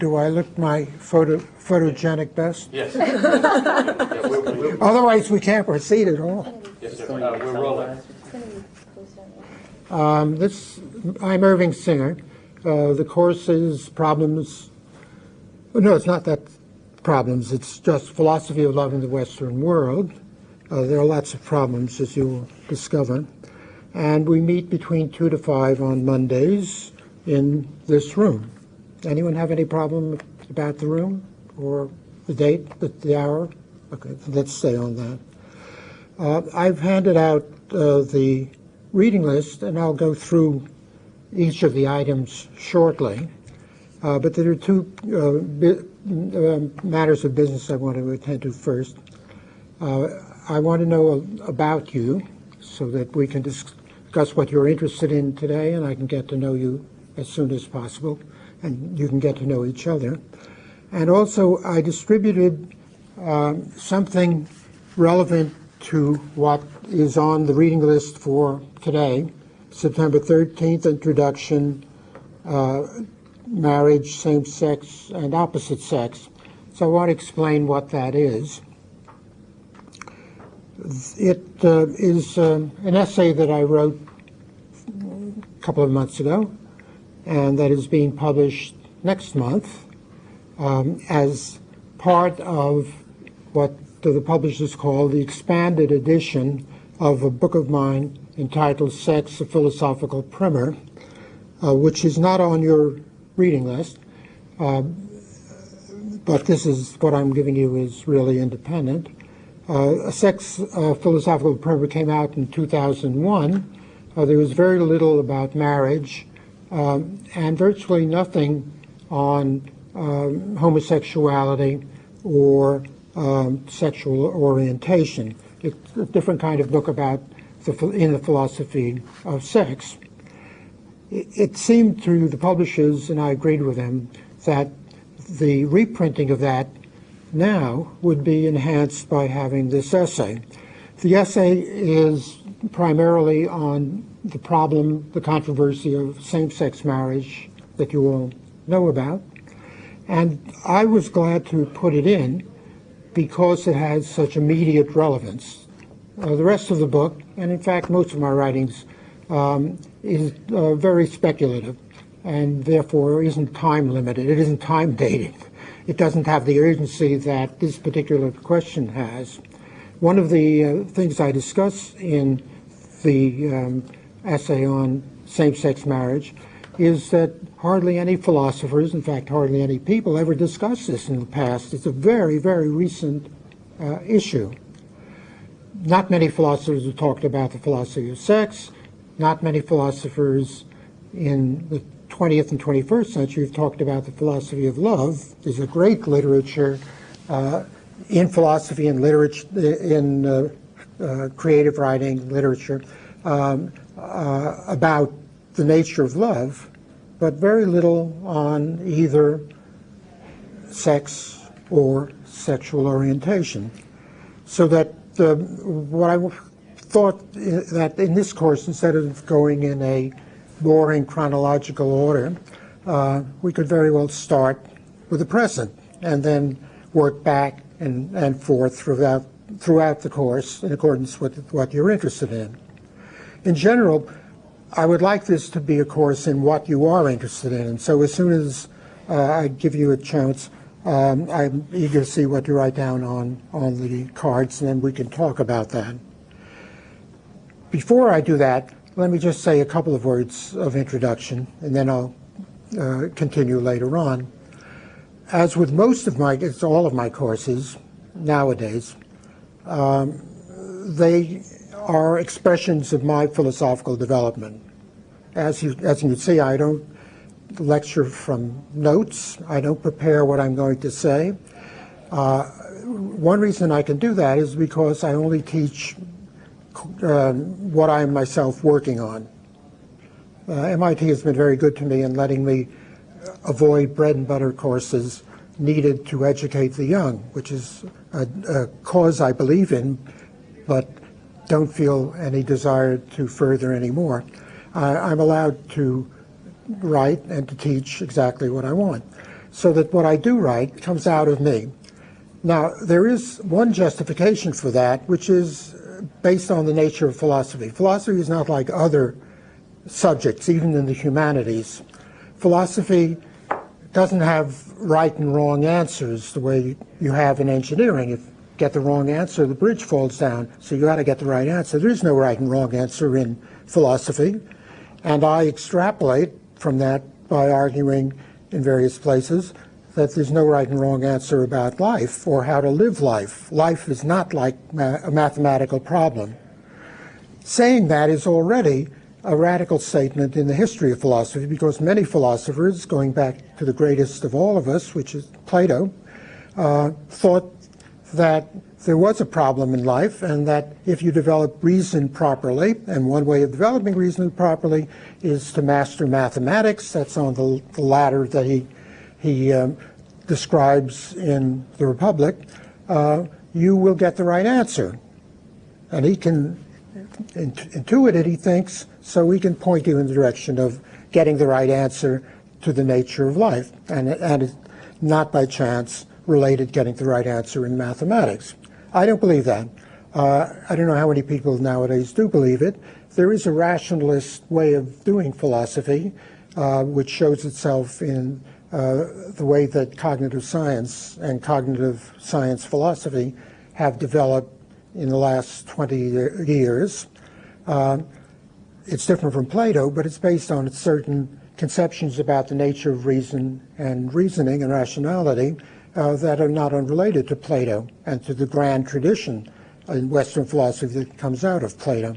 Do I look my photogenic best? Yes. Otherwise, we can't proceed at all. Yes, sir. We're rolling. I'm Irving Singer. The course is problems. No, it's not that problems. It's just philosophy of love in the Western world. There are lots of problems, as you will discover. And we meet between 2 to 5 on Mondays in this room. Anyone have any problem about the room or the date, the hour? Okay, let's stay on that. I've handed out the reading list, and I'll go through each of the items shortly. But there are two matters of business I want to attend to first. I want to know about you so that we can discuss what you're interested in today, and I can get to know you as soon as possible, and you can get to know each other. And also, I distributed something relevant to what is on the reading list for today, September 13th, Introduction, Marriage, Same-Sex, and Opposite Sex. So I want to explain what that is. It is an essay that I wrote a couple of months ago, and that is being published next month as part of what the publishers call the expanded edition of a book of mine entitled Sex, a Philosophical Primer, which is not on your reading list, but this is what I'm giving you is really independent. A Sex Philosophical Primer came out in 2001. There was very little about marriage and virtually nothing on homosexuality or sexual orientation. It's a different kind of book about in the philosophy of sex. It seemed to the publishers, and I agreed with them, that the reprinting of that now would be enhanced by having this essay. The essay is primarily on the problem, the controversy of same-sex marriage that you all know about. And I was glad to put it in because it has such immediate relevance. The rest of the book, and in fact most of my writings, is very speculative and therefore isn't time limited. It isn't time dated. It doesn't have the urgency that this particular question has. One of the things I discuss in the essay on same-sex marriage is that hardly any philosophers, in fact hardly any people, ever discussed this in the past. It's a very, very recent issue. Not many philosophers have talked about the philosophy of sex. Not many philosophers in the 20th and 21st century have talked about the philosophy of love. There's a great literature in philosophy and literature, in creative writing, literature, about the nature of love, but very little on either sex or sexual orientation. So that what I thought that in this course, instead of going in a boring chronological order, we could very well start with the present and then work back and forth throughout the course in accordance with what you're interested in. In general, I would like this to be a course in what you are interested in, and so as soon as I give you a chance, I'm eager to see what you write down on the cards, and then we can talk about that. Before I do that, let me just say a couple of words of introduction, and then I'll continue later on. As with it's all of my courses nowadays, they are expressions of my philosophical development. As you can see, I don't lecture from notes. I don't prepare what I'm going to say. One reason I can do that is because I only teach what I'm myself working on. MIT has been very good to me in letting me avoid bread and butter courses needed to educate the young, which is a cause I believe in, but don't feel any desire to further anymore. I'm allowed to write and to teach exactly what I want. so that what I do write comes out of me. Now, there is one justification for that, which is based on the nature of philosophy. Philosophy is not like other subjects, even in the humanities. Philosophy doesn't have right and wrong answers the way you have in engineering. If you get the wrong answer, the bridge falls down, so you got to get the right answer. There is no right and wrong answer in philosophy, and I extrapolate from that by arguing in various places that there's no right and wrong answer about life or how to live life. Life is not like a mathematical problem. Saying that is already a radical statement in the history of philosophy, because many philosophers, going back to the greatest of all of us, which is Plato, thought that there was a problem in life, and that if you develop reason properly, and one way of developing reason properly is to master mathematics. That's on the ladder that he describes in the Republic. You will get the right answer. And he can intuit it, he thinks, so he can point you in the direction of getting the right answer to the nature of life, and it's not by chance related getting the right answer in mathematics. I don't believe that. I don't know how many people nowadays do believe it. There is a rationalist way of doing philosophy, which shows itself in the way that cognitive science and cognitive science philosophy have developed in the last 20 years. It's different from Plato, but it's based on certain conceptions about the nature of reason and reasoning and rationality that are not unrelated to Plato and to the grand tradition in Western philosophy that comes out of Plato.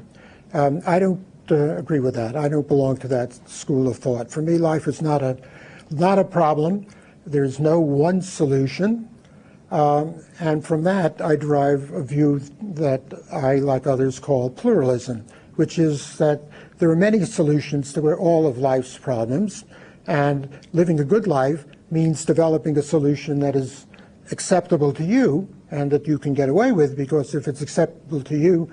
I don't agree with that. I don't belong to that school of thought. For me, life is not a problem. There's no one solution. And from that, I derive a view that I, like others, call pluralism, which is that there are many solutions to all of life's problems, and living a good life means developing a solution that is acceptable to you and that you can get away with, because if it's acceptable to you,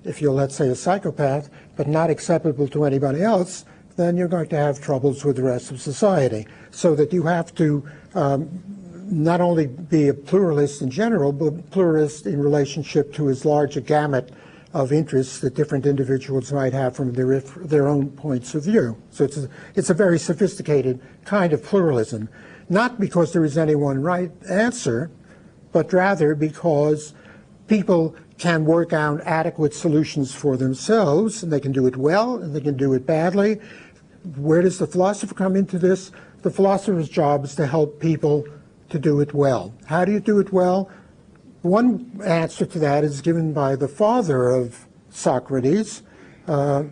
if you're, let's say, a psychopath, but not acceptable to anybody else, then you're going to have troubles with the rest of society. So that you have to not only be a pluralist in general, but a pluralist in relationship to as large a gamut of interests that different individuals might have from their own points of view. So it's a very sophisticated kind of pluralism, not because there is any one right answer, but rather because people can work out adequate solutions for themselves, and they can do it well, and they can do it badly. Where does the philosopher come into this? The philosopher's job is to help people to do it well. How do you do it well? One answer to that is given by the father of Socrates, the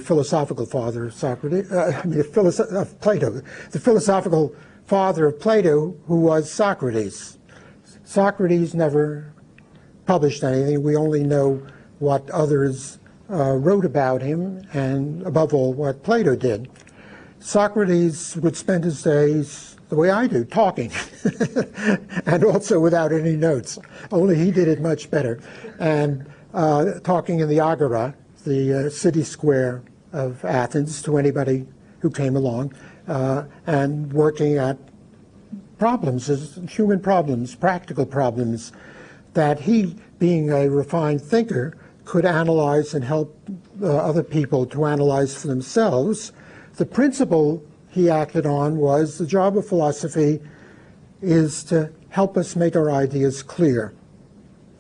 philosophical father of Socrates, of Plato, the philosophical father of Plato, who was Socrates. Socrates never published anything. We only know what others wrote about him, and above all, what Plato did. Socrates would spend his days the way I do, talking, and also without any notes. Only he did it much better. And talking in the Agora, the city square of Athens, to anybody who came along, and working at problems, human problems, practical problems, that he, being a refined thinker, could analyze and help other people to analyze for themselves. The principle he acted on was the job of philosophy is to help us make our ideas clear,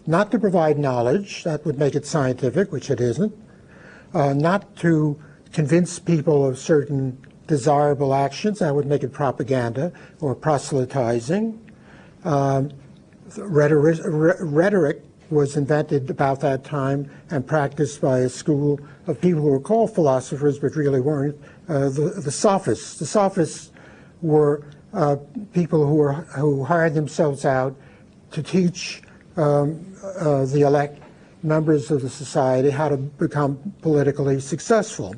not to provide knowledge, that would make it scientific, which it isn't, not to convince people of certain desirable actions, that would make it propaganda or proselytizing. Rhetoric was invented about that time and practiced by a school of people who were called philosophers but really weren't, the sophists. The sophists were people who hired themselves out to teach the elect members of the society how to become politically successful.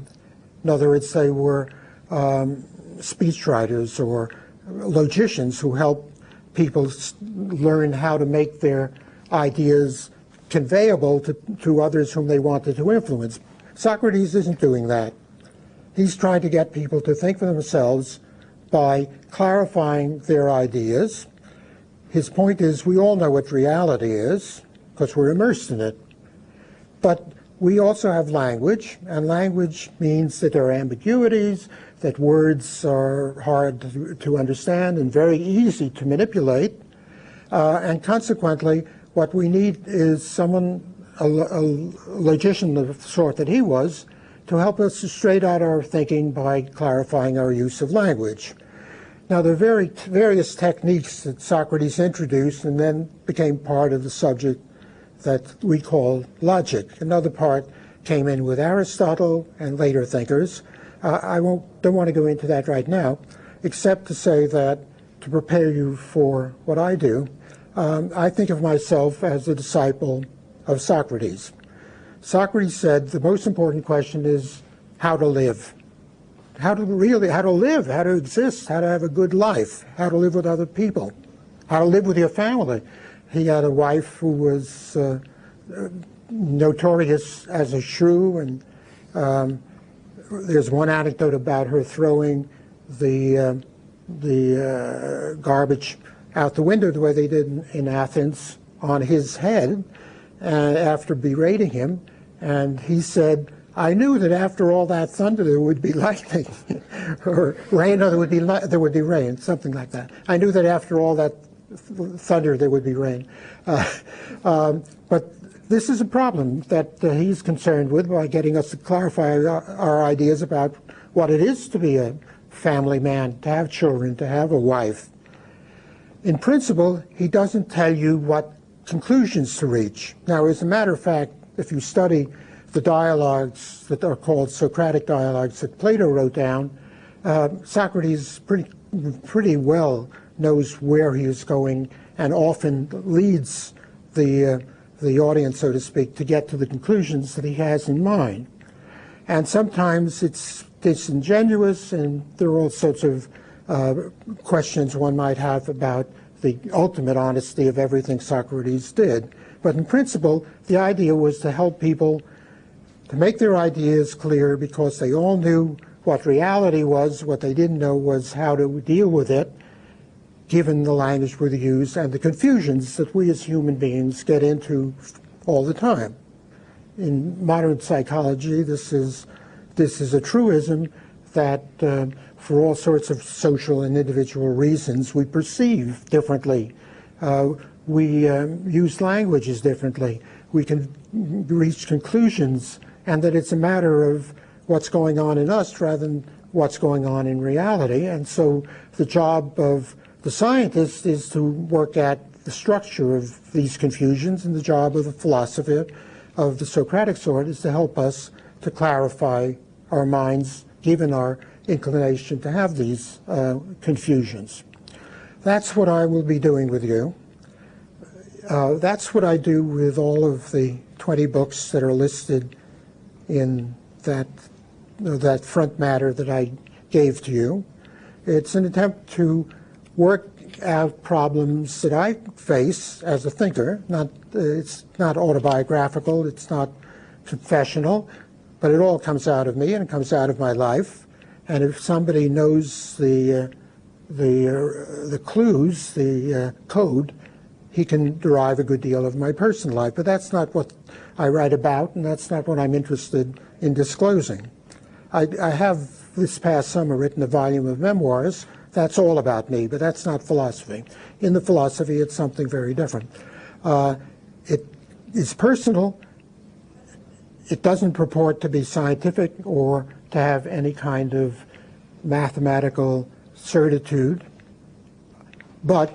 In other words, they were speechwriters or logicians who helped people learn how to make their ideas conveyable to others whom they wanted to influence. Socrates isn't doing that. He's trying to get people to think for themselves by clarifying their ideas. His point is we all know what reality is because we're immersed in it. But we also have language, and language means that there are ambiguities, that words are hard to understand and very easy to manipulate. And consequently, what we need is someone, a logician of the sort that he was, to help us to straighten out our thinking by clarifying our use of language. Now, there are various techniques that Socrates introduced and then became part of the subject that we call logic. Another part came in with Aristotle and later thinkers. I don't want to go into that right now, except to say that to prepare you for what I do, I think of myself as a disciple of Socrates. Socrates said the most important question is how to live. How to live, how to exist, how to have a good life, how to live with other people, how to live with your family. He had a wife who was notorious as a shrew, and there's one anecdote about her throwing the garbage out the window the way they did in Athens on his head, after berating him, and he said, I knew that after all that thunder there would be lightning, or rain, or there would be rain, something like that. I knew that after all that thunder there would be rain. But this is a problem that he's concerned with by getting us to clarify our ideas about what it is to be a family man, to have children, to have a wife. In principle, he doesn't tell you what conclusions to reach. Now, as a matter of fact, if you study the dialogues that are called Socratic dialogues that Plato wrote down, Socrates pretty well knows where he is going and often leads the audience, so to speak, to get to the conclusions that he has in mind. And sometimes it's disingenuous, and there are all sorts of questions one might have about the ultimate honesty of everything Socrates did. But in principle, the idea was to help people to make their ideas clear, because they all knew what reality was. What they didn't know was how to deal with it, given the language we use and the confusions that we as human beings get into all the time. In modern psychology, this is a truism that for all sorts of social and individual reasons we perceive differently. We use languages differently. We can reach conclusions, and that it's a matter of what's going on in us rather than what's going on in reality. And so the job of the scientist is to work at the structure of these confusions, and the job of the philosopher of the Socratic sort is to help us to clarify our minds, given our inclination to have these confusions. That's what I will be doing with you. That's what I do with all of the 20 books that are listed in that front matter that I gave to you. It's an attempt to work out problems that I face as a thinker. It's not autobiographical, it's not confessional, but it all comes out of me, and it comes out of my life. And if somebody knows the clues, the code, he can derive a good deal of my personal life. But that's not what I write about, and that's not what I'm interested in disclosing. I have this past summer written a volume of memoirs. That's all about me, but that's not philosophy. In the philosophy, it's something very different. It is personal. It doesn't purport to be scientific or to have any kind of mathematical certitude, but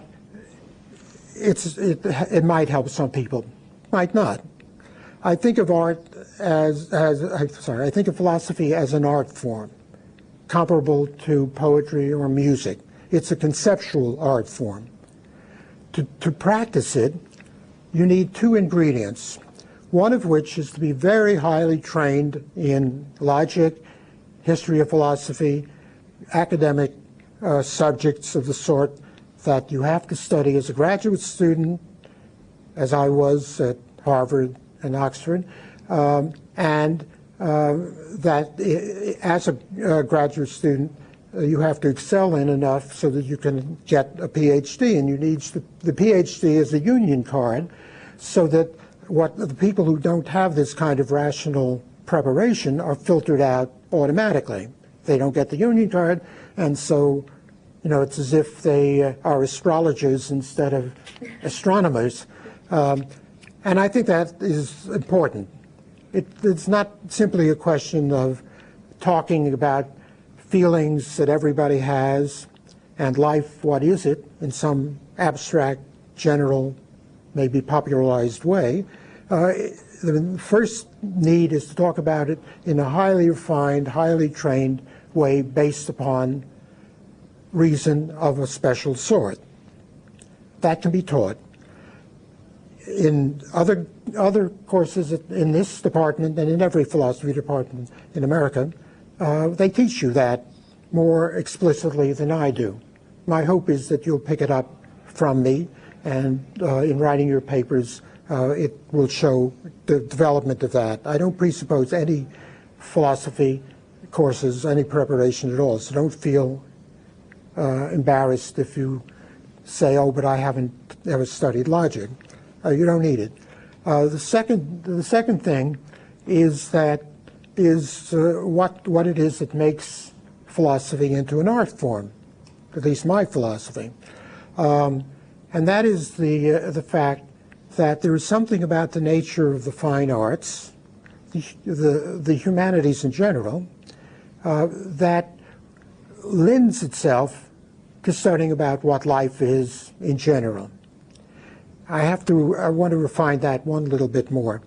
it might help some people, might not. I think of art I think of philosophy as an art form, comparable to poetry or music. It's a conceptual art form. To practice it, you need two ingredients, one of which is to be very highly trained in logic, history of philosophy, academic subjects of the sort that you have to study as a graduate student, as I was at Harvard and Oxford, and that as a graduate student, you have to excel in enough so that you can get a PhD, and you need the PhD as a union card, so that the people who don't have this kind of rational preparation are filtered out automatically. They don't get the union card, and so it's as if they are astrologers instead of astronomers. And I think that is important. It's not simply a question of talking about feelings that everybody has and life, what is it, in some abstract, general, maybe popularized way. The first need is to talk about it in a highly refined, highly trained way based upon reason of a special sort. That can be taught. In other courses in this department and in every philosophy department in America, they teach you that more explicitly than I do. My hope is that you'll pick it up from me, and in writing your papers, it will show the development of that. I don't presuppose any philosophy courses, any preparation at all, so don't feel embarrassed if you say, oh, but I haven't ever studied logic. You don't need it. The second thing is what it is that makes philosophy into an art form, at least my philosophy. And that is the fact that there is something about the nature of the fine arts, the humanities in general, that lends itself to studying about what life is in general. I want to refine that one little bit more.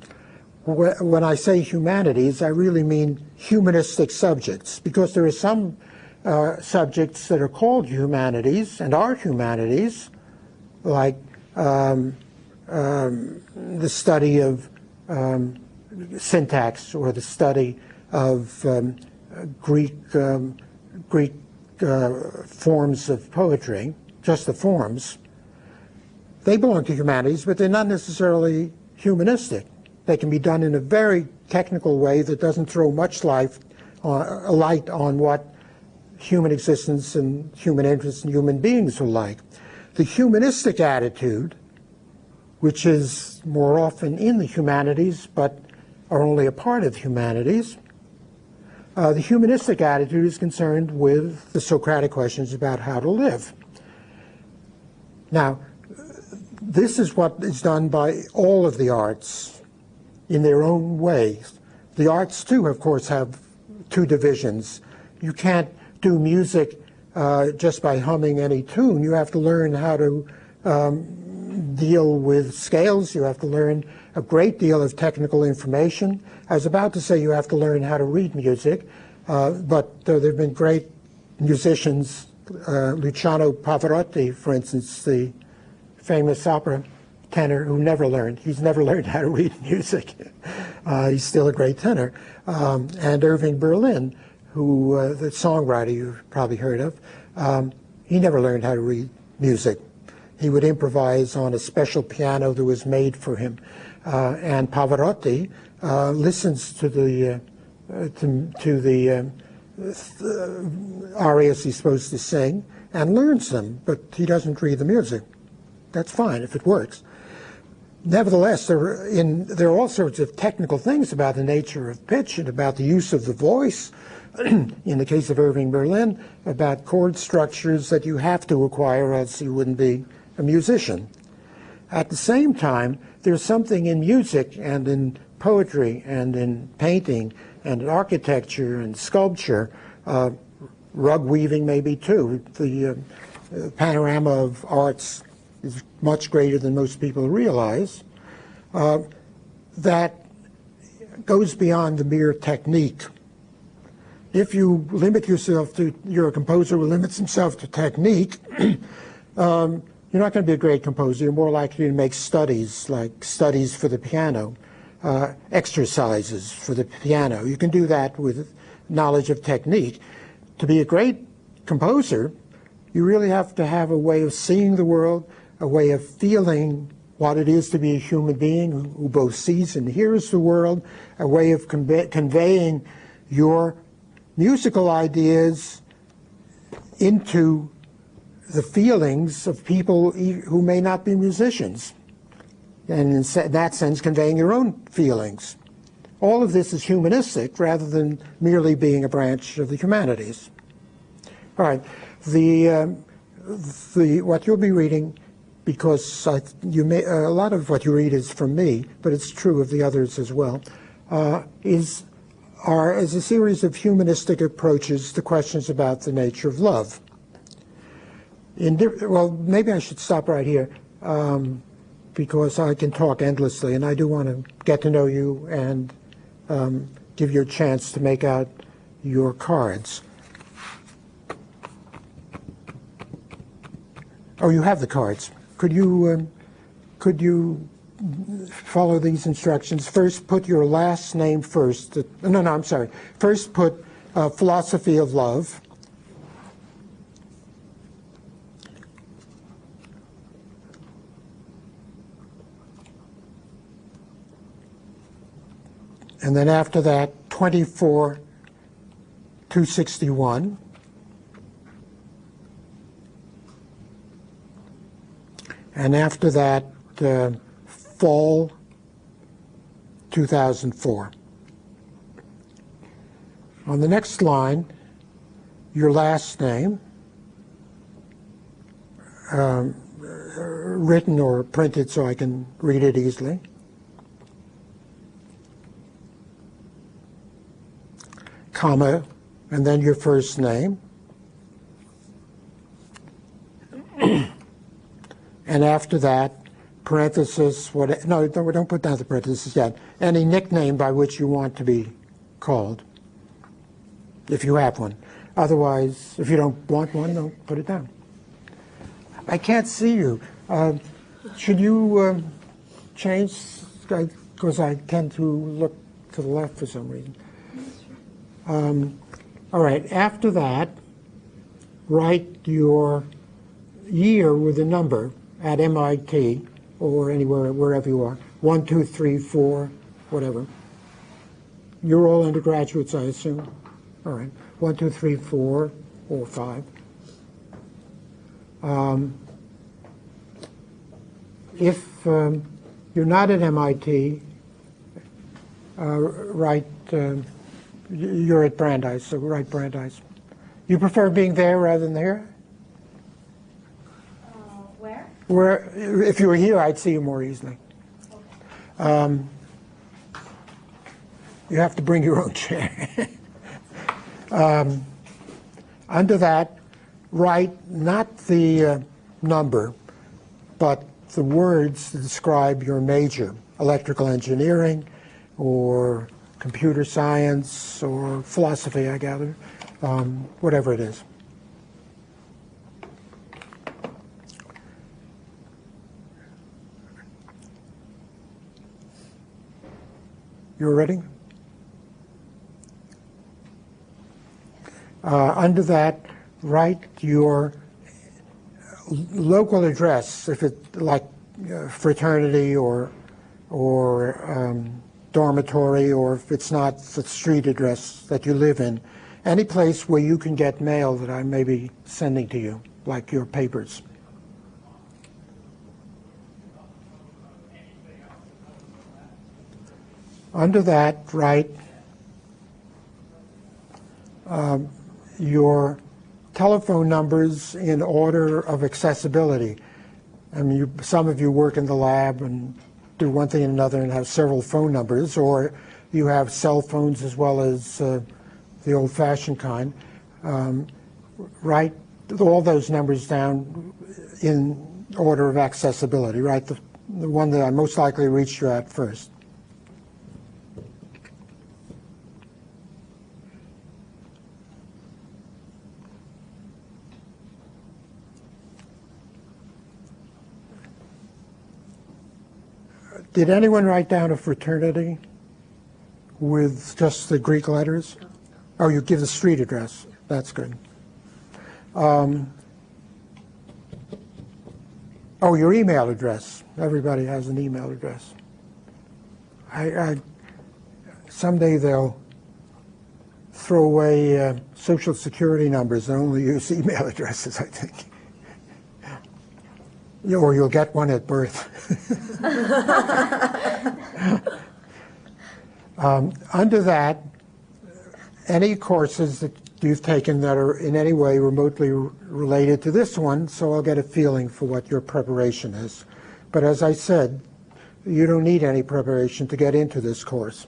When I say humanities, I really mean humanistic subjects, because there are some subjects that are called humanities and are humanities, like the study of syntax, or the study of Greek forms of poetry, just the forms. They belong to humanities, but they're not necessarily humanistic. They can be done in a very technical way that doesn't throw much light on what human existence and human interests and human beings are like. The humanistic attitude, which is more often in the humanities but are only a part of humanities, the humanistic attitude is concerned with the Socratic questions about how to live. Now, this is what is done by all of the arts in their own ways. The arts, too, of course, have two divisions. You can't do music just by humming any tune. You have to learn how to deal with scales. You have to learn a great deal of technical information. I was about to say you have to learn how to read music, but there have been great musicians, Luciano Pavarotti, for instance, the famous opera tenor who he's never learned how to read music. He's still a great tenor. And Irving Berlin, who, the songwriter you've probably heard of, he never learned how to read music. He would improvise on a special piano that was made for him. And Pavarotti listens to the arias he's supposed to sing and learns them, but he doesn't read the music. That's fine if it works. Nevertheless, there are all sorts of technical things about the nature of pitch and about the use of the voice. In the case of Irving Berlin, about chord structures that you have to acquire, or else you wouldn't be a musician. At the same time, there's something in music and in poetry and in painting and in architecture and sculpture, rug weaving maybe too. The panorama of arts is much greater than most people realize, that goes beyond the mere technique. If you limit yourself to, you're a composer who limits himself to technique, you're not going to be a great composer. You're more likely to make studies, like studies for the piano, exercises for the piano. You can do that with knowledge of technique. To be a great composer, you really have to have a way of seeing the world, a way of feeling what it is to be a human being who both sees and hears the world, a way of conveying your musical ideas into the feelings of people who may not be musicians, and in that sense conveying your own feelings. All of this is humanistic rather than merely being a branch of the humanities. All right, what you'll be reading, because a lot of what you read is from me, but it's true of the others as well, is a series of humanistic approaches to questions about the nature of love. Well, maybe I should stop right here, because I can talk endlessly, and I do want to get to know you and give you a chance to make out your cards. Oh, you have the cards. Could you follow these instructions? First, put your last name first. No, I'm sorry. First, put philosophy of love. And then after that, 24,261. And after that, fall 2004. On the next line, your last name, written or printed so I can read it easily. Comma, and then your first name. And after that, parenthesis, no, don't put down the parenthesis yet. Any nickname by which you want to be called, if you have one. Otherwise, if you don't want one, don't put it down. I can't see you. Should you change? Because I tend to look to the left for some reason. All right, after that, write your year with a number at MIT or anywhere, wherever you are, 1, 2, 3, 4, whatever. You're all undergraduates, I assume. All right, 1, 2, 3, 4, or 5. If you're not at MIT, write, you're at Brandeis, so write Brandeis. You prefer being there rather than here? Where, if you were here, I'd see you more easily. You have to bring your own chair. Under that, write not the number, but the words that describe your major, electrical engineering, or computer science, or philosophy, I gather, whatever it is. You're ready? Under that, write your local address, if it's like fraternity or dormitory, or if it's not the street address that you live in. Any place where you can get mail that I may be sending to you, like your papers. Under that, write your telephone numbers in order of accessibility. I mean, some of you work in the lab and do one thing and another and have several phone numbers, or you have cell phones as well as the old-fashioned kind. Write all those numbers down in order of accessibility. Write the one that I most likely reached you at first. Did anyone write down a fraternity with just the Greek letters? Oh, you give the street address. That's good. Oh, your email address. Everybody has an email address. Someday they'll throw away social security numbers and only use email addresses, I think. Or you'll get one at birth. Under that, any courses that you've taken that are in any way remotely related to this one, so I'll get a feeling for what your preparation is. But as I said, you don't need any preparation to get into this course.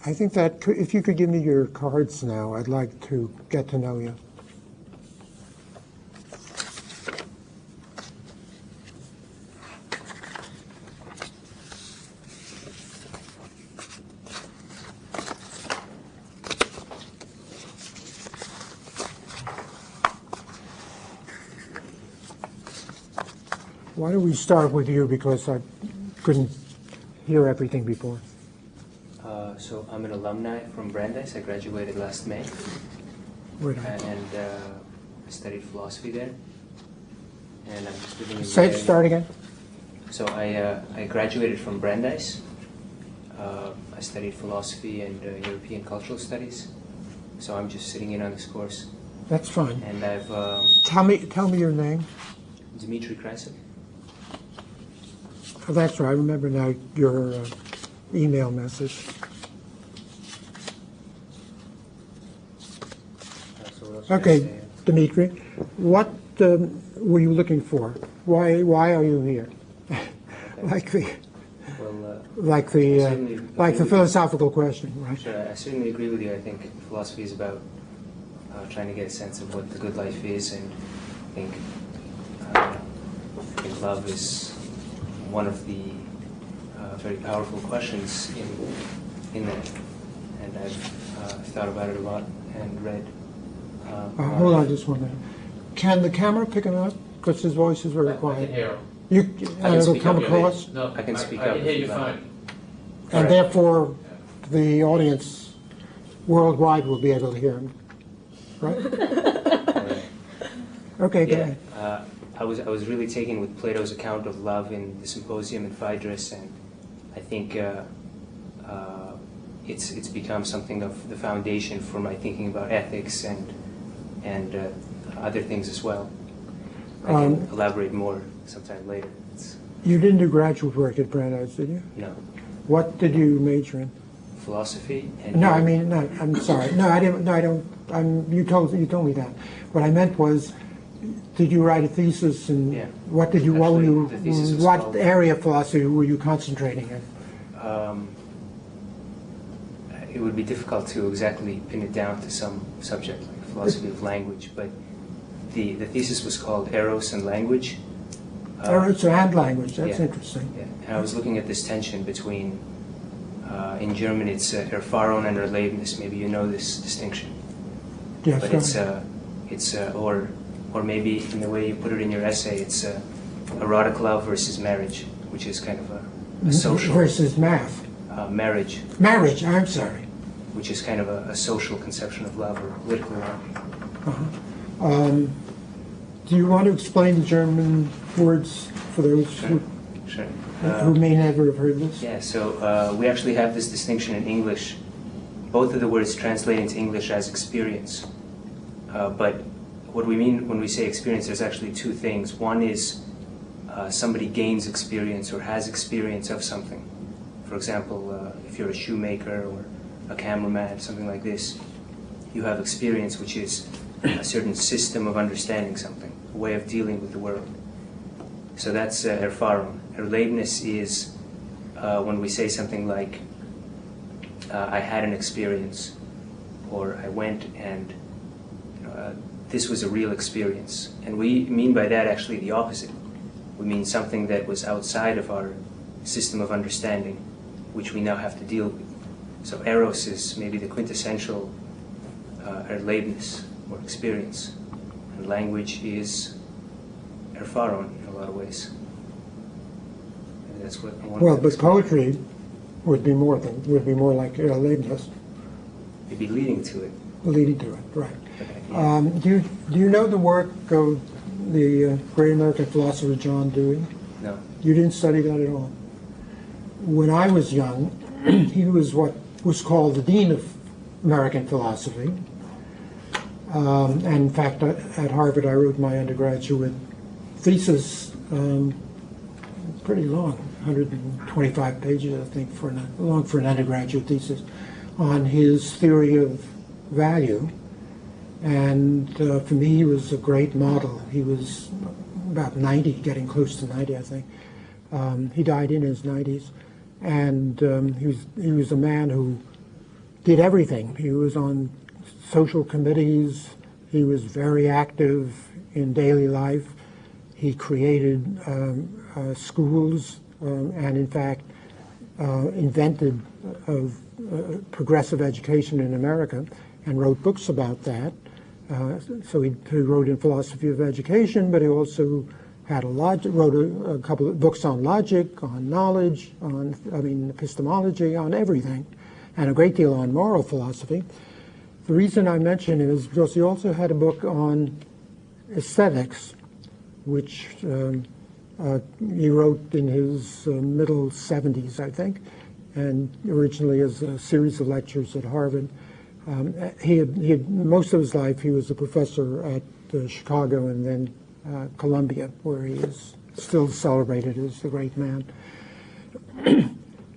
I think that if you could give me your cards now, I'd like to get to know you. Why don't we start with you, because I couldn't hear everything before. So I'm an alumni from Brandeis. I graduated last May, and I studied philosophy there. And I'm just living in Start again. So I graduated from Brandeis. I studied philosophy and European cultural studies. So I'm just sitting in on this course. That's fine. And I've tell me your name. Dmitry Krasik. Oh, that's right. I remember now your email message. Okay, Dmitry, what were you looking for? Why are you here? like the philosophical question, right? Sure, I certainly agree with you. I think philosophy is about trying to get a sense of what the good life is, and I think love is one of the very powerful questions in that. And I've thought about it a lot and read. Hold on just one minute. Can the camera pick him up? Because his voice is very quiet. I can hear him. It'll come across? No, I can speak I up. can hear you fine. And therefore, the audience worldwide will be able to hear him, right? Okay, go ahead. I was really taken with Plato's account of love in the Symposium in Phaedrus, and I think it's become something of the foundation for my thinking about ethics and other things as well. I can elaborate more sometime later. You didn't do graduate work at Brandeis, did you? No. What did you major in? Philosophy and No, I mean, no, I'm sorry. No, I didn't. No, I don't. You told me that. What I meant was, did you write a thesis, and yeah. What did you? Actually, what area of philosophy were you concentrating in? It would be difficult to exactly pin it down to some subject like philosophy of language, but the thesis was called Eros and Language. Eros and language. That's yeah, interesting. Yeah. And I was looking at this tension between, in German it's Erfahrung and Erlebnis. Maybe you know this distinction. Yes. But or maybe in the way you put it in your essay, it's erotic love versus marriage, which is kind of a social versus math. Marriage. Marriage. I'm sorry. Which is kind of a social conception of love or political love. Do you want to explain the German words for those Sure. who may never have heard this? Yeah, so we actually have this distinction in English. Both of the words translate into English as experience. But what we mean when we say experience, there's actually two things. One is somebody gains experience or has experience of something. For example, if you're a shoemaker or a cameraman, something like this, you have experience, which is a certain system of understanding something, a way of dealing with the world. So that's Erfahrung. Erlebnis is when we say something like, I had an experience, or I went and this was a real experience. And we mean by that actually the opposite. We mean something that was outside of our system of understanding, which we now have to deal with. So eros is maybe the quintessential Erlebnis, or experience. And language is Erfahrung in a lot of ways. Maybe that's what I want Well, to but explain. poetry would be more like Erlebnis, Maybe leading to it. leading to it, right. Yeah. Do you know the work of the great American philosopher John Dewey? No. You didn't study that at all. When I was young, he was what was called the dean of American philosophy. And in fact, at Harvard, I wrote my undergraduate thesis, pretty long, 125 pages, I think, long for an undergraduate thesis, on his theory of value. And for me, he was a great model. He was about 90, getting close to 90, I think. He died in his 90s. And he was a man who did everything. He was on social committees. He was very active in daily life. He created schools and, in fact, invented progressive education in America and wrote books about that. So he wrote in philosophy of education, but he also wrote a couple of books on logic, on knowledge, epistemology, on everything, and a great deal on moral philosophy. The reason I mention it is because he also had a book on aesthetics, which he wrote in his middle 70s, I think, and originally as a series of lectures at Harvard. He had most of his life he was a professor at Chicago and then Columbia, where he is still celebrated as the great man.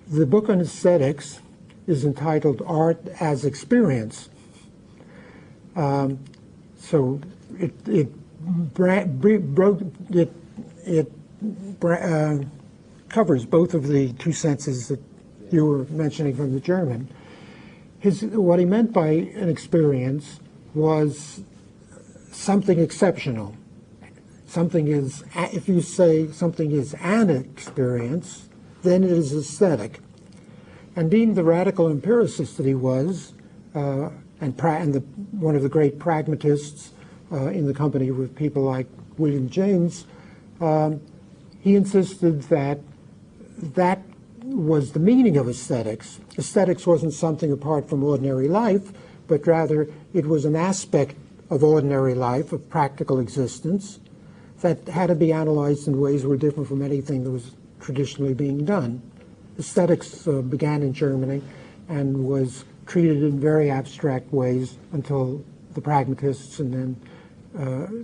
The book on aesthetics is entitled Art as Experience. So it covers both of the two senses that you were mentioning from the German. What he meant by an experience was something exceptional. Something is, if you say something is an experience, then it is aesthetic. And being the radical empiricist that he was, one of the great pragmatists in the company with people like William James, he insisted that that was the meaning of aesthetics. Aesthetics wasn't something apart from ordinary life, but rather it was an aspect of ordinary life, of practical existence, that had to be analyzed in ways that were different from anything that was traditionally being done. Aesthetics began in Germany and was treated in very abstract ways until the pragmatists and then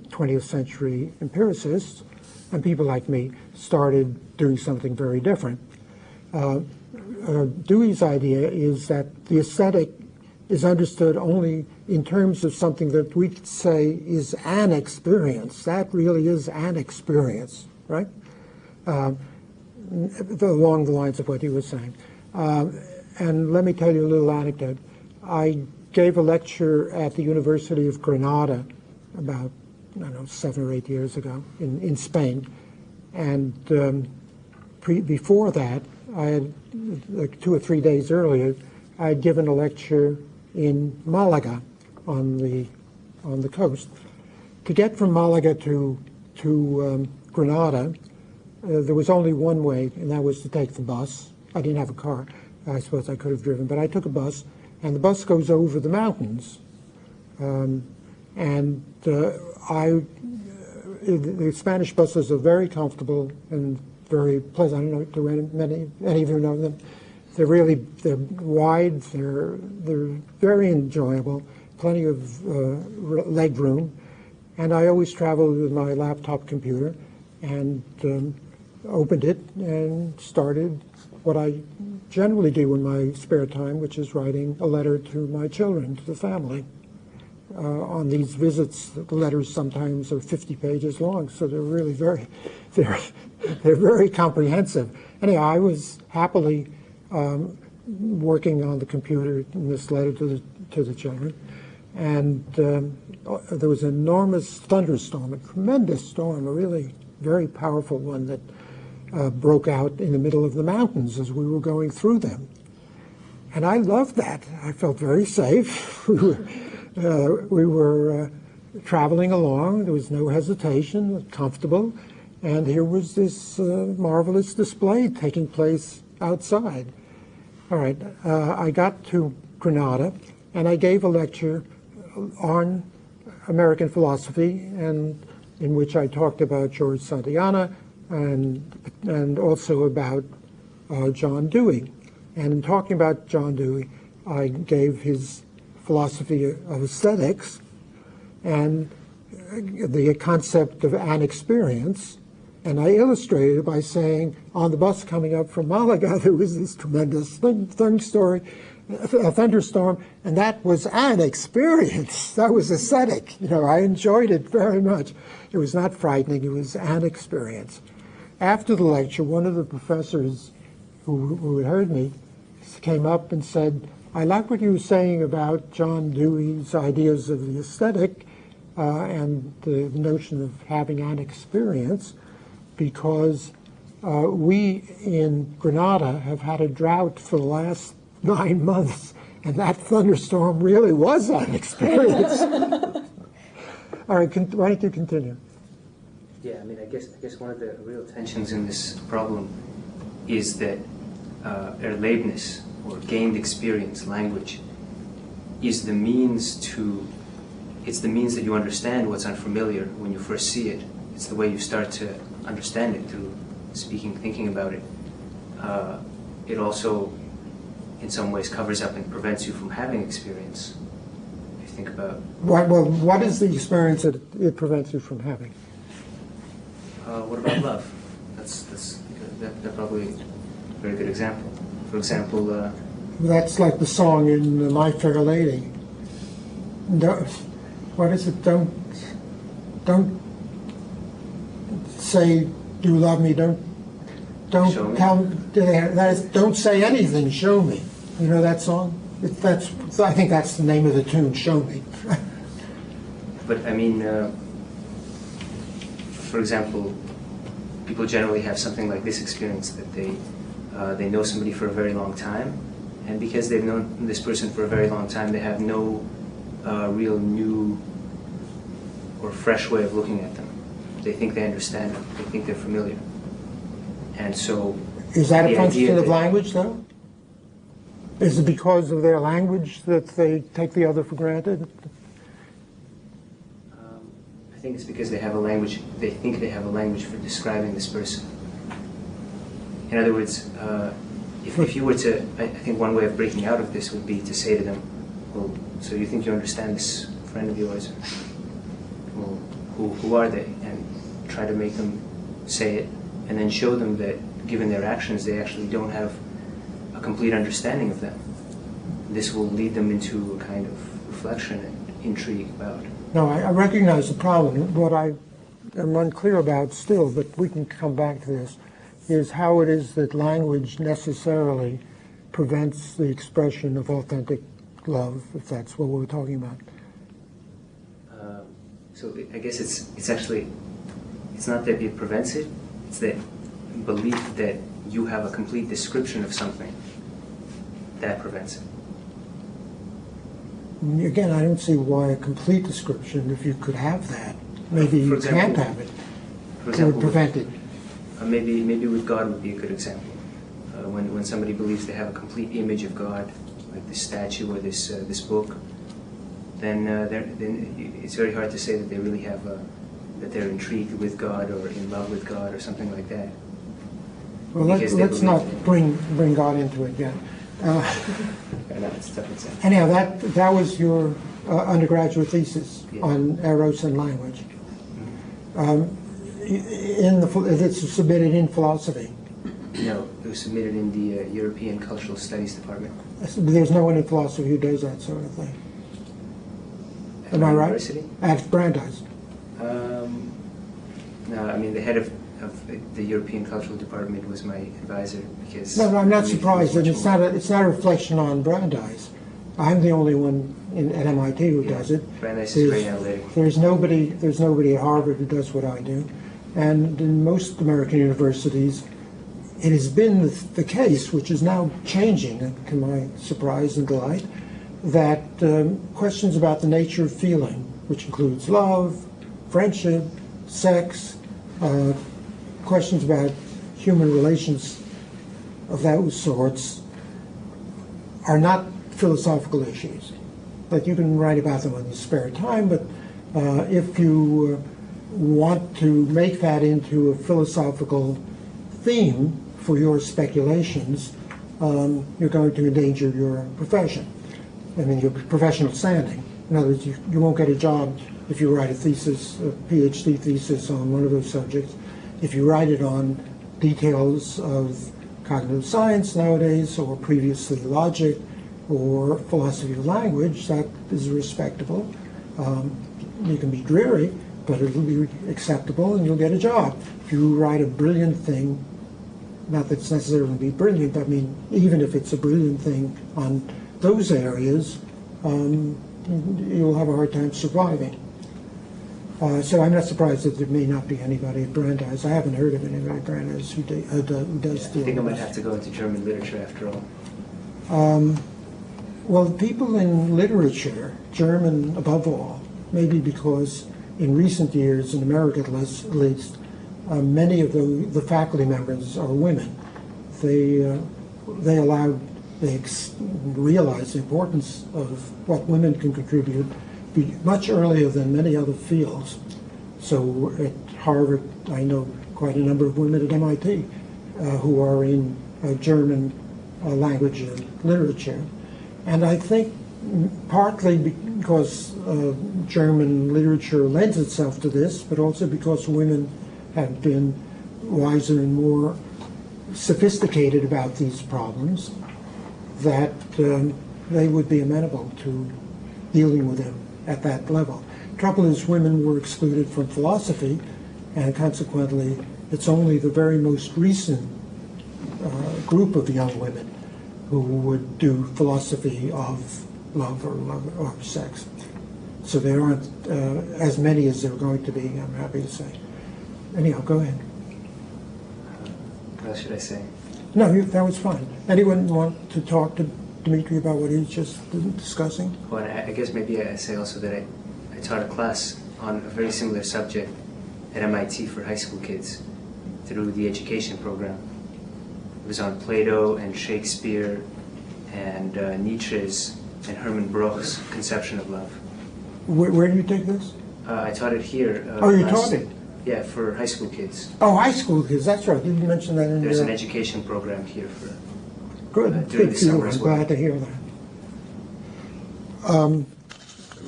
20th century empiricists and people like me started doing something very different. Dewey's idea is that the aesthetic is understood only in terms of something that we could say is an experience. That really is an experience, right? Along the lines of what he was saying. And let me tell you a little anecdote. I gave a lecture at the University of Granada about, 7 or 8 years ago in Spain. And before that, I had, like 2 or 3 days earlier, I had given a lecture in Malaga on the coast. To get from Malaga to Granada, there was only one way, and that was to take the bus. I didn't have a car. I suppose I could have driven, but I took a bus, and the bus goes over the mountains. The Spanish buses are very comfortable and very pleasant. I don't know, do any of you know them? They're wide, they're very enjoyable, plenty of leg room, and I always traveled with my laptop computer and opened it and started what I generally do in my spare time, which is writing a letter to my children, to the family. on these visits, the letters sometimes are 50 pages long, so they're really they're very comprehensive. Anyhow, I was happily working on the computer in this letter to the children, and there was an enormous thunderstorm, a tremendous storm, a really very powerful one that broke out in the middle of the mountains as we were going through them. And I loved that. I felt very safe. We were traveling along. There was no hesitation, comfortable. And here was this marvelous display taking place outside. All right, I got to Granada, and I gave a lecture on American philosophy, and in which I talked about George Santayana and also about John Dewey. And in talking about John Dewey, I gave his philosophy of aesthetics and the concept of an experience. And I illustrated it by saying, on the bus coming up from Malaga, there was this tremendous thunderstorm, and that was an experience. That was aesthetic. I enjoyed it very much. It was not frightening. It was an experience. After the lecture, one of the professors who had heard me came up and said, I like what you were saying about John Dewey's ideas of the aesthetic and the notion of having an experience, because we in Granada have had a drought for the last 9 months, and that thunderstorm really was an experience. All right, why don't you continue? Yeah, I mean, I guess one of the real tensions in this problem is that erlebnis, or gained experience, language, is the means that you understand what's unfamiliar when you first see it. It's the way you start to understand it through speaking, thinking about it. It also, in some ways, covers up and prevents you from having experience. If you think about... Well, what is the experience that it prevents you from having? What about love? That's probably a very good example. For example... That's like the song in My Fair Lady. What is it? Don't say you love me. Don't show tell me. That is, don't say anything. Show me. You know that song? I think that's the name of the tune. Show me. But I mean, for example, people generally have something like this experience, that they know somebody for a very long time, and because they've known this person for a very long time, they have no real new or fresh way of looking at them. They think they understand them. They think they're familiar. And so... Is that a function of language, though? Is it because of their language that they take the other for granted? I think it's because they have a language, they think they have a language for describing this person. In other words, if you were to, I think one way of breaking out of this would be to say to them, well, so you think you understand this friend of yours? Well, who are they? And try to make them say it, and then show them that, given their actions, they actually don't have a complete understanding of them. This will lead them into a kind of reflection and intrigue about. No, I recognize the problem. What I am unclear about still, but we can come back to this, is how it is that language necessarily prevents the expression of authentic love, if that's what we're talking about. So I guess it's actually, it's not that it prevents it, it's that belief that you have a complete description of something that prevents it. Again, I don't see why a complete description, if you could have that. Maybe you can't have it. For example, it would prevent it. Maybe with God would be a good example. When somebody believes they have a complete image of God, like this statue or this book, then it's very hard to say that they really have that they're intrigued with God or in love with God or something like that. Well, let's not bring God into it yet. It's a tough example. Anyhow, that was your undergraduate thesis on eros and language. It's submitted in philosophy. No, it was submitted in the European Cultural Studies Department. There's no one in philosophy who does that sort of thing. Am I right? University? At Brandeis. No, I mean the head of the European Cultural Department was my advisor because. No, I'm not he surprised, was and much more- it's not a reflection on Brandeis. I'm the only one at MIT who does it. Brandeis is very analytic. There's nobody at Harvard who does what I do, and in most American universities, it has been the case, which is now changing, to my surprise and delight, that questions about the nature of feeling, which includes love, friendship, sex, questions about human relations of those sorts, are not philosophical issues. That you can write about them in your spare time, but if you want to make that into a philosophical theme for your speculations, you're going to endanger your profession. I mean, your professional standing. In other words, you won't get a job if you write a thesis, a PhD thesis on one of those subjects. If you write it on details of cognitive science nowadays, or previously logic, or philosophy of language, that is respectable. You can be dreary, but it'll be acceptable and you'll get a job. If you write a brilliant thing, not that it's necessarily be brilliant, I mean, even if it's a brilliant thing on those areas, you'll have a hard time surviving. So I'm not surprised that there may not be anybody at Brandeis. I haven't heard of anybody at Brandeis who does I think I might have to go into German literature after all. Well, people in literature, German above all, maybe because in recent years, in America at least, many of the faculty members are women. They realize the importance of what women can contribute much earlier than many other fields. So at Harvard, I know quite a number of women at MIT who are in German language and literature. And I think partly because German literature lends itself to this, but also because women have been wiser and more sophisticated about these problems, that they would be amenable to dealing with them at that level. Trouble is, women were excluded from philosophy, and consequently, it's only the very most recent group of young women who would do philosophy of love or sex. So there aren't as many as there are going to be, I'm happy to say. Anyhow, go ahead. What else should I say? No, that was fine. Anyone want to talk to Dmitry about what he was just discussing? Well, I guess maybe I say also that I taught a class on a very similar subject at MIT for high school kids through the education program. It was on Plato and Shakespeare and Nietzsche's and Hermann Broch's conception of love. Where do you take this? I taught it here. Oh, you taught it? Yeah, for high school kids. Oh, high school kids, that's right. You mentioned that in There's your... an education program here for Good, during good the for you. summer as I'm well. glad to hear that.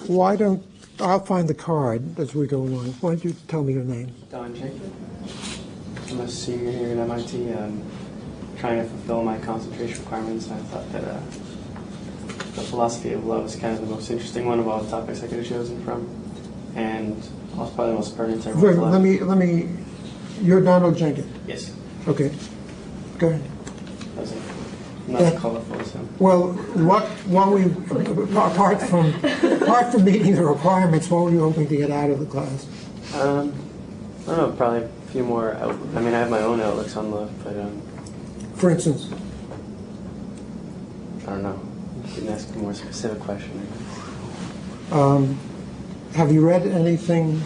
Why don't... I'll find the card as we go along. Why don't you tell me your name? Don Jacob. I'm a senior here at MIT. I'm trying to fulfill my concentration requirements, and I thought that the philosophy of love is kind of the most interesting one of all the topics I could have chosen from, and also probably the most pertinent to everyone's life. Let me... You're Donald Jenkins? Yes. Okay. Go ahead. That's it. Not as colorful as him. Well, apart from meeting the requirements, what were you hoping to get out of the class? I don't know, probably a few more. I mean, I have my own outlooks on love, but For instance? I don't know. You can ask a more specific question. Have you read anything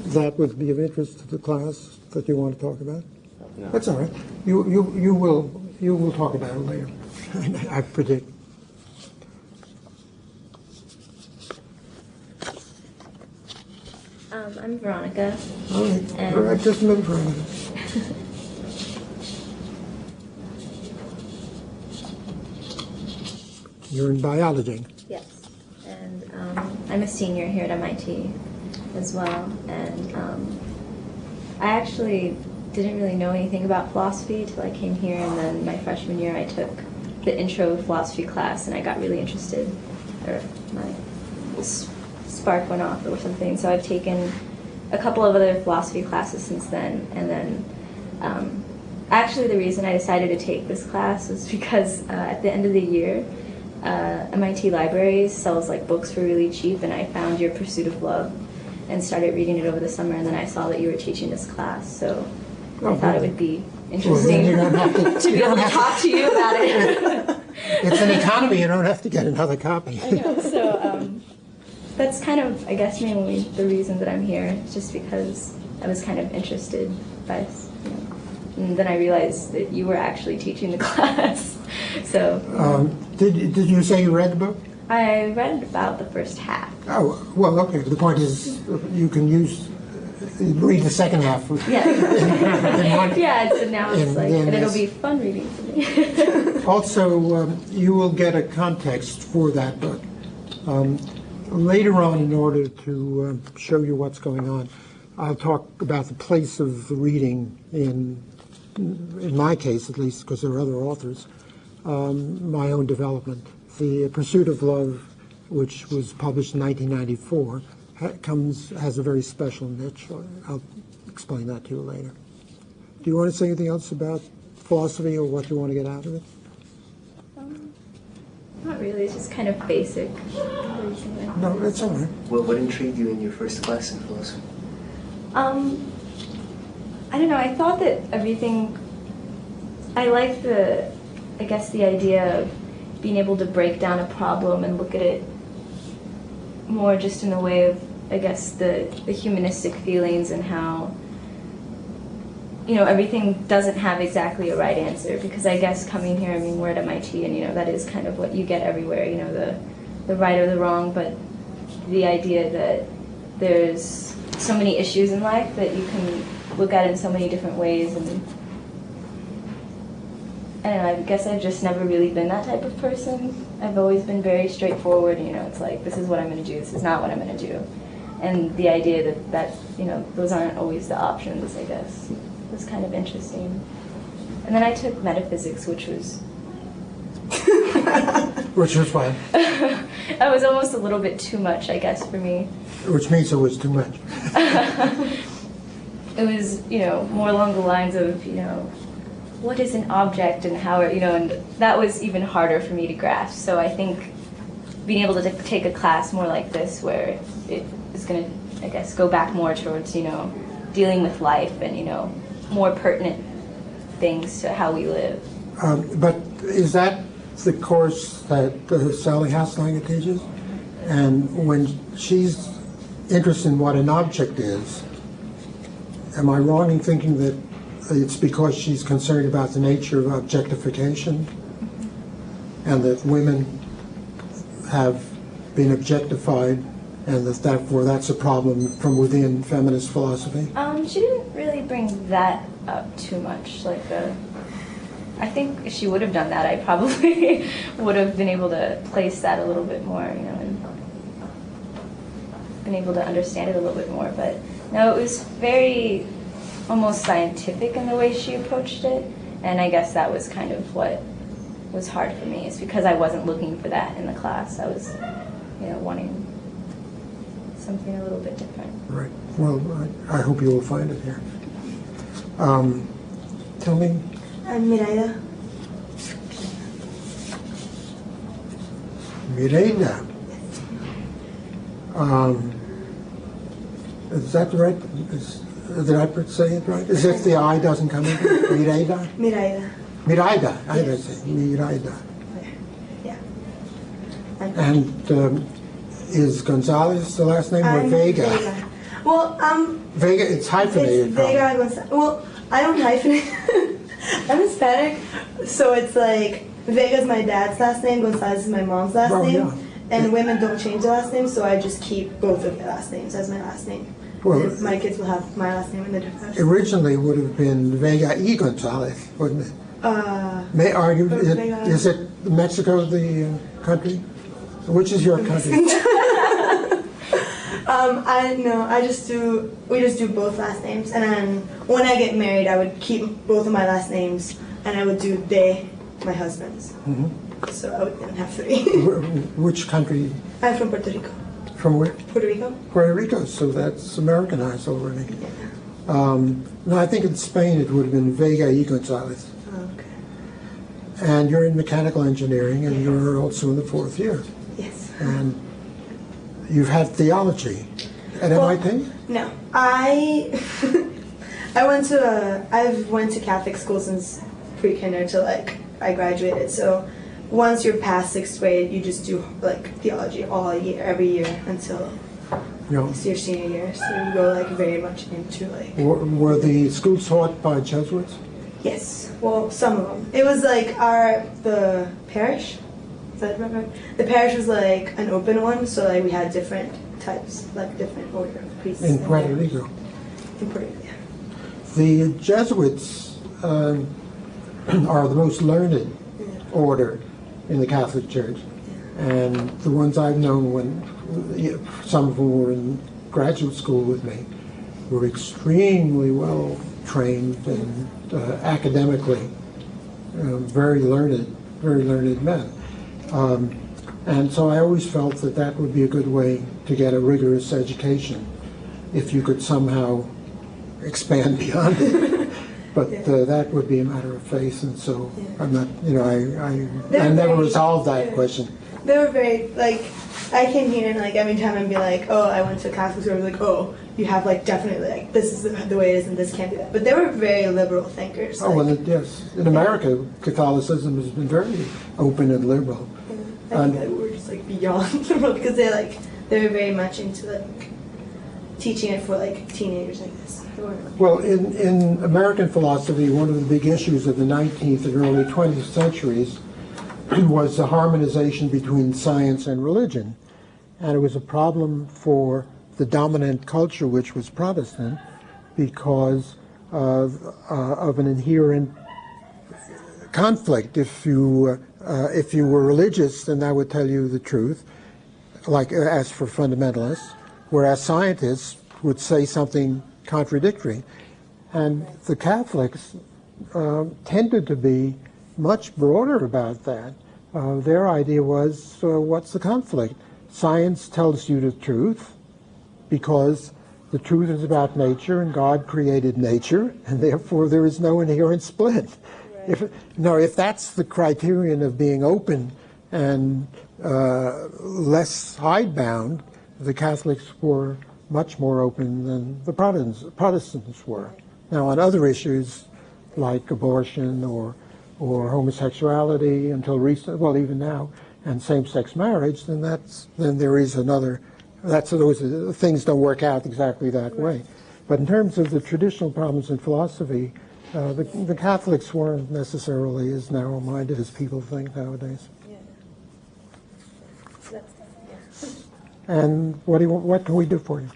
that would be of interest to the class that you want to talk about? No. That's all right. You will talk about it later. I predict. I'm Veronica. All right, just a minute, Veronica. You're in biology. Yes, and I'm a senior here at MIT as well. And I actually didn't really know anything about philosophy till I came here, and then my freshman year I took the intro philosophy class, and I got really interested. spark went off or something. So I've taken a couple of other philosophy classes since then, and then actually the reason I decided to take this class was because at the end of the year, MIT Libraries sells like books for really cheap, and I found your Pursuit of Love and started reading it over the summer, and then I saw that you were teaching this class, so I thought it would be interesting you don't have to be able to talk to you about it. It's an economy, you don't have to get another copy. I know, so that's kind of, I guess, mainly the reason that I'm here, just because I was kind of interested by, and then I realized that you were actually teaching the class. So did you say you read the book? I read about the first half. Oh, well, okay. The point is, you can read the second half. Yeah. Yeah, so now it's like, and it'll this. be fun reading for me. Also, you will get a context for that book. Later on, in order to show you what's going on, I'll talk about the place of the reading in my case at least, because there are other authors, my own development. The Pursuit of Love, which was published in 1994, has a very special niche. I'll explain that to you later. Do you want to say anything else about philosophy or what you want to get out of it? Not really, it's just kind of basic. No, that's all right. What intrigued you in your first class in philosophy? I don't know, I thought that everything, I liked the idea of being able to break down a problem and look at it more just in the way of, I guess, the humanistic feelings and how, everything doesn't have exactly a right answer, because I guess coming here, we're at MIT and, that is kind of what you get everywhere, the right or the wrong, but the idea that there's so many issues in life that you can look at in so many different ways, and I don't know, I guess I've just never really been that type of person. I've always been very straightforward, it's like, this is what I'm going to do, this is not what I'm going to do. And the idea that those aren't always the options, I guess, was kind of interesting. And then I took metaphysics, which was... Which was fine. That was almost a little bit too much, I guess, for me. Which means it was too much. It was, more along the lines of, what is an object and how, and that was even harder for me to grasp. So I think being able to take a class more like this, where it is going to, I guess, go back more towards, dealing with life and, more pertinent things to how we live. But is that the course that Sally Haslanger teaches? And when she's interested in what an object is, am I wrong in thinking that it's because she's concerned about the nature of objectification, and that women have been objectified, and that therefore that's a problem from within feminist philosophy? She didn't really bring that up too much. I think if she would have done that, I probably would have been able to place that a little bit more, and been able to understand it a little bit more. But no, it was very almost scientific in the way she approached it, and I guess that was kind of what was hard for me. It's because I wasn't looking for that in the class. I was, wanting something a little bit different. Right. Well, I hope you will find it here. Tell me. I'm Miraida. Mireida. Is that right? Did I say it right? As if the I doesn't come in? Mireida? Miraida. Miraida. I Yes. say Miraida. Yeah. And is Gonzalez the last name, or I'm Vega? Well, Vega, it's hyphenated. it's Vega Gonzalez. Well, I don't hyphenate. I'm Hispanic, so it's like Vega's my dad's last name, Gonzalez is my mom's last Oh, name, yeah. and women don't change their last name, so I just keep both of their last names as my last name. Well, And my kids will have my last name in the difference. originally it would have been Vega y Gonzalez, wouldn't it? May argue, Vega. is it Mexico the country? Which is your country? We just do both last names, and then when I get married, I would keep both of my last names, and I would do they, my husband's. So I would then have three. Which country? I'm from Puerto Rico. From where? Puerto Rico. Puerto Rico, so that's Americanized already. No, I think in Spain it would have been Vega y Gonzalez. Oh, okay. And you're in mechanical engineering, and you're also in the 4th year. Yes. And you've had theology at MIT? No, I I've went to Catholic school since pre-kinder to like I graduated. So once you're past 6th grade, you just do like theology all year, every year until it's your senior year. So you go like very much into like. Were the schools taught by Jesuits? Yes, well, some of them. It was like the parish. Is that right? The parish was like an open one, so like we had different types, like different order of priests. In Puerto Rico. In Puerto Rico, yeah. The Jesuits are the most learned order in the Catholic Church, and the ones I've known, when some of them were in graduate school with me, were extremely well trained and academically very learned men. And so I always felt that that would be a good way to get a rigorous education if you could somehow expand beyond it. But that would be a matter of faith, and so I'm not, I never resolved that question. They were very, like, I came here and like every time I'd be like, oh, I went to Catholic school, I was like, oh, you have like definitely like this is the way it is and this can't be that. But they were very liberal thinkers. Oh, well, yes. In America, Catholicism has been very open and liberal. I think that we're just like beyond liberal because they were very much into like teaching it for like teenagers like this. Well, in American philosophy, one of the big issues of the 19th and early 20th centuries was the harmonization between science and religion. And it was a problem for the dominant culture, which was Protestant, because of an inherent conflict. If you were religious, then that would tell you the truth, like as for fundamentalists, whereas scientists would say something contradictory. And the Catholics tended to be much broader about that. Their idea was, what's the conflict? Science tells you the truth because the truth is about nature and God created nature, and therefore there is no inherent split. Right. If that's the criterion of being open and less hidebound, the Catholics were much more open than the Protestants were. Now, on other issues like abortion or homosexuality until recent, well, even now, and same-sex marriage, then there is another. Those things don't work out exactly that way. But in terms of the traditional problems in philosophy, the Catholics weren't necessarily as narrow-minded as people think nowadays. And what can we do for you?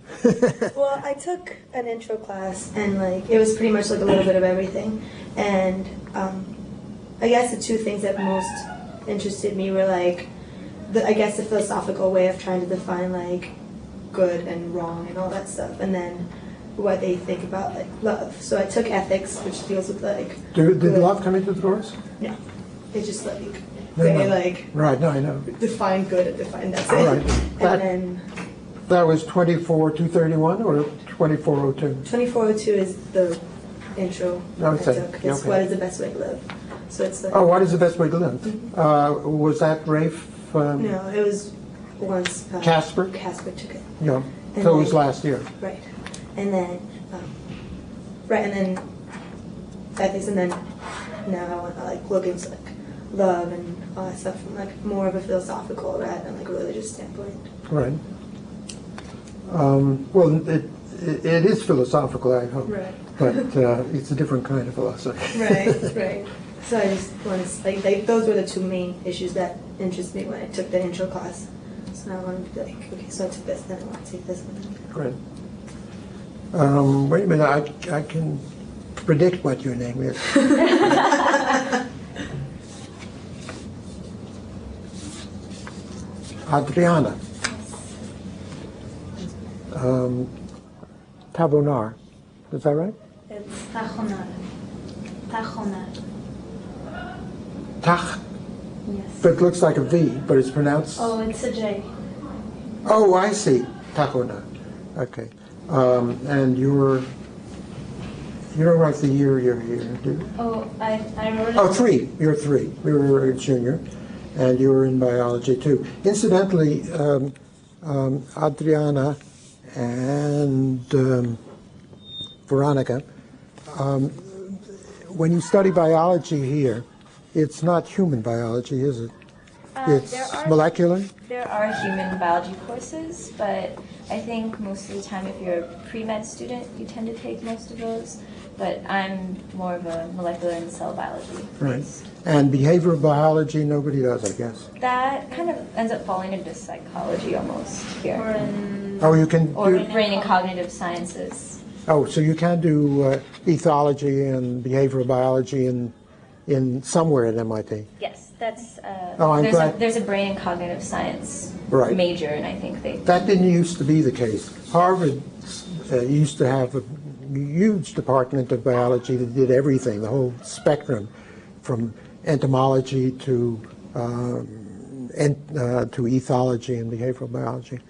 Well, I took an intro class, and like it was pretty much like a little bit of everything. And I guess the two things that most interested me were like, the philosophical way of trying to define like good and wrong and all that stuff, and then what they think about like love. So I took ethics, which deals with like. Did love come into the course? No, it's just like. Right, no, I know. Define good and define that's it. Right. And then that was 24,231 or 2402? 2402 is the intro I took. It's what is the best way to live. So it's like. Oh, what is the best way to live? Mm-hmm. Was that Rafe? No, it was once. Casper? Casper took it. Yeah. So it was last year. Right. And then, ethics, and then now I want to like look into like love and all that stuff from like more of a philosophical rather than like a religious standpoint. Right. Well, it is philosophical, I hope. Right. But it's a different kind of philosophy. Right. So I just wanted to, like those were the two main issues that interested me when I took the intro class. So now I wanted to be like, okay, so I took this, then I want to take this one. Great. Wait a minute, I can predict what your name is. Adriana. Tabonar. Is that right? It's Tajonar. Tach. Yes. But it looks like a V, but it's pronounced. Oh, it's a J. Oh, I see. Takona. Okay. And you don't write the year you're here, do you? Oh, I wrote it. Oh, 3. You're 3. You're a junior, and you were in biology too. Incidentally, Adriana and Veronica, when you study biology here, it's not human biology, is it? It's molecular? There are human biology courses, but I think most of the time if you're a pre-med student, you tend to take most of those. But I'm more of a molecular and cell biology. Right. And behavioral biology, nobody does, I guess. That kind of ends up falling into psychology almost here. Oh, you can Or do, brain and cognitive sciences. oh, so you can do ethology and behavioral biology in somewhere at MIT. Yes, that's. Oh, I'm glad. There's a brain and cognitive science Right. major, and I think they. That didn't used to be the case. Harvard used to have a huge department of biology that did everything, the whole spectrum, from entomology to ethology and behavioral biology.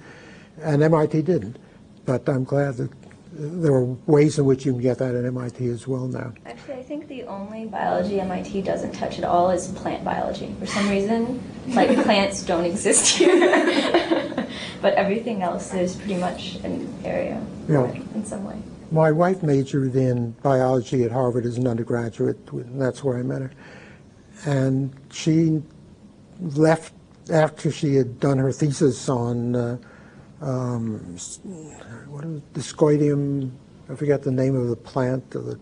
And MIT didn't. But I'm glad that there are ways in which you can get that at MIT as well now. Actually, I think the only biology MIT doesn't touch at all is plant biology. For some reason, like plants don't exist here. But everything else, there's pretty much an area Yeah. in some way. My wife majored in biology at Harvard as an undergraduate, and that's where I met her. And she left after she had done her thesis on what is it, Discoidium, I forget the name of the plant that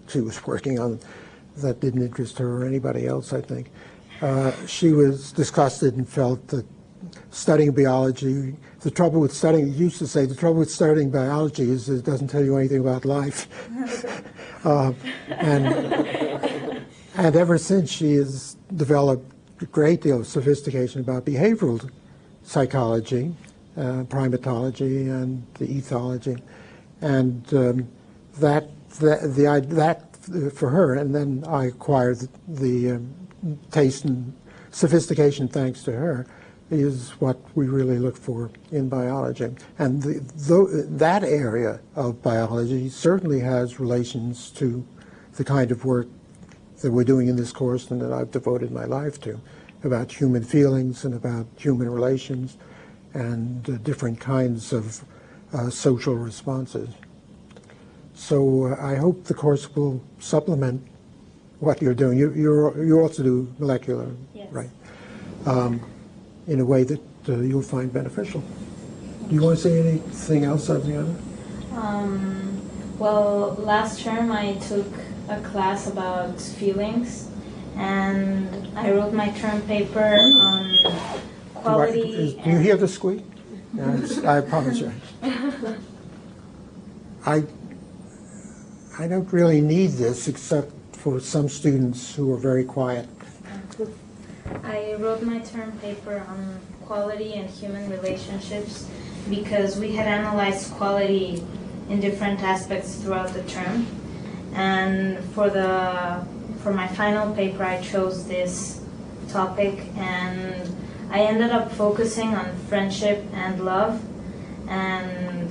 she was working on that didn't interest her or anybody else, I think. She was disgusted and felt that studying biology, the trouble with studying, you used to say, the trouble with studying biology is it doesn't tell you anything about life. And ever since, she has developed a great deal of sophistication about behavioral psychology, primatology, and the ethology, and that for her. And then I acquired the taste and sophistication thanks to her. Is what we really look for in biology. And that area of biology certainly has relations to the kind of work that we're doing in this course and that I've devoted my life to, about human feelings and about human relations and different kinds of social responses. So I hope the course will supplement what you're doing. You also do molecular, Yes. right? In a way that you'll find beneficial. Do you want to say anything else, Adriana? Well, last term I took a class about feelings, and I wrote my term paper on quality. Do you hear the squeak? Yes, I apologize. I don't really need this except for some students who are very quiet. I wrote my term paper on quality and human relationships because we had analyzed quality in different aspects throughout the term. And for my final paper, I chose this topic, and I ended up focusing on friendship and love. And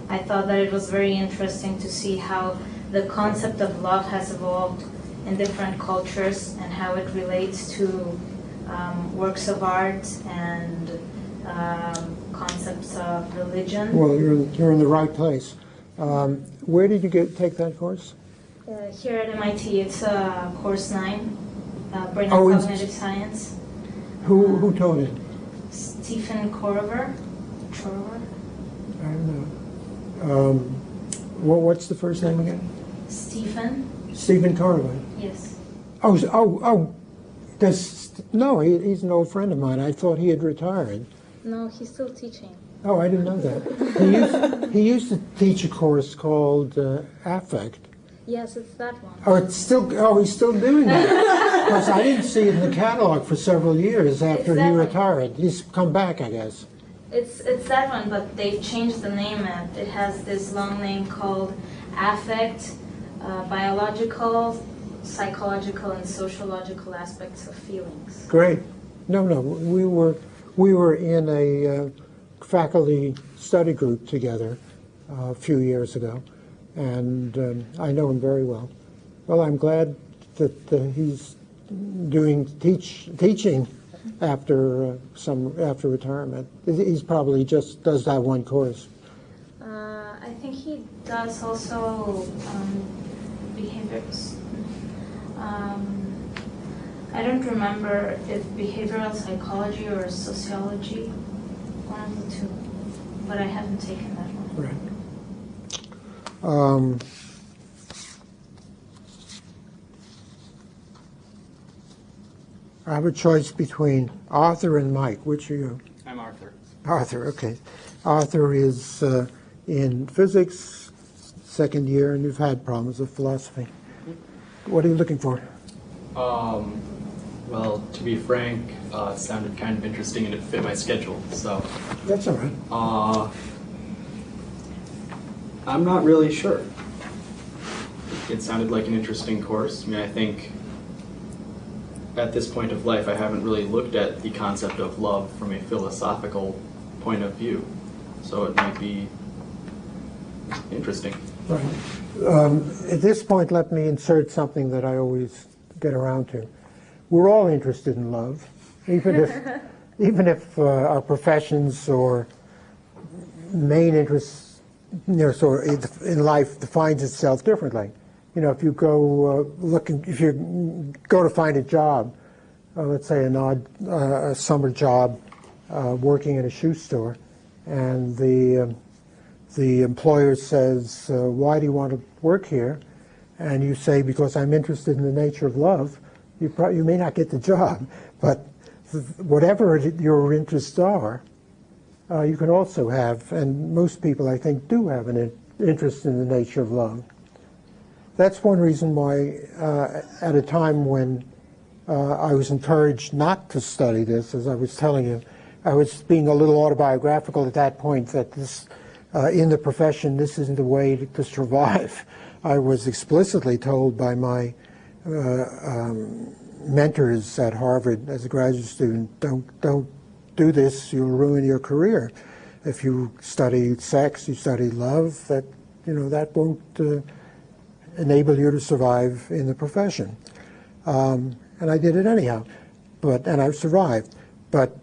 I thought that it was very interesting to see how the concept of love has evolved in different cultures and how it relates to works of art and concepts of religion. Well, you're in the right place. Where did you take that course? Here at MIT, it's course 9, Brain and Cognitive Science. Who taught it? Stephen Korover. I don't know. What's the first name again? Stephen Carver. Yes. He's an old friend of mine. I thought he had retired. No, he's still teaching. Oh, I didn't know that. He used to teach a course called Affect. Yes, it's that one. He's still doing that. Because I didn't see it in the catalog for several years after he retired. He's come back, I guess. It's that one, but they've changed the name. It has this long name called Affect, Biological, Psychological, and Sociological Aspects of Feelings. Great. No, we were We were in a faculty study group together a few years ago, and I know him very well. Well, I'm glad that he's doing teaching after after retirement. He's probably just does that one course. I think he does also behaviors. I don't remember if behavioral psychology or sociology, one of the two, but I haven't taken that one. Right. I have a choice between Arthur and Mike. Which are you? I'm Arthur. Arthur, okay. Arthur is in physics, second year, and you've had problems with philosophy. What are you looking for? Well, to be frank, it sounded kind of interesting and it fit my schedule, so. That's all right. I'm not really sure. It sounded like an interesting course. I mean, I think at this point of life, I haven't really looked at the concept of love from a philosophical point of view, so it might be interesting. Right. At this point, let me insert something that I always get around to. We're all interested in love, even if our professions or main interests, sort of in life defines itself differently. If you go if you go to find a job, let's say a summer job, working in a shoe store, and the employer says, "Why do you want to work here?" And you say, "Because I'm interested in the nature of love." You may not get the job, but whatever your interests are, you can also have, and most people, I think, do have an interest in the nature of love. That's one reason why, at a time when I was encouraged not to study this, as I was telling you, I was being a little autobiographical at that point, that this, in the profession, this isn't the way to survive. I was explicitly told by my mentors at Harvard as a graduate student, don't do this, you'll ruin your career. If you study sex, you study love, that won't enable you to survive in the profession. And I did it anyhow, and I've survived. But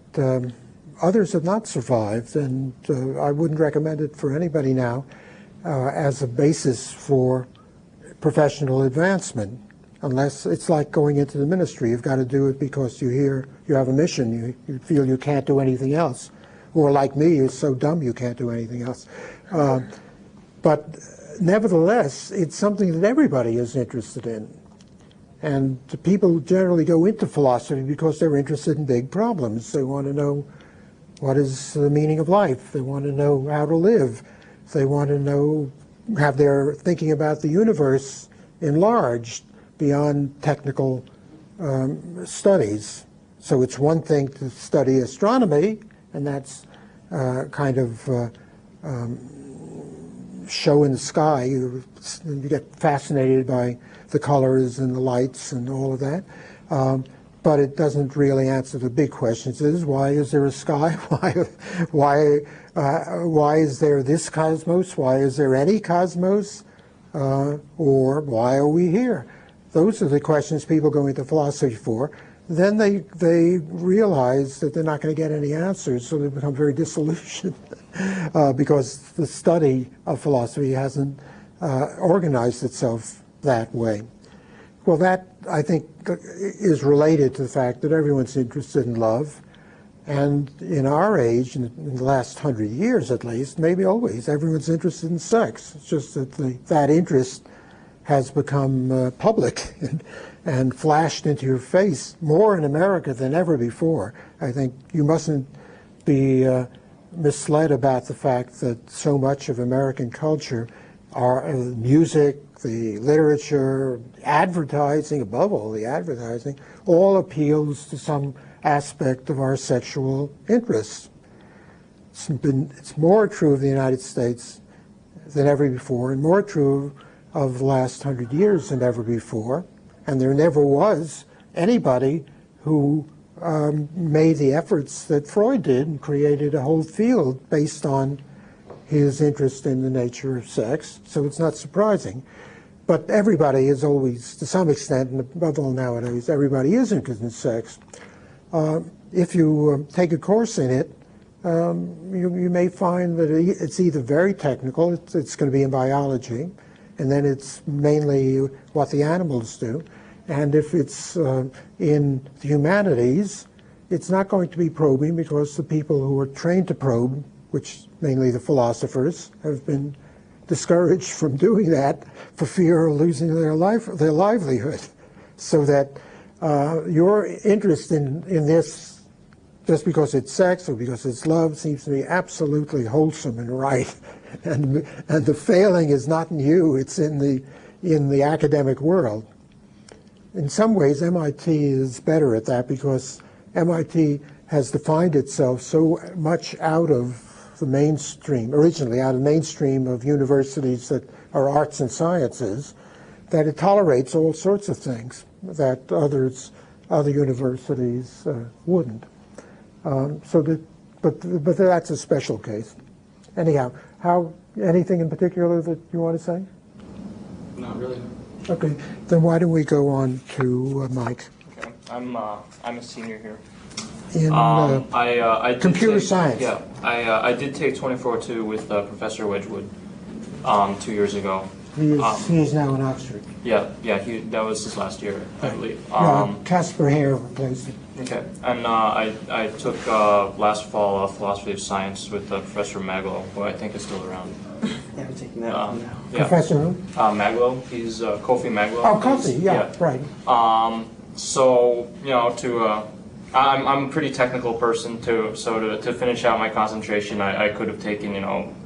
others have not survived, and I wouldn't recommend it for anybody now as a basis for professional advancement, unless it's like going into the ministry. You've got to do it because you have a mission. You feel you can't do anything else. Or like me, you're so dumb you can't do anything else. But nevertheless, it's something that everybody is interested in. And people generally go into philosophy because they're interested in big problems. They want to know what is the meaning of life. They want to know how to live. They want to have their thinking about the universe enlarged beyond technical studies. So it's one thing to study astronomy, and that's kind of show in the sky. You get fascinated by the colors and the lights and all of that. But it doesn't really answer the big questions. Why is there a sky? Why is there this cosmos? Why is there any cosmos? Or why are we here? Those are the questions people go into philosophy for. Then they realize that they're not going to get any answers, so they become very disillusioned because the study of philosophy hasn't organized itself that way. Well, that, I think, is related to the fact that everyone's interested in love. And in our age, in the last 100 years at least, maybe always, everyone's interested in sex. It's just that that interest has become public and flashed into your face more in America than ever before. I think you mustn't be misled about the fact that so much of American culture, our music, the literature, advertising, above all the advertising, all appeals to some aspect of our sexual interests. It's more true of the United States than ever before, and more true of the last 100 years than ever before. And there never was anybody who made the efforts that Freud did and created a whole field based on his interest in the nature of sex, so it's not surprising. But everybody is always, to some extent, and above all nowadays, everybody is interested in sex. If you take a course in it, you may find that it's either very technical, it's going to be in biology, and then it's mainly what the animals do. And if it's in the humanities, it's not going to be probing, because the people who are trained to probe, which mainly the philosophers, have been discouraged from doing that for fear of losing their livelihood. So that your interest in this, just because it's sex or because it's love, seems to be absolutely wholesome and right. And the failing is not in you, it's in the academic world. In some ways, MIT is better at that, because MIT has defined itself so much out of the mainstream, originally out of mainstream of universities that are arts and sciences, that it tolerates all sorts of things that other universities wouldn't. But that's a special case. Anyhow, anything in particular that you want to say? Not really. Okay, then why don't we go on to Mike? Okay, I'm a senior here. In I did computer take, science. Yeah, I did take 24-2 with Professor Wedgwood 2 years ago. He is now in Oxford. Yeah, that was his last year, I believe. Casper Hare replaced him. Okay, and I took last fall philosophy of science with Professor Maglow, who I think is still around. Yeah, I'm taking that one now. Yeah. Professor who? Maglow. He's Kofi Maglow. Oh, Kofi, yeah, right. So I'm a pretty technical person too. So to finish out my concentration, I could have taken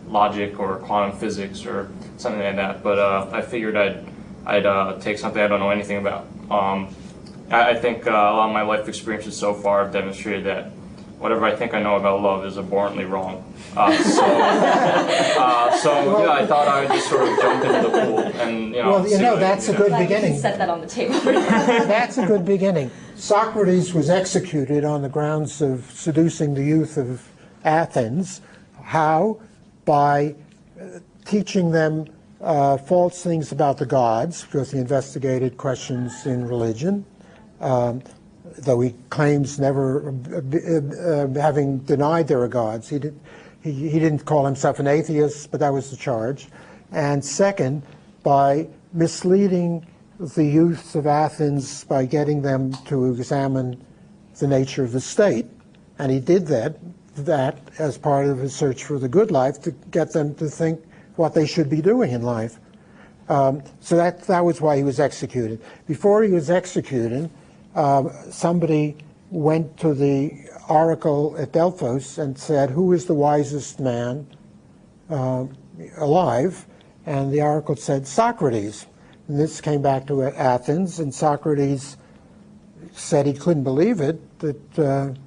logic or quantum physics or something like that. But I figured I'd take something I don't know anything about. I think a lot of my life experiences so far have demonstrated that whatever I think I know about love is abhorrently wrong. So I thought I would just sort of jump into the pool and that's a good beginning. Set that on the table. That's a good beginning. Socrates was executed on the grounds of seducing the youth of Athens. How? By teaching them false things about the gods, because he investigated questions in religion, though he claims never having denied there are gods. He didn't call himself an atheist, but that was the charge. And second, by misleading the youth of Athens by getting them to examine the nature of the state. And he did that as part of his search for the good life, to get them to think what they should be doing in life. So that was why he was executed. Before he was executed, somebody went to the oracle at Delphos and said, "Who is the wisest man alive?" And the oracle said, "Socrates." And this came back to Athens, and Socrates said he couldn't believe it, that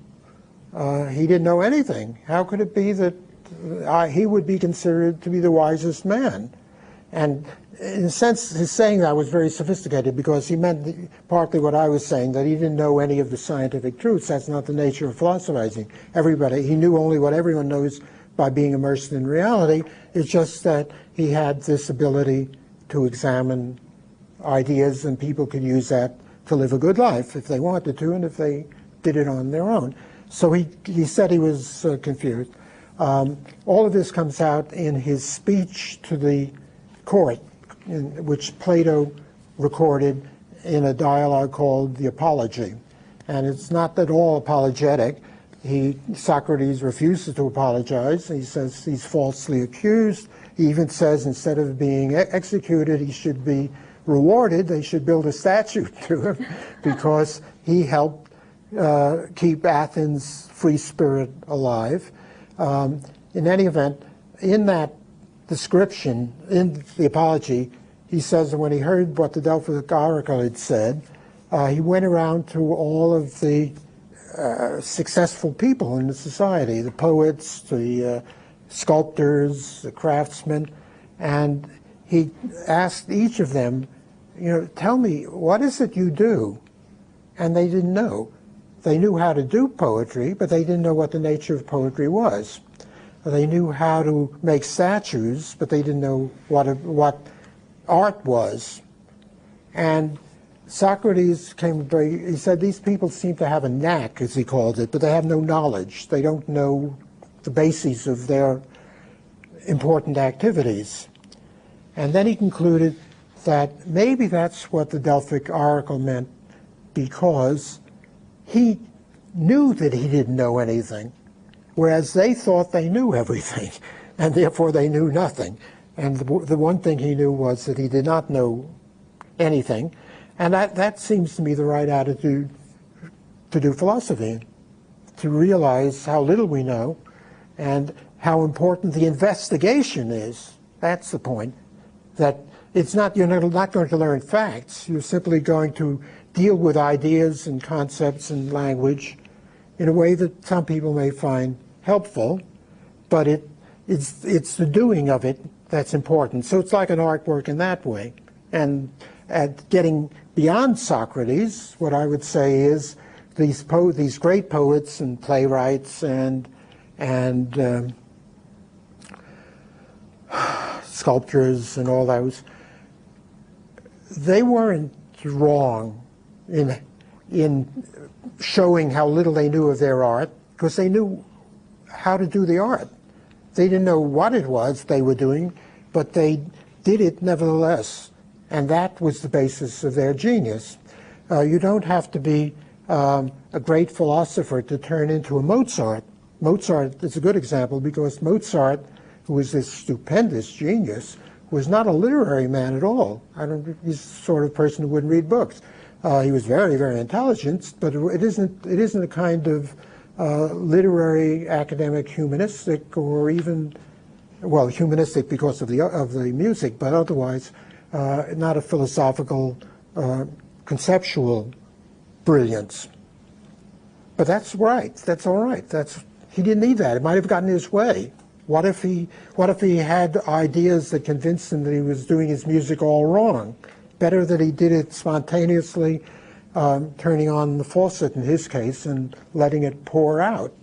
he didn't know anything. How could it be that he would be considered to be the wisest man? And in a sense, his saying that was very sophisticated, because he meant partly what I was saying, that he didn't know any of the scientific truths. That's not the nature of philosophizing. He knew only what everyone knows by being immersed in reality. It's just that he had this ability to examine ideas, and people could use that to live a good life if they wanted to, and if they did it on their own. So he said he was confused. All of this comes out in his speech to the court, which Plato recorded in a dialogue called The Apology. And it's not at all apologetic. Socrates refuses to apologize. He says he's falsely accused. He even says instead of being executed, he should be rewarded. They should build a statue to him, because he helped keep Athens' free spirit alive. In any event, in that description, in the Apology, he says that when he heard what the Delphic oracle had said, he went around to all of the successful people in the society, the poets, the sculptors, the craftsmen, and he asked each of them, tell me, what is it you do? And they didn't know. They knew how to do poetry, but they didn't know what the nature of poetry was. They knew how to make statues, but they didn't know what art was. And Socrates he said these people seem to have a knack, as he called it, but they have no knowledge. They don't know the bases of their important activities. And then he concluded that maybe that's what the Delphic oracle meant, because he knew that he didn't know anything, whereas they thought they knew everything, and therefore they knew nothing. And the one thing he knew was that he did not know anything, and that seems to me the right attitude to do philosophy, to realize how little we know and how important the investigation is. That's the point, that you're not going to learn facts. You're simply going to deal with ideas and concepts and language in a way that some people may find helpful, but it's the doing of it that's important. So it's like an artwork in that way. And at getting beyond Socrates, what I would say is these great poets and playwrights and sculptors and all those, they weren't wrong in showing how little they knew of their art, because they knew how to do the art. They didn't know what it was they were doing, but they did it nevertheless. And that was the basis of their genius. You don't have to be a great philosopher to turn into a Mozart. Mozart is a good example, because Mozart, who was this stupendous genius, was not a literary man at all. He's the sort of person who wouldn't read books. He was very, very intelligent, but it isn't a kind of literary, academic, humanistic, or even, well, humanistic because of the music, but otherwise not a philosophical, conceptual brilliance. But that's right. That's all right. He didn't need that. It might have gotten his way. What if he had ideas that convinced him that he was doing his music all wrong? Better that he did it spontaneously, turning on the faucet in his case and letting it pour out.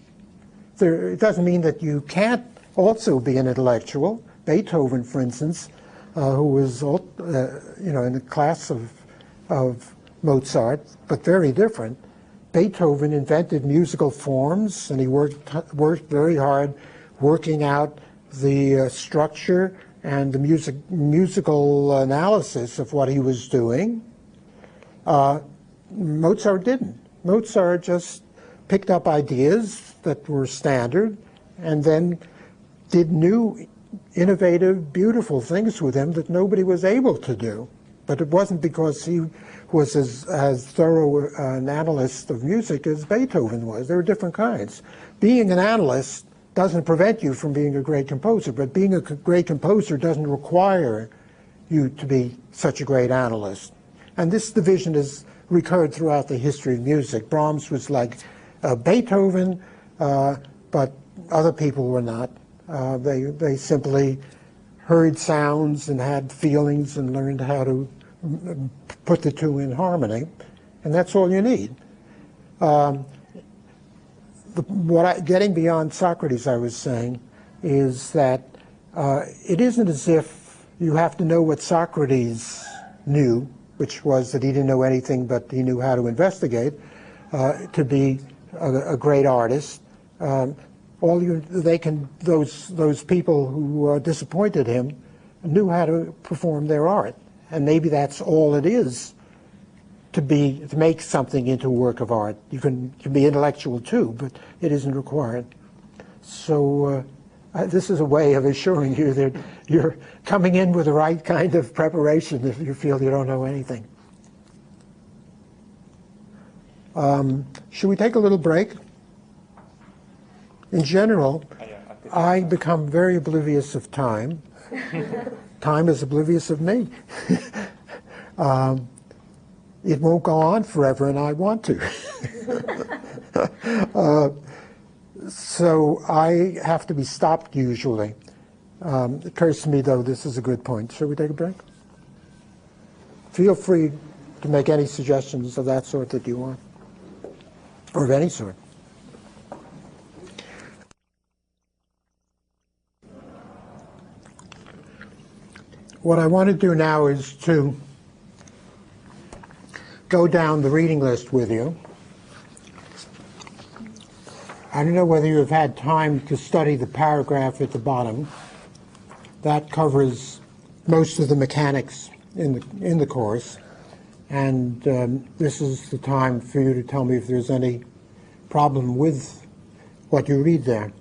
It doesn't mean that you can't also be an intellectual. Beethoven, for instance, who was in the class of Mozart, but very different. Beethoven invented musical forms, and he worked very hard working out the structure and the musical analysis of what he was doing. Mozart didn't. Mozart just picked up ideas that were standard and then did new, innovative, beautiful things with them that nobody was able to do. But it wasn't because he was as thorough an analyst of music as Beethoven was. There were different kinds. Being an analyst doesn't prevent you from being a great composer, but being a great composer doesn't require you to be such a great analyst. And this division has recurred throughout the history of music. Brahms was like Beethoven, but other people were not. They simply heard sounds and had feelings and learned how to put the two in harmony, and that's all you need. Getting beyond Socrates, I was saying, is that it isn't as if you have to know what Socrates knew, which was that he didn't know anything, but he knew how to investigate, to be a great artist. Those people who disappointed him knew how to perform their art, and maybe that's all it is. To make something into a work of art. You can be intellectual too, but it isn't required. So this is a way of assuring you that you're coming in with the right kind of preparation if you feel you don't know anything. Should we take a little break? In general, I become very oblivious of time. Time is oblivious of me. It won't go on forever, and I want to. So I have to be stopped usually. It occurs to me, though, this is a good point. Shall we take a break? Feel free to make any suggestions of that sort that you want. or of any sort. What I want to do now is to go down the reading list with you. I don't know whether you have had time to study the paragraph at the bottom. That covers most of the mechanics in the course, and this is the time for you to tell me if there's any problem with what you read there.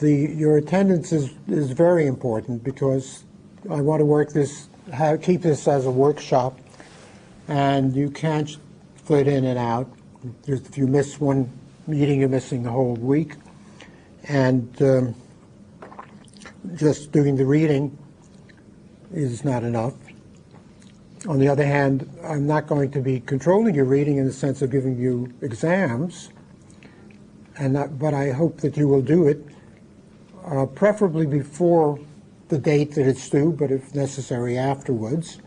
Your attendance is very important because I want to keep this as a workshop, and you can't fit in and out. If you miss one meeting, you're missing the whole week, and just doing the reading is not enough. On the other hand, I'm not going to be controlling your reading in the sense of giving you exams, but I hope that you will do it, preferably before the date that it's due, but if necessary afterwards,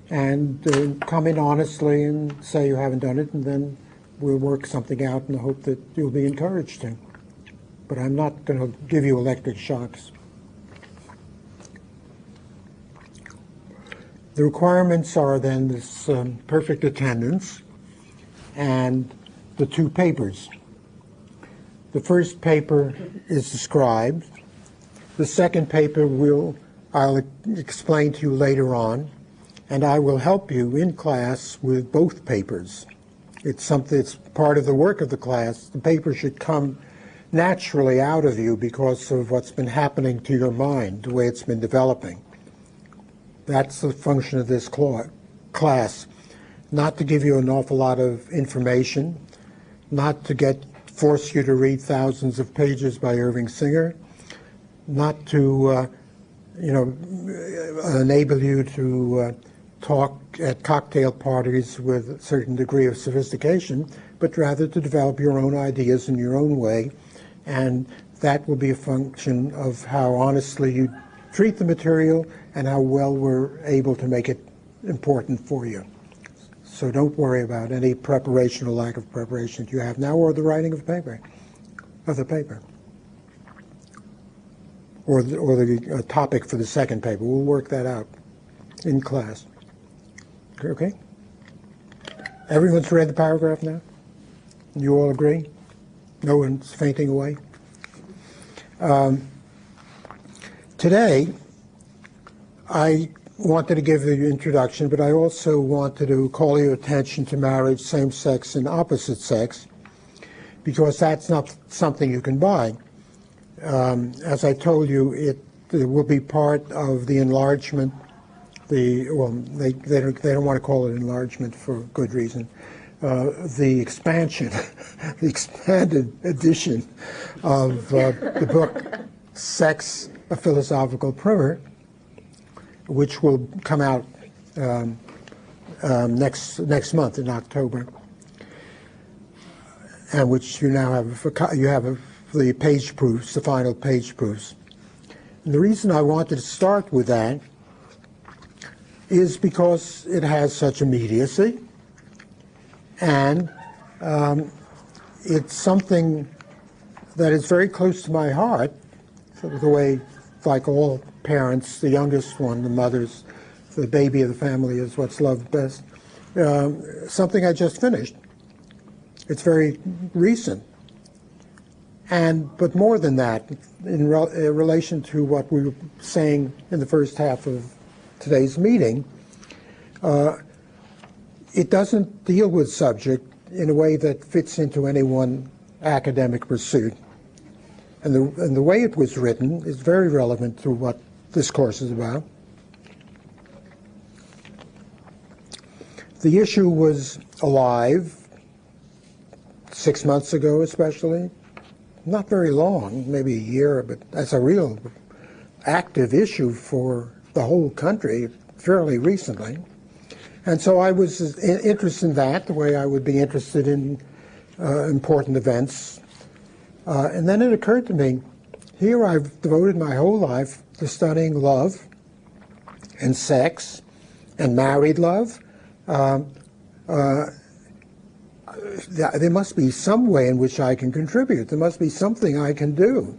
and come in honestly and say you haven't done it, and then we'll work something out in the hope that you'll be encouraged to. But I'm not going to give you electric shocks. The requirements are then this perfect attendance and the two papers. The first paper is described. The second paper I'll explain to you later on, and I will help you in class with both papers. It's part of the work of the class. The paper should come naturally out of you because of what's been happening to your mind, the way it's been developing. That's the function of this class, not to give you an awful lot of information, not to force you to read thousands of pages by Irving Singer, not to enable you to talk at cocktail parties with a certain degree of sophistication, but rather to develop your own ideas in your own way, and that will be a function of how honestly you treat the material and how well we're able to make it important for you. So don't worry about any preparation or lack of preparation that you have now, or the writing of the paper, or the topic for the second paper. We'll work that out in class. Okay? Everyone's read the paragraph now? You all agree? No one's fainting away? Today, I wanted to give you the introduction, but I also wanted to call your attention to marriage, same-sex and opposite sex, because that's not something you can buy. As I told you, it will be part of the enlargement. They don't want to call it enlargement for good reason. The expansion, the expanded edition of the book Sex, a Philosophical Primer, which will come out next month in October, and which you now have the page proofs, the final page proofs. And the reason I wanted to start with that is because it has such immediacy, and it's something that is very close to my heart, sort of the way, like all parents, the youngest one, the mother's, the baby of the family is what's loved best. Something I just finished. It's very recent. But more than that, in relation to what we were saying in the first half of today's meeting, it doesn't deal with subject in a way that fits into any one academic pursuit. And the way it was written is very relevant to what this course is about. The issue was alive 6 months ago, especially. Not very long, maybe a year, but that's a real active issue for the whole country fairly recently. And so I was interested in that, the way I would be interested in important events. And then it occurred to me, here I've devoted my whole life to studying love and sex and married love. there must be some way in which I can contribute. There must be something I can do,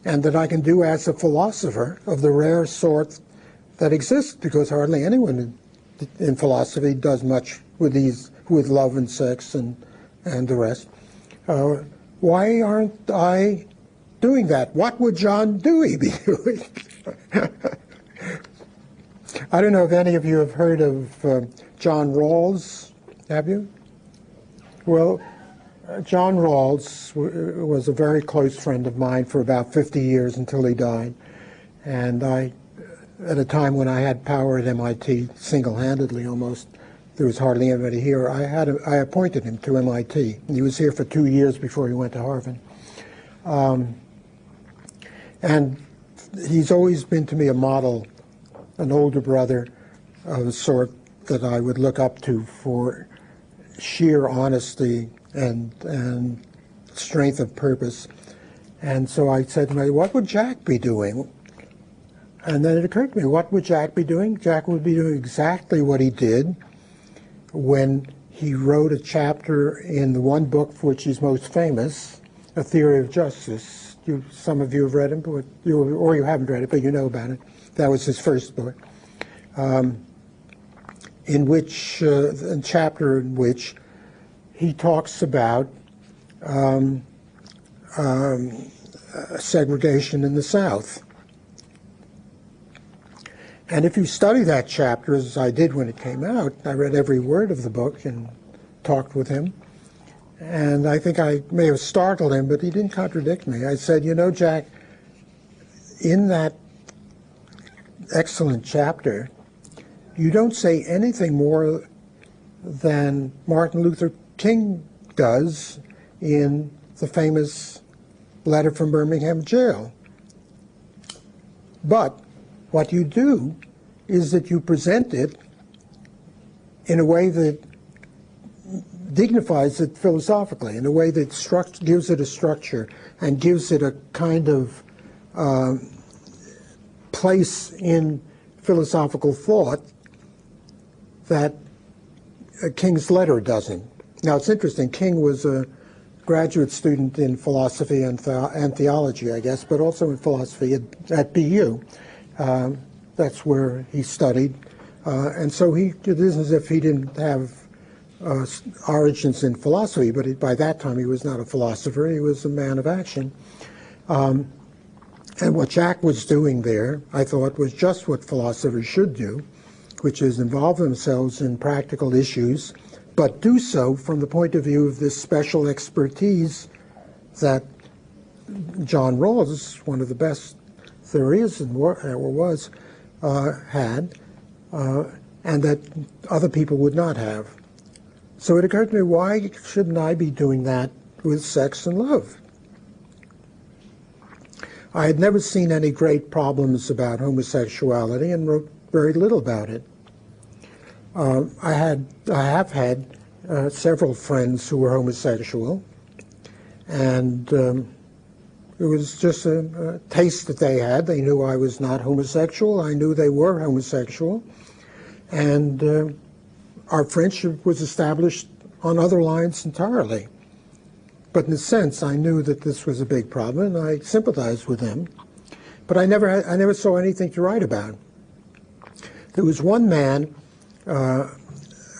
and that I can do as a philosopher of the rare sort that exists, because hardly anyone in philosophy does much with love and sex and the rest. Why aren't I doing that? What would John Dewey be doing? I don't know if any of you have heard of John Rawls. Have you? Well, John Rawls was a very close friend of mine for about 50 years until he died. And at a time when I had power at MIT, single-handedly almost, there was hardly anybody here, I appointed him to MIT. He was here for 2 years before he went to Harvard. And he's always been to me a model, an older brother of the sort that I would look up to for sheer honesty and strength of purpose. And so I said to him, what would Jack be doing? And then it occurred to me, what would Jack be doing? Jack would be doing exactly what he did when he wrote a chapter in the one book for which he's most famous, A Theory of Justice. Some of you have read it, or you haven't read it, but you know about it. That was his first book, a chapter in which he talks about segregation in the South. And if you study that chapter, as I did when it came out, I read every word of the book and talked with him. And I think I may have startled him, but he didn't contradict me. I said, you know, Jack, in that excellent chapter, you don't say anything more than Martin Luther King does in the famous letter from Birmingham jail. But what you do is that you present it in a way that dignifies it philosophically, in a way that gives it a structure and gives it a kind of place in philosophical thought that King's letter doesn't. Now, it's interesting. King was a graduate student in philosophy and theology, I guess, but also in philosophy at BU. That's where he studied. And so it isn't as if he didn't have origins in philosophy, but by that time he was not a philosopher. He was a man of action. And what Jack was doing there, I thought, was just what philosophers should do, which is involve themselves in practical issues, but do so from the point of view of this special expertise that John Rawls, one of the best there is and was, had, and that other people would not have. So it occurred to me, why shouldn't I be doing that with sex and love? I had never seen any great problems about homosexuality and wrote very little about it. I have had several friends who were homosexual, and it was just a taste that they had. They knew I was not homosexual. I knew they were homosexual. And our friendship was established on other lines entirely. But in a sense, I knew that this was a big problem, and I sympathized with them. But I never saw anything to write about. There was one man, I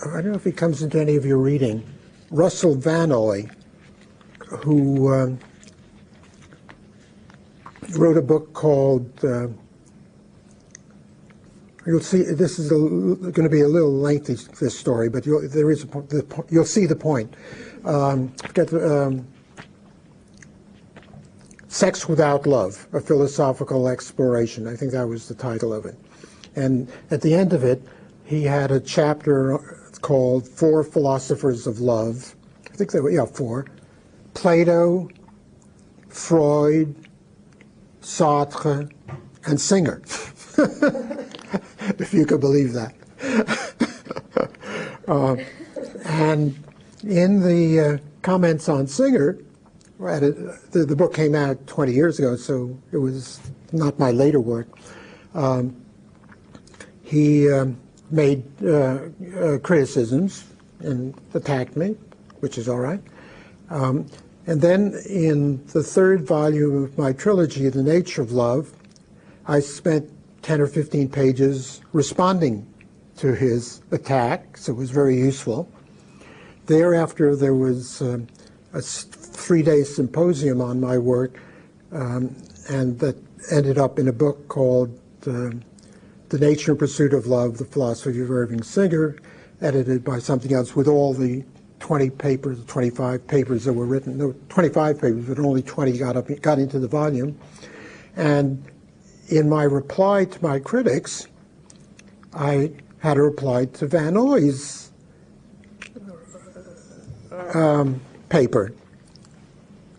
don't know if he comes into any of your reading, Russell Vanoy, who wrote a book called, you'll see, this is going to be a little lengthy, this story, but you'll see the point. Sex Without Love, A Philosophical Exploration. I think that was the title of it. And at the end of it, he had a chapter called Four Philosophers of Love. I think there were, four. Plato, Freud, Sartre, and Singer. If you could believe that. And in the comments on Singer, the book came out 20 years ago, so it was not my later work. He made criticisms and attacked me which is all right. And then in the third volume of my trilogy, The Nature of Love, I spent 10 or 15 pages responding to his attack, so it was very useful. Thereafter, there was a 3-day symposium on my work, and that ended up in a book called The Nature and Pursuit of Love, The Philosophy of Irving Singer, edited by something else, with all the 20 papers, 25 papers that were written. There were 25 papers, but only 20 got into the volume. And in my reply to my critics, I had a reply to Van Ooy's paper,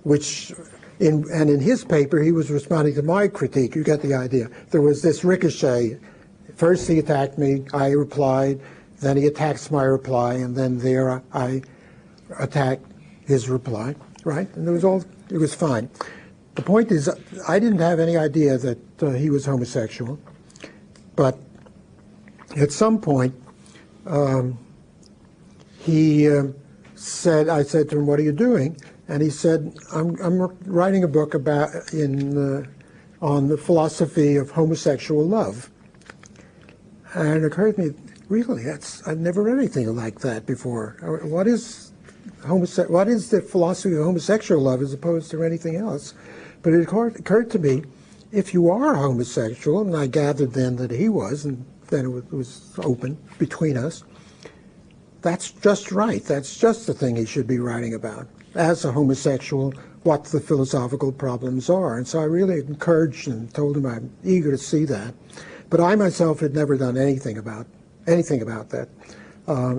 which, in his paper, he was responding to my critique. You get the idea. There was this ricochet. First he attacked me, I replied, then he attacks my reply, and then there I attacked his reply, right? And it was fine. The point is, I didn't have any idea that he was homosexual, but at some point, I said to him, "What are you doing?" And he said, I'm writing a book on the philosophy of homosexual love. And it occurred to me, really, I've never read anything like that before. What is the philosophy of homosexual love as opposed to anything else? But it occurred to me, if you are homosexual, and I gathered then that he was, and then it was open between us, that's just right. That's just the thing he should be writing about. As a homosexual, what the philosophical problems are. And so I really encouraged and told him I'm eager to see that. But I myself had never done anything about that.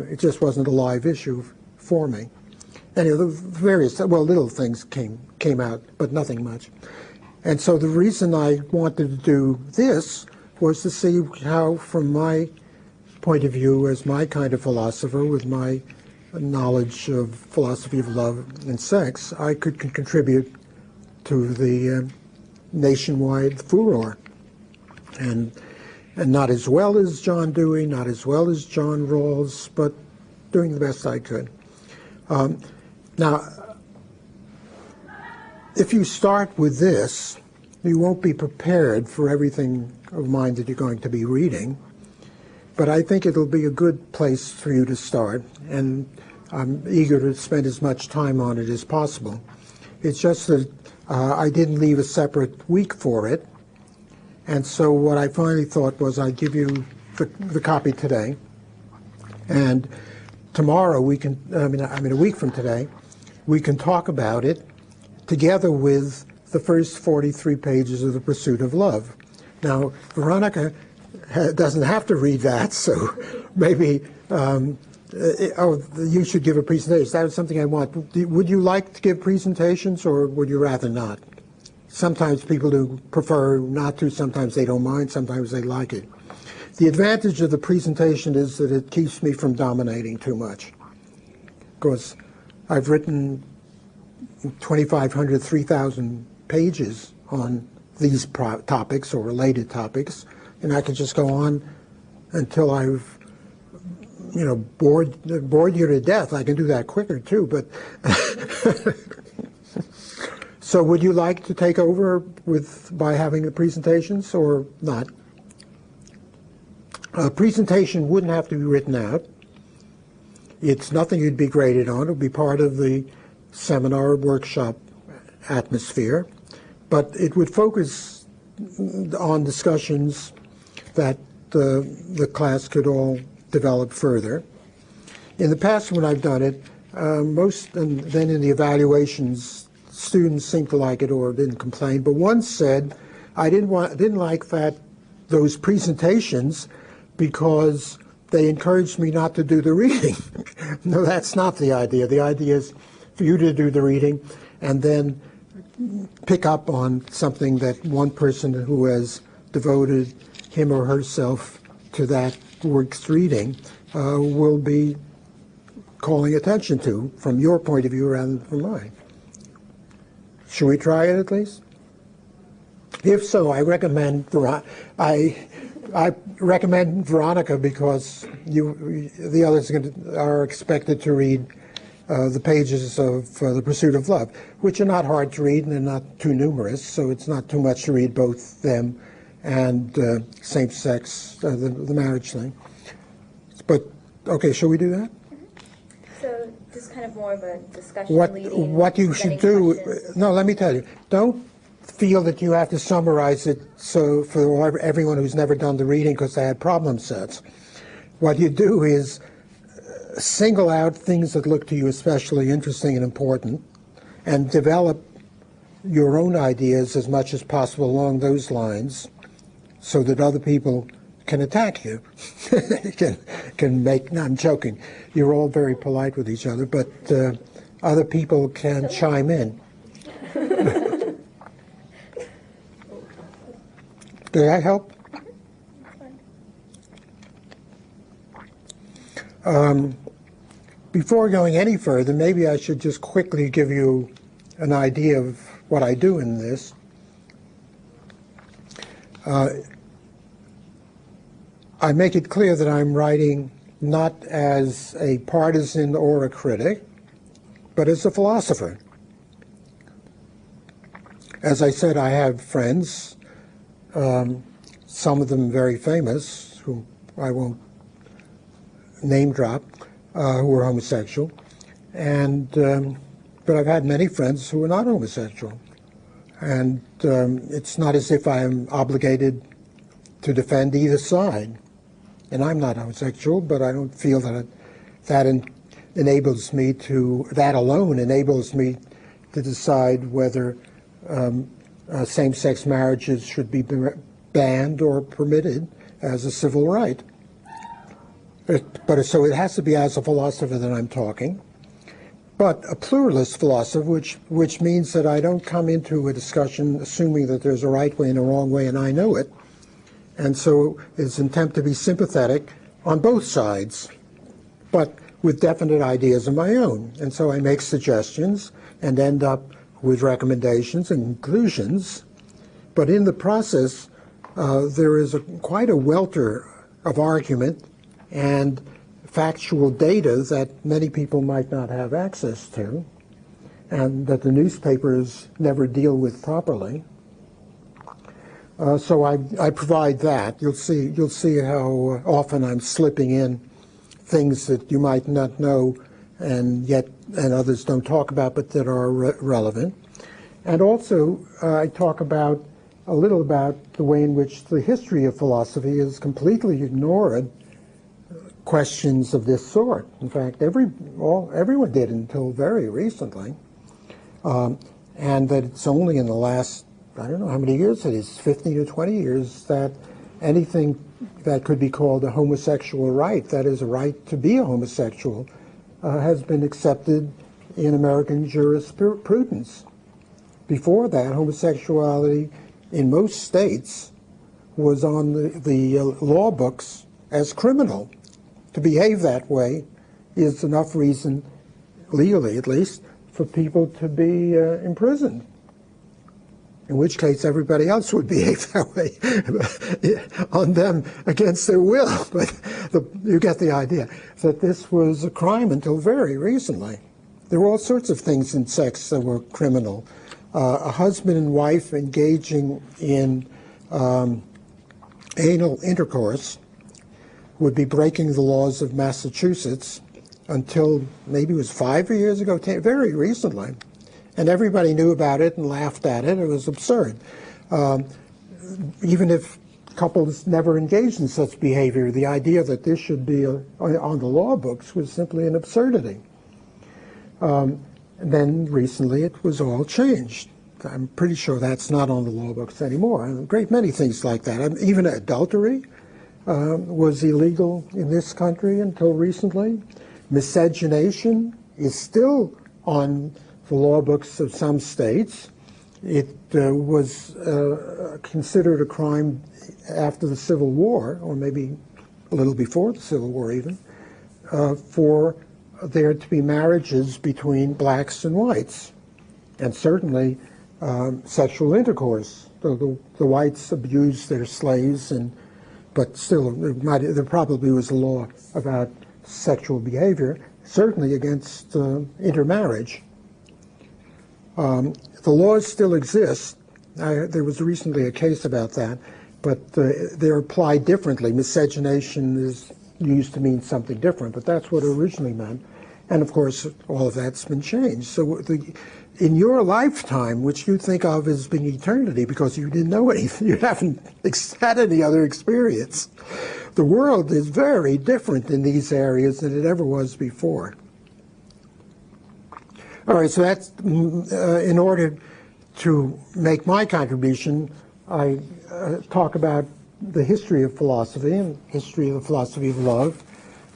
It just wasn't a live issue for me. Anyway, the various, little things came out, but nothing much. And so the reason I wanted to do this was to see how, from my point of view as my kind of philosopher, with my knowledge of philosophy of love and sex, I could contribute to the nationwide furor. And not as well as John Dewey, not as well as John Rawls, but doing the best I could. Now, if you start with this, you won't be prepared for everything of mine that you're going to be reading. But I think it'll be a good place for you to start, and I'm eager to spend as much time on it as possible. It's just that I didn't leave a separate week for it, and so what I finally thought was I'd give you the copy today, and tomorrow we can, a week from today, we can talk about it together with the first 43 pages of The Pursuit of Love. Now, Veronica doesn't have to read that, so maybe, you should give a presentation. That was something I want. Would you like to give presentations, or would you rather not? Sometimes people do prefer not to, sometimes they don't mind, sometimes they like it. The advantage of the presentation is that it keeps me from dominating too much. Because I've written 2,500, 3,000 pages on these topics or related topics, and I can just go on until I've, bored you to death. I can do that quicker too, but so would you like to take over by having the presentations or not? A presentation wouldn't have to be written out. It's nothing you'd be graded on. It would be part of the seminar workshop atmosphere, but it would focus on discussions that the class could all develop further. In the past, when I've done it, and then in the evaluations, students seemed to like it or didn't complain. But one said, I didn't like those presentations because they encouraged me not to do the reading. No, that's not the idea. The idea is for you to do the reading and then pick up on something that one person who has devoted him or herself to that work's reading will be calling attention to from your point of view rather than from mine. Should we try it at least? If so, I recommend Veronica because the others are expected to read the pages of The Pursuit of Love, which are not hard to read and they're not too numerous, so it's not too much to read both them and same-sex, the marriage thing. But, okay, shall we do that? So this is kind of more of a discussion leading. What you should do, no, let me tell you, don't feel that you have to summarize it so for everyone who's never done the reading because they had problem sets. What you do is single out things that look to you especially interesting and important and develop your own ideas as much as possible along those lines so that other people can attack you. can make, no, I'm joking. You're all very polite with each other, but other people can chime in. Did that help? Before going any further, maybe I should just quickly give you an idea of what I do in this. I make it clear that I'm writing not as a partisan or a critic, but as a philosopher. As I said, I have friends, some of them very famous, who I won't name drop, who are homosexual, and but I've had many friends who are not homosexual, and it's not as if I am obligated to defend either side. And I'm not homosexual, but I don't feel that enables me to, that alone enables me to decide whether same-sex marriages should be banned or permitted as a civil right. But so it has to be as a philosopher that I'm talking, but a pluralist philosopher, which means that I don't come into a discussion assuming that there's a right way and a wrong way, and I know it. And so it's an attempt to be sympathetic on both sides, but with definite ideas of my own. And so I make suggestions and end up with recommendations and conclusions. But in the process, there is quite a welter of argument and factual data that many people might not have access to, and that the newspapers never deal with properly. So I provide that. You'll see how often I'm slipping in things that you might not know, and others don't talk about, but that are relevant. And also, I talk a little about the way in which the history of philosophy has completely ignored questions of this sort. In fact, everyone did until very recently, and that it's only in the last, I don't know how many years it is, 15 or 20 years, that anything that could be called a homosexual right, that is a right to be a homosexual, has been accepted in American jurisprudence. Before that, homosexuality in most states was on the law books as criminal. To behave that way is enough reason, legally at least, for people to be imprisoned. In which case everybody else would behave that way on them against their will. But you get the idea that this was a crime until very recently. There were all sorts of things in sex that were criminal. A husband and wife engaging in anal intercourse would be breaking the laws of Massachusetts until maybe it was 5 years ago, very recently. And everybody knew about it and laughed at it. It was absurd. Even if couples never engaged in such behavior, the idea that this should be on the law books was simply an absurdity. Then recently it was all changed. I'm pretty sure that's not on the law books anymore. A great many things like that. Even adultery was illegal in this country until recently. Miscegenation is still on the law books of some states. It was considered a crime after the Civil War, or maybe a little before the Civil War even, for there to be marriages between blacks and whites, and certainly sexual intercourse. The whites abused their slaves, but still there probably was a law about sexual behavior. certainly against intermarriage. The laws still exist. There was recently a case about that, but they're applied differently. Miscegenation is used to mean something different, but that's what it originally meant. And of course, all of that's been changed. So in your lifetime, which you think of as being eternity because you didn't know anything, you haven't had any other experience, the world is very different in these areas than it ever was before. All right, so that's, in order to make my contribution, I talk about the history of philosophy and history of the philosophy of love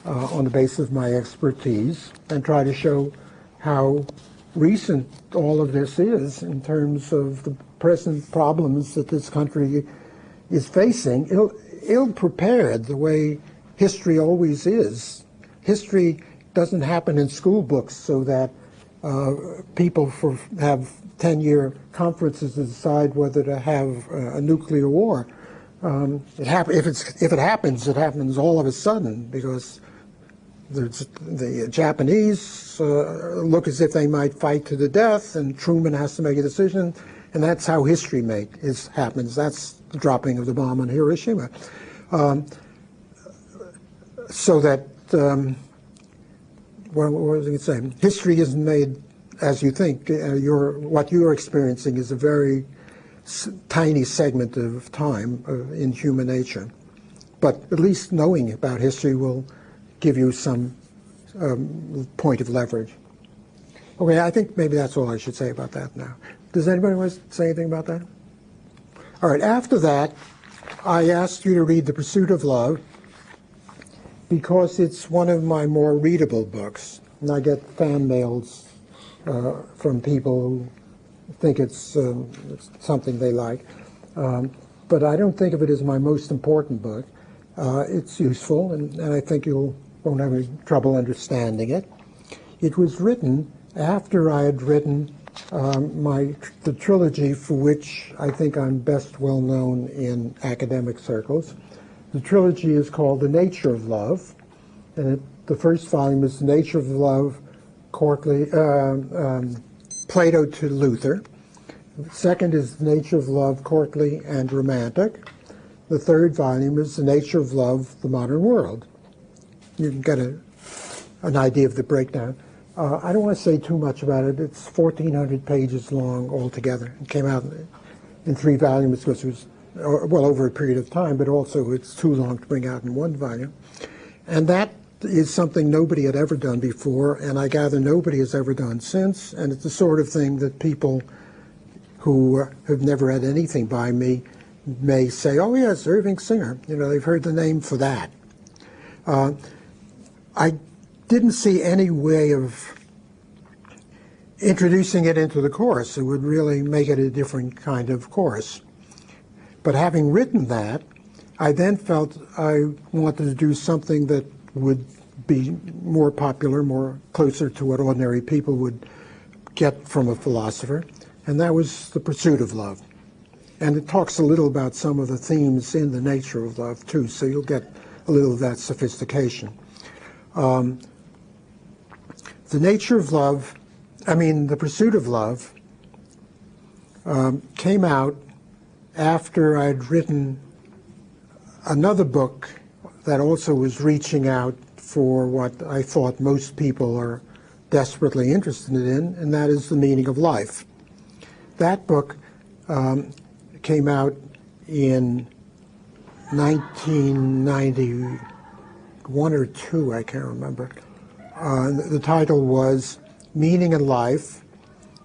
on the basis of my expertise, and try to show how recent all of this is in terms of the present problems that this country is facing, ill-prepared the way history always is. History doesn't happen in school books so that people have 10-year conferences to decide whether to have a nuclear war. If it happens, it happens all of a sudden because the Japanese look as if they might fight to the death, and Truman has to make a decision, and that's how history happens. That's the dropping of the bomb on Hiroshima. So that, what was I going to say? History isn't made as you think. What you're experiencing is a very tiny segment of time in human nature. But at least knowing about history will give you some point of leverage. Okay, I think maybe that's all I should say about that now. Does anybody want to say anything about that? All right, after that, I asked you to read The Pursuit of Love because it's one of my more readable books. And I get fan mails from people who think it's something they like. But I don't think of it as my most important book. It's useful, and I think you won't have any trouble understanding it. It was written after I had written the trilogy for which I think I'm best well known in academic circles. The trilogy is called The Nature of Love, and the first volume is The Nature of Love, Plato to Luther. The second is The Nature of Love, courtly and romantic. The third volume is The Nature of Love, the Modern World. You can get an idea of the breakdown. I don't want to say too much about it. It's 1,400 pages long altogether. It came out in 3 volumes because it was, well, over a period of time, but also it's too long to bring out in 1 volume. And that is something nobody had ever done before, and I gather nobody has ever done since, and it's the sort of thing that people who have never read anything by me may say, oh yes, Irving Singer, they've heard the name for that. I didn't see any way of introducing it into the course. It would really make it a different kind of course. But having written that, I then felt I wanted to do something that would be more popular, more closer to what ordinary people would get from a philosopher, and that was The Pursuit of Love. And it talks a little about some of the themes in The Nature of Love, too, so you'll get a little of that sophistication. The Pursuit of Love came out after I'd written another book that also was reaching out for what I thought most people are desperately interested in, and that is The Meaning of Life. That book came out in 1991 or 2, I can't remember. The title was Meaning in Life,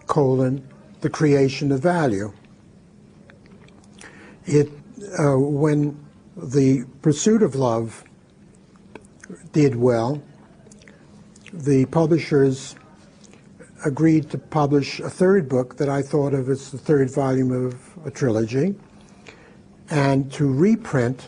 the Creation of Value. When The Pursuit of Love did well, the publishers agreed to publish a third book that I thought of as the third volume of a trilogy, and to reprint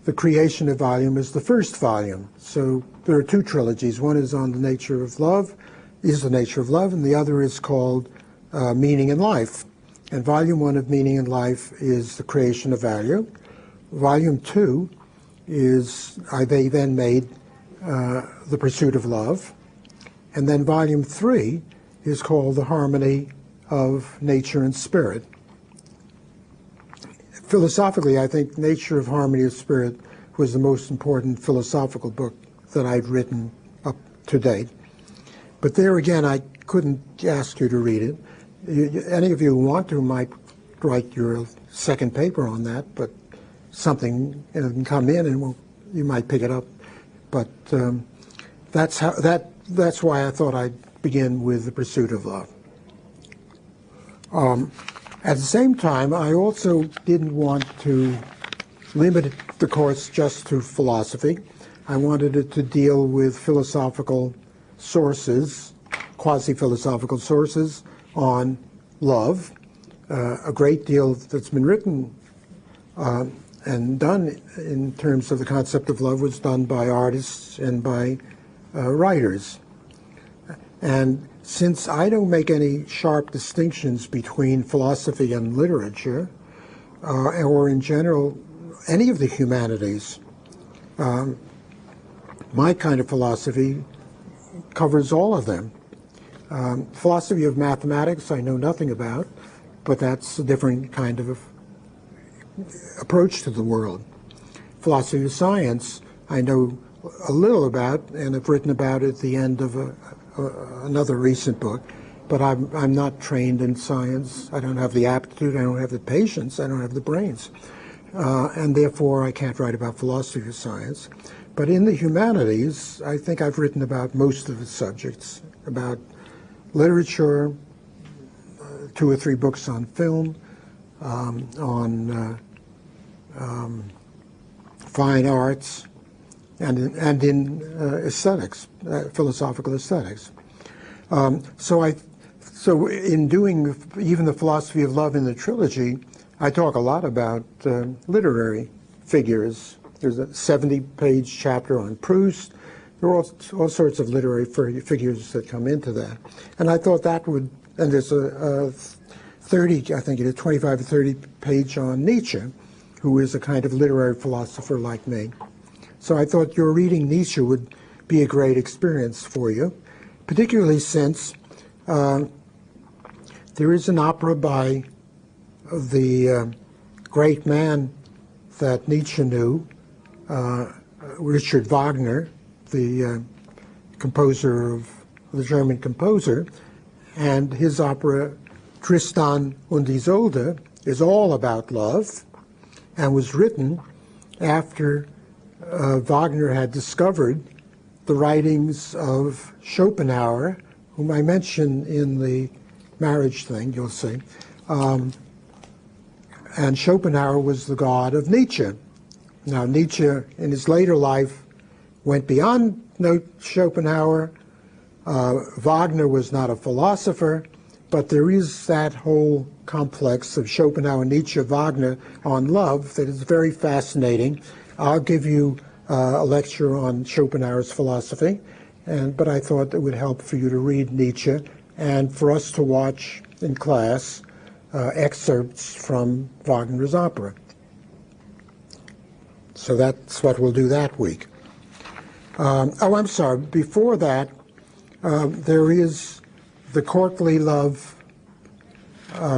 The Creation of Volume as the first volume. So there are 2 trilogies. One is on the nature of love, and the other is called Meaning in Life. And Volume 1 of Meaning in Life is The Creation of Value. Volume 2 is, they then made The Pursuit of Love. And then volume 3 is called The Harmony of Nature and Spirit. Philosophically, I think Nature of Harmony of Spirit was the most important philosophical book that I'd written up to date. But there again, I couldn't ask you to read it. Any of you who want to might write your second paper on that, but something can come in and you might pick it up. But that's why I thought I'd begin with The Pursuit of Love. At the same time, I also didn't want to limit the course just to philosophy. I wanted it to deal with philosophical sources, quasi-philosophical sources on love. A great deal that's been written and done in terms of the concept of love was done by artists and by writers. And since I don't make any sharp distinctions between philosophy and literature, or in general, any of the humanities, my kind of philosophy covers all of them. Philosophy of mathematics I know nothing about, but that's a different kind of approach to the world. Philosophy of science I know a little about, and have written about at the end of another recent book, but I'm not trained in science. I don't have the aptitude, I don't have the patience, I don't have the brains. And therefore I can't write about philosophy of science. But in the humanities, I think I've written about most of the subjects, about literature, 2 or 3 books on film, on fine arts, and in aesthetics, philosophical aesthetics. So in doing even the philosophy of love in the trilogy, I talk a lot about literary figures. There's a 70-page chapter on Proust. There are all sorts of literary figures that come into that. And I thought that would, and there's a 30, I think it is 25 or 30 page on Nietzsche, who is a kind of literary philosopher like me. So I thought your reading Nietzsche would be a great experience for you, particularly since there is an opera by the great man that Nietzsche knew, Richard Wagner, the composer of the German composer, and his opera Tristan und Isolde is all about love and was written after Wagner had discovered the writings of Schopenhauer, whom I mention in the marriage thing, you'll see. And Schopenhauer was the god of Nietzsche. Now, Nietzsche, in his later life, went beyond Schopenhauer. Wagner was not a philosopher, but there is that whole complex of Schopenhauer, Nietzsche, Wagner on love that is very fascinating. I'll give you a lecture on Schopenhauer's philosophy, but I thought it would help for you to read Nietzsche and for us to watch in class excerpts from Wagner's opera. So that's what we'll do that week. Oh, I'm sorry. Before that, there is the courtly love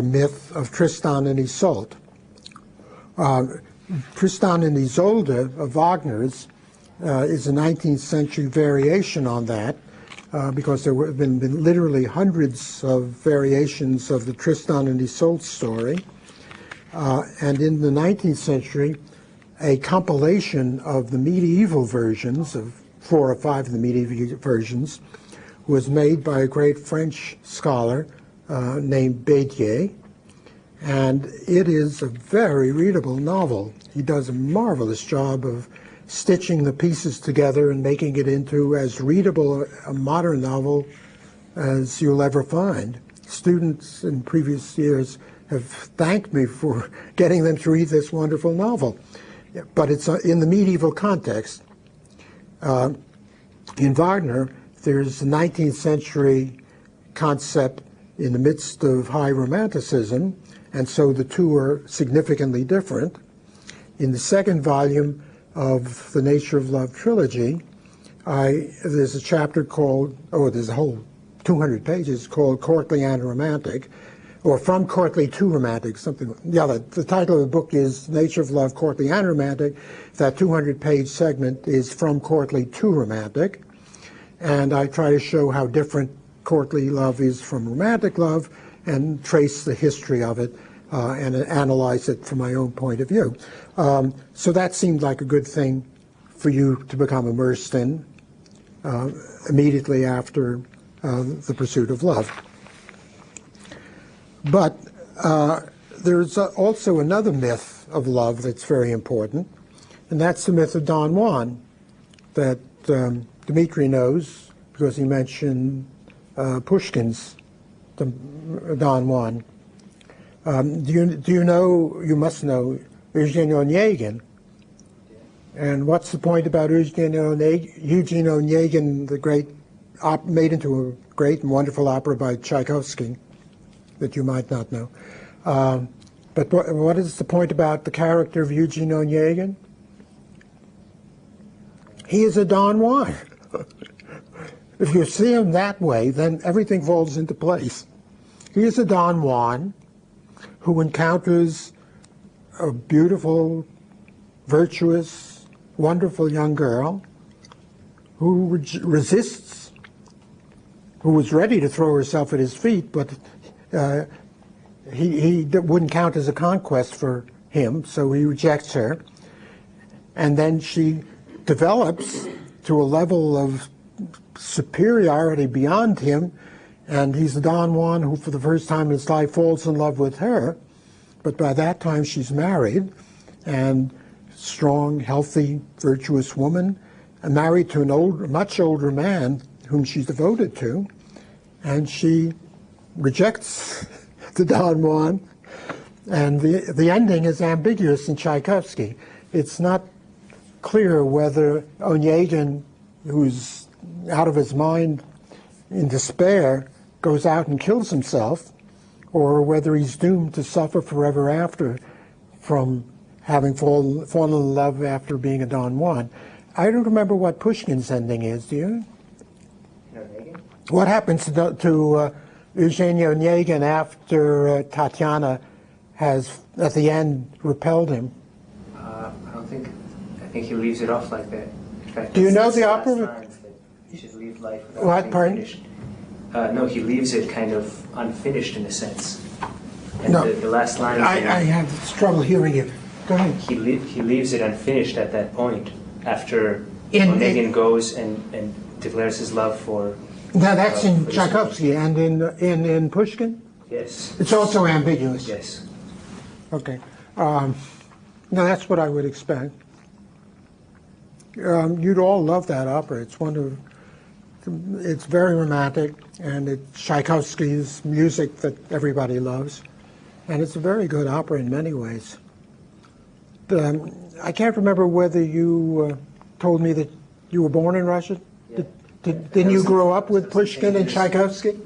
myth of Tristan and Isolde. Tristan and Isolde of Wagner's is a 19th century variation on that, because there have been literally hundreds of variations of the Tristan and Isolde story. And in the 19th century, a compilation of the medieval versions, of 4 or 5 of the medieval versions, was made by a great French scholar named Bédier, and it is a very readable novel. He does a marvelous job of stitching the pieces together and making it into as readable a modern novel as you'll ever find. Students in previous years have thanked me for getting them to read this wonderful novel. But it's in the medieval context. In Wagner, there's a 19th century concept in the midst of high romanticism, and so the two are significantly different. In the second volume of the Nature of Love trilogy, there's a chapter called, there's a whole 200 pages called Courtly and Romantic, or From Courtly to Romantic, something. Yeah, the title of the book is Nature of Love, Courtly and Romantic. That 200-page segment is From Courtly to Romantic. And I try to show how different courtly love is from romantic love and trace the history of it and analyze it from my own point of view. So that seemed like a good thing for you to become immersed in immediately after the pursuit of love. But there's also another myth of love that's very important, and that's the myth of Don Juan that Dmitri knows because he mentioned Pushkin's Don Juan. Do you know, you must know, Eugene Onegin. And what's the point about Eugene Onegin, the great, made into a great and wonderful opera by Tchaikovsky that you might not know. But what is the point about the character of Eugene Onegin? He is a Don Juan. If you see him that way, then everything falls into place. He is a Don Juan who encounters a beautiful, virtuous, wonderful young girl who resists, who was ready to throw herself at his feet, but he wouldn't count as a conquest for him, so he rejects her. And then she develops to a level of superiority beyond him, and he's the Don Juan who for the first time in his life falls in love with her, but by that time she's married, and strong, healthy, virtuous woman, and married to an much older man whom she's devoted to, and she rejects the Don Juan, and the ending is ambiguous in Tchaikovsky. It's not clear whether Onegin, who's out of his mind in despair, goes out and kills himself, or whether he's doomed to suffer forever after from having fallen in love after being a Don Juan. I don't remember what Pushkin's ending is, do you? What happens to Eugene Onegin after Tatiana has, at the end, repelled him? I think he leaves it off like that. In fact, do you know the last opera? lines that you should leave life without What, being pardon? finished. No, he leaves it kind of unfinished in a sense. And No. the last line. I have trouble hearing you. Go ahead. He leaves it unfinished at that point after Onegin goes and declares his love for. Now that's in for Tchaikovsky and in Pushkin? Yes. It's also ambiguous. Yes. Okay. No, that's what I would expect. You'd all love that opera. It's very romantic, and it's Tchaikovsky's music that everybody loves. And it's a very good opera in many ways. I can't remember whether you told me that you were born in Russia. Yeah. Didn't you grow up with Pushkin and Tchaikovsky?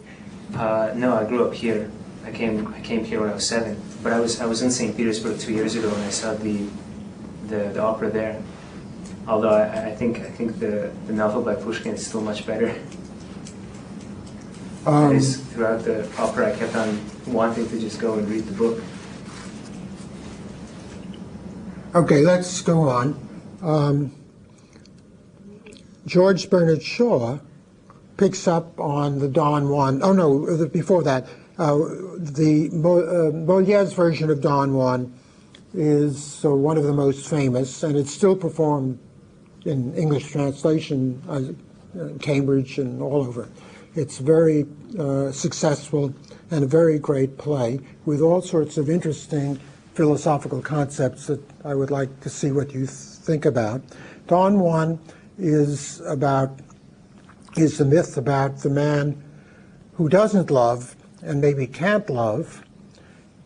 No, I grew up here. I came here when I was 7. But I was in St. Petersburg 2 years ago, and I saw the opera there. Although I think the novel by Pushkin is still much better. Throughout the opera, I kept on wanting to just go and read the book. Okay, let's go on. George Bernard Shaw picks up on the Don Juan. Oh no, before that, Moliere's version of Don Juan is one of the most famous, and it's still performed in English translation, Cambridge and all over. It's very successful and a very great play with all sorts of interesting philosophical concepts that I would like to see what you think about. Don Juan is the myth about the man who doesn't love and maybe can't love,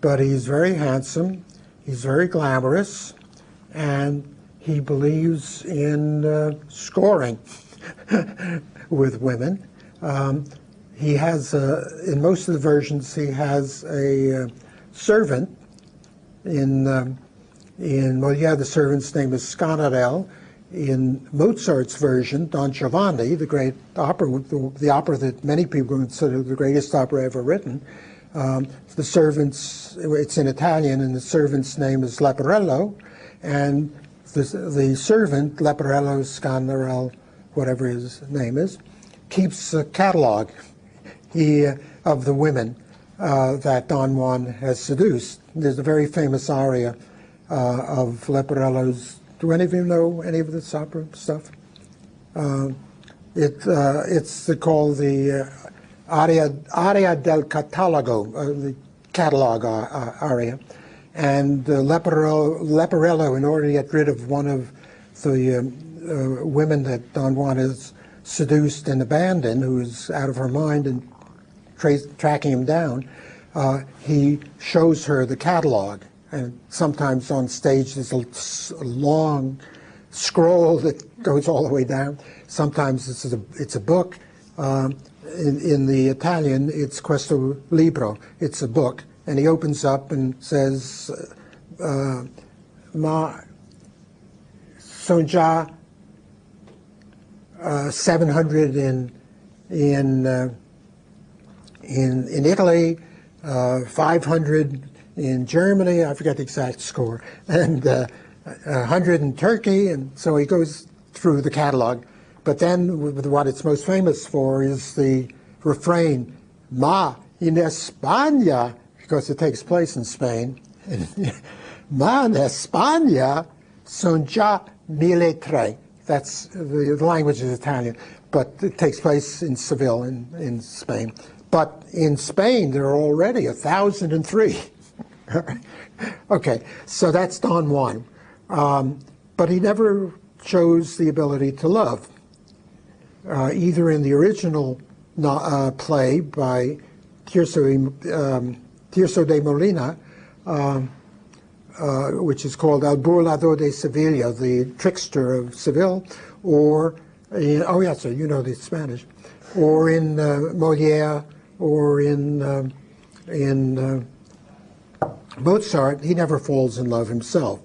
but he's very handsome, he's very glamorous, and he believes in scoring with women. He has, in most of the versions, he has a servant. In Molière, the servant's name is Sganarelle. in Mozart's version, Don Giovanni, the great opera, the opera that many people consider the greatest opera ever written, the servant's, it's in Italian, and the servant's name is Leporello, and the servant, Leporello Scandarel, whatever his name is, keeps a catalog of the women that Don Juan has seduced. There's a very famous aria of Leporello's. Do any of you know any of this opera stuff? It's called the aria del catalogo, the catalog aria. And Leporello, in order to get rid of one of the women that Don Juan has seduced and abandoned, who is out of her mind and tracking him down, he shows her the catalog. And sometimes on stage there's a long scroll that goes all the way down. Sometimes it's a book. In the Italian, it's questo libro. It's a book. And he opens up and says, ma son già 700 in Italy, 500 in Germany, I forget the exact score, and 100 in Turkey, and so he goes through the catalog. But then what it's most famous for is the refrain, ma in España, because it takes place in Spain, ma en España son ya 1003. That's, the language is Italian, but it takes place in Seville, in Spain. But in Spain, there are already 1,003. Okay, so that's Don Juan. But he never shows the ability to love. Either in the original play by Tirso de Molina, which is called El Burlador de Sevilla, the trickster of Seville, or in, oh yeah, so you know the Spanish, or in Molière, or in Mozart, he never falls in love himself.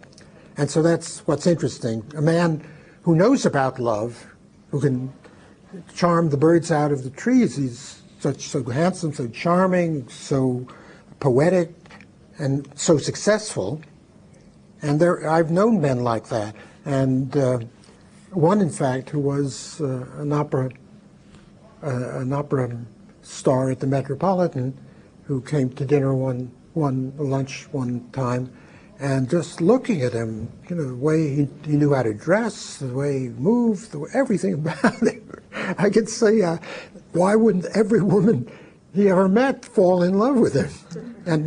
And so that's what's interesting. A man who knows about love, who can charm the birds out of the trees, he's so handsome, so charming, so poetic, and so successful. And I've known men like that. And one, in fact, who was an opera star at the Metropolitan, who came to dinner lunch one time, and just looking at him, you know, the way he knew how to dress, the way he moved, everything about it, I could say, why wouldn't every woman he ever met fall in love with him? And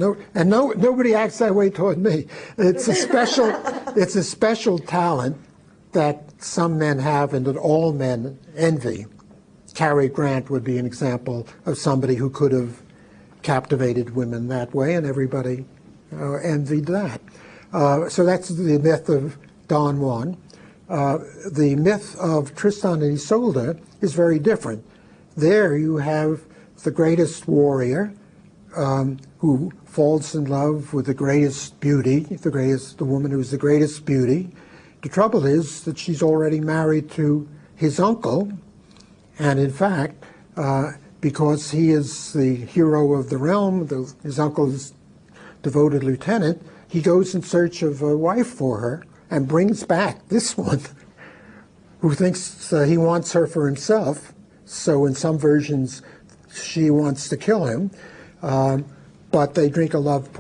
nobody acts that way toward me. It's a special talent that some men have and that all men envy. Cary Grant would be an example of somebody who could have captivated women that way, and everybody envied that. So that's the myth of Don Juan. The myth of Tristan and Isolde is very different. There you have the greatest warrior who falls in love with the greatest beauty, the woman who's the greatest beauty. The trouble is that she's already married to his uncle, and in fact, because he is the hero of the realm, his uncle's devoted lieutenant, he goes in search of a wife for her and brings back this one who thinks he wants her for himself. So in some versions, she wants to kill him, but they drink a love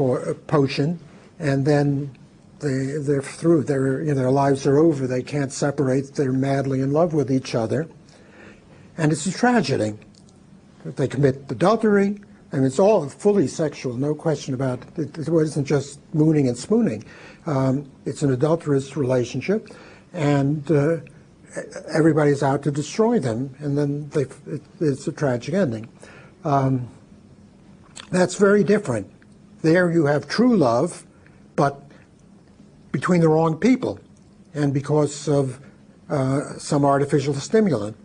potion, and then they're through. Their lives are over. They can't separate. They're madly in love with each other. And it's a tragedy. They commit adultery, and it's all fully sexual, no question about it. It wasn't just mooning and spooning. It's an adulterous relationship, and everybody's out to destroy them, and then it's a tragic ending. That's very different. There you have true love, but between the wrong people, and because of some artificial stimulant.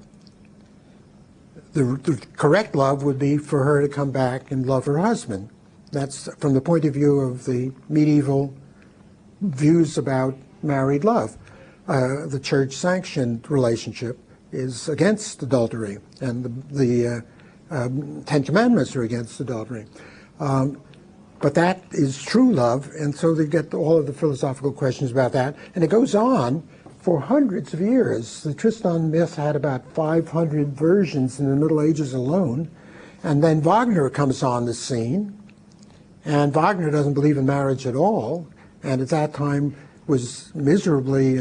The correct love would be for her to come back and love her husband. That's from the point of view of the medieval views about married love. the church-sanctioned relationship is against adultery, and the Ten Commandments are against adultery. But that is true love, and so they get all of the philosophical questions about that. And it goes on for hundreds of years. The Tristan myth had about 500 versions in the Middle Ages alone. And then Wagner comes on the scene, and Wagner doesn't believe in marriage at all, and at that time was miserably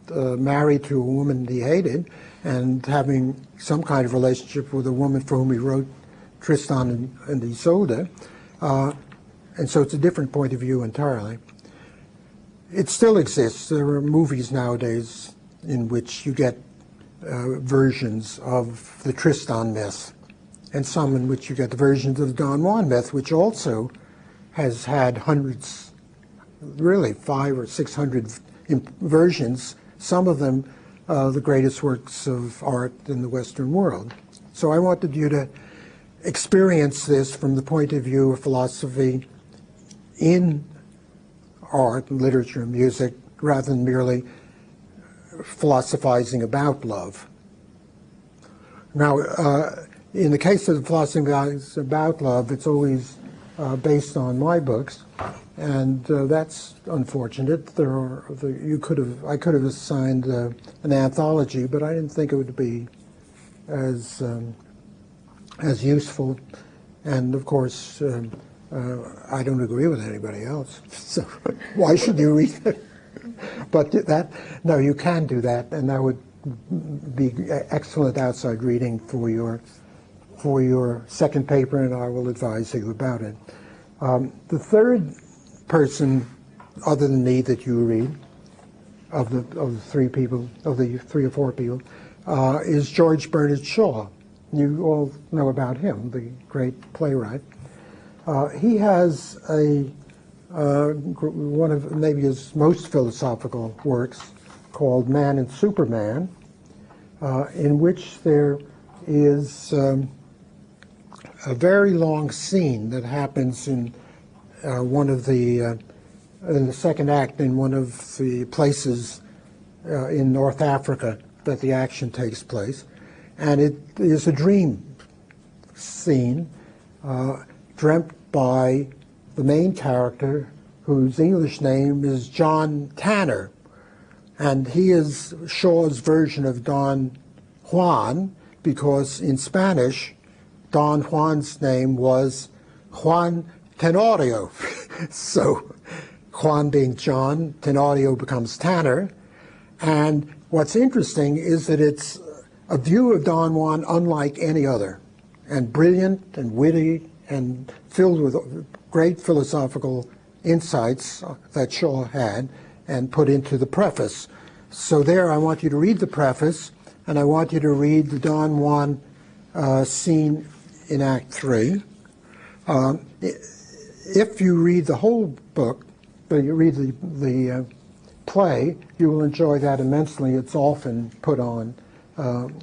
married to a woman he hated, and having some kind of relationship with a woman for whom he wrote Tristan and Isolde. And so it's a different point of view entirely. It still exists. There are movies nowadays in which you get versions of the Tristan myth, and some in which you get the versions of the Don Juan myth, which also has had hundreds, really 500 or 600 versions, some of them the greatest works of art in the Western world. So I wanted you to experience this from the point of view of philosophy in art and literature and music, rather than merely philosophizing about love. Now, in the case of the philosophy about love, it's always based on my books, and that's unfortunate. I could have assigned an anthology, but I didn't think it would be as useful. And of course, I don't agree with anybody else, so why should you read it? But no, you can do that, and that would be excellent outside reading for your second paper, and I will advise you about it. The third person, other than me, that you read, of the three or four people, is George Bernard Shaw. You all know about him, the great playwright. He has one of maybe his most philosophical works called Man and Superman, in which there is a very long scene that happens in in the second act in one of the places in North Africa that the action takes place, and it is a dream scene dreamt by the main character, whose English name is John Tanner, and he is Shaw's version of Don Juan, because in Spanish Don Juan's name was Juan Tenorio. So Juan being John, Tenorio becomes Tanner. And what's interesting is that it's a view of Don Juan unlike any other, and brilliant and witty and filled with great philosophical insights that Shaw had and put into the preface. So there I want you to read the preface, and I want you to read the Don Juan scene in Act 3. If you read the whole book, but you read the play, you will enjoy that immensely. It's often put on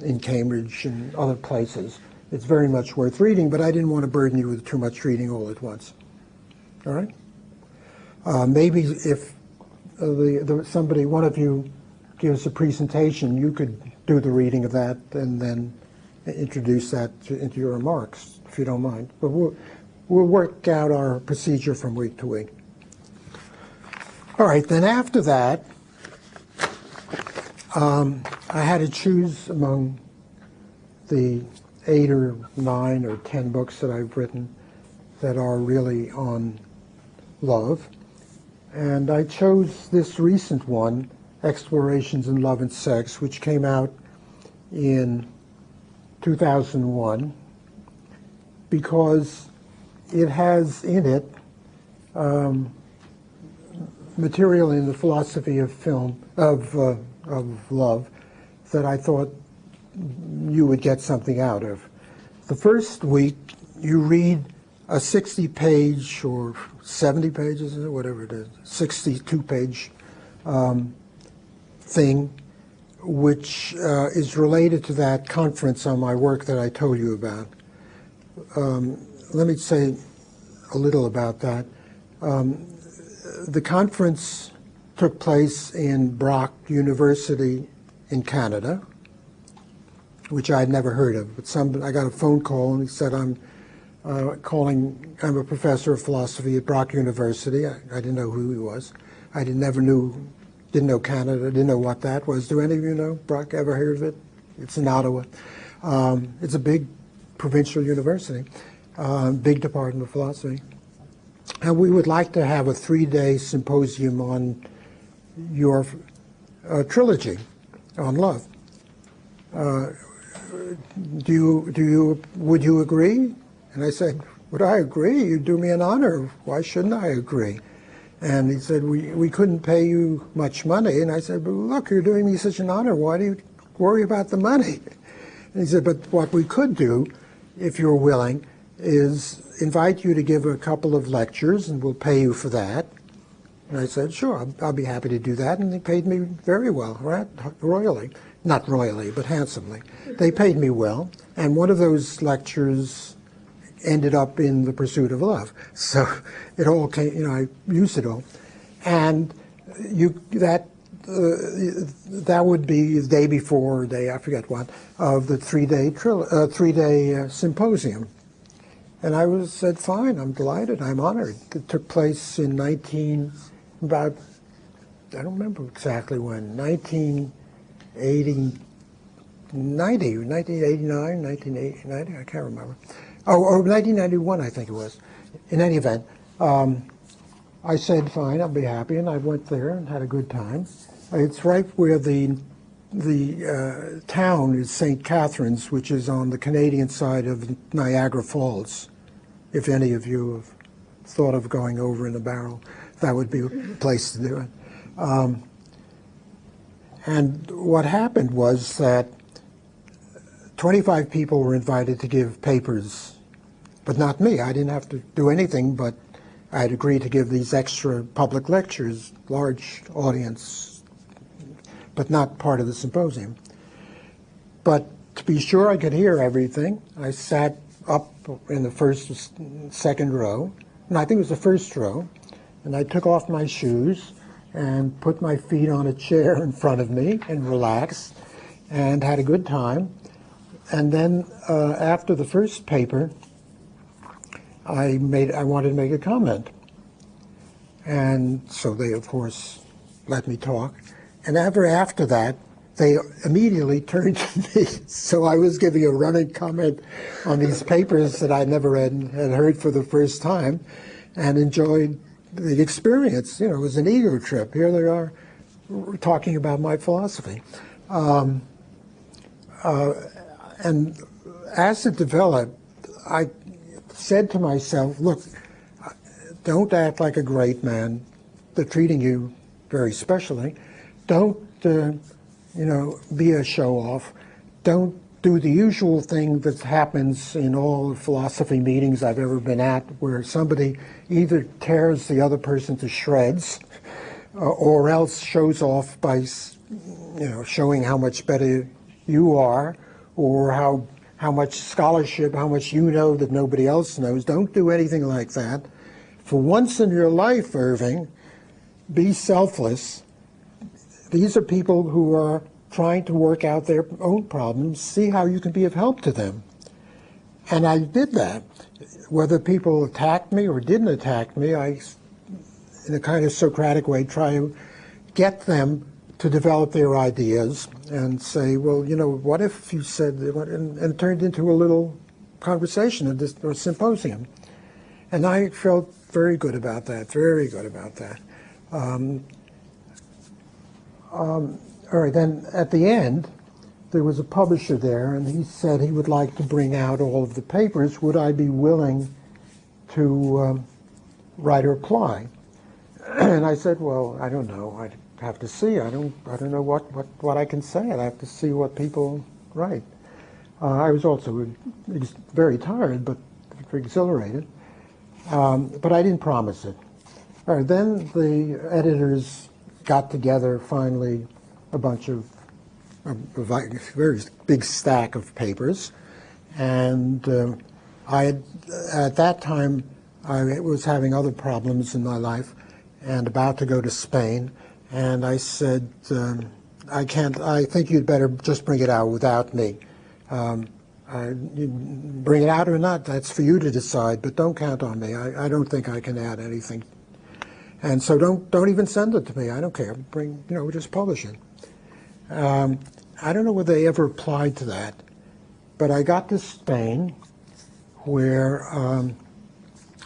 in Cambridge and other places. It's very much worth reading, but I didn't want to burden you with too much reading all at once. All right? Maybe if one of you gives a presentation, you could do the reading of that and then introduce that into your remarks, if you don't mind. But we'll work out our procedure from week to week. All right, then after that, I had to choose among the 8 or 9 or 10 books that I've written that are really on love. And I chose this recent one, Explorations in Love and Sex, which came out in 2001, because it has in it material in the philosophy of love that I thought you would get something out of. The first week you read a 60-page or 70 pages, whatever it is, 62-page thing, which is related to that conference on my work that I told you about. Let me say a little about that. The conference took place in Brock University in Canada, which I'd never heard of. But I got a phone call and he said, I'm a professor of philosophy at Brock University. I didn't know who he was. Didn't know Canada, didn't know what that was. Do any of you know Brock? Ever heard of it? It's in Ottawa. It's a big provincial university, big department of philosophy. And we would like to have a 3-day symposium on your trilogy on love. Would you agree? And I said, would I agree? You'd do me an honor. Why shouldn't I agree? And he said, we couldn't pay you much money. And I said, but look, you're doing me such an honor. Why do you worry about the money? And he said, but what we could do, if you're willing, is invite you to give a couple of lectures, and we'll pay you for that. And I said, sure, I'll be happy to do that. And they paid me very well, right? Royally. Not royally, but handsomely. They paid me well. And one of those lectures ended up in The Pursuit of Love. So it all came, I used it all. And that would be the day before, I forget what, of the 3-day symposium. And I said, fine, I'm delighted, I'm honored. It took place in I don't remember exactly when, 1989, I can't remember. Or 1991, I think it was. In any event, I said, fine, I'll be happy, and I went there and had a good time. It's right where the town is St. Catharines, which is on the Canadian side of Niagara Falls. If any of you have thought of going over in a barrel, that would be a place to do it. And what happened was that 25 people were invited to give papers, but not me. I didn't have to do anything, but I had agreed to give these extra public lectures, large audience, but not part of the symposium. But to be sure I could hear everything, I sat up in the second row, and I think it was the first row, and I took off my shoes and put my feet on a chair in front of me and relaxed and had a good time. And then after the first paper, I wanted to make a comment. And so they, of course, let me talk. And after that, they immediately turned to me. So I was giving a running comment on these papers that I never had heard for the first time and enjoyed the experience. It was an ego trip. Here they are talking about my philosophy. And as it developed, I said to myself, look, don't act like a great man. They're treating you very specially. Don't, be a show-off. Don't do the usual thing that happens in all the philosophy meetings I've ever been at, where somebody either tears the other person to shreds or else shows off by, showing how much better you are, or how much scholarship, how much you know that nobody else knows. Don't do anything like that. For once in your life, Irving, be selfless. These are people who are trying to work out their own problems. See how you can be of help to them. And I did that. Whether people attacked me or didn't attack me, I, in a kind of Socratic way, try to get them to develop their ideas and say, well, what if you said, and it turned into a little conversation at this symposium. And I felt very good about that, very good about that. All right, then at the end, there was a publisher there, and he said he would like to bring out all of the papers. Would I be willing to write a reply? And I said, well, I don't know. I'd have to see. I don't know what I can say. I'd have to see what people write. I was also very tired, but exhilarated. But I didn't promise it. All right, then the editors got together finally a bunch of a very big stack of papers, and at that time I was having other problems in my life and about to go to Spain, And I said, I can't, I think you'd better just bring it out without me. You bring it out or not, that's for you to decide, but don't count on me. I don't think I can add anything. And so don't even send it to me. I don't care. Bring, just publish it. I don't know whether they ever applied to that, but I got to Spain, where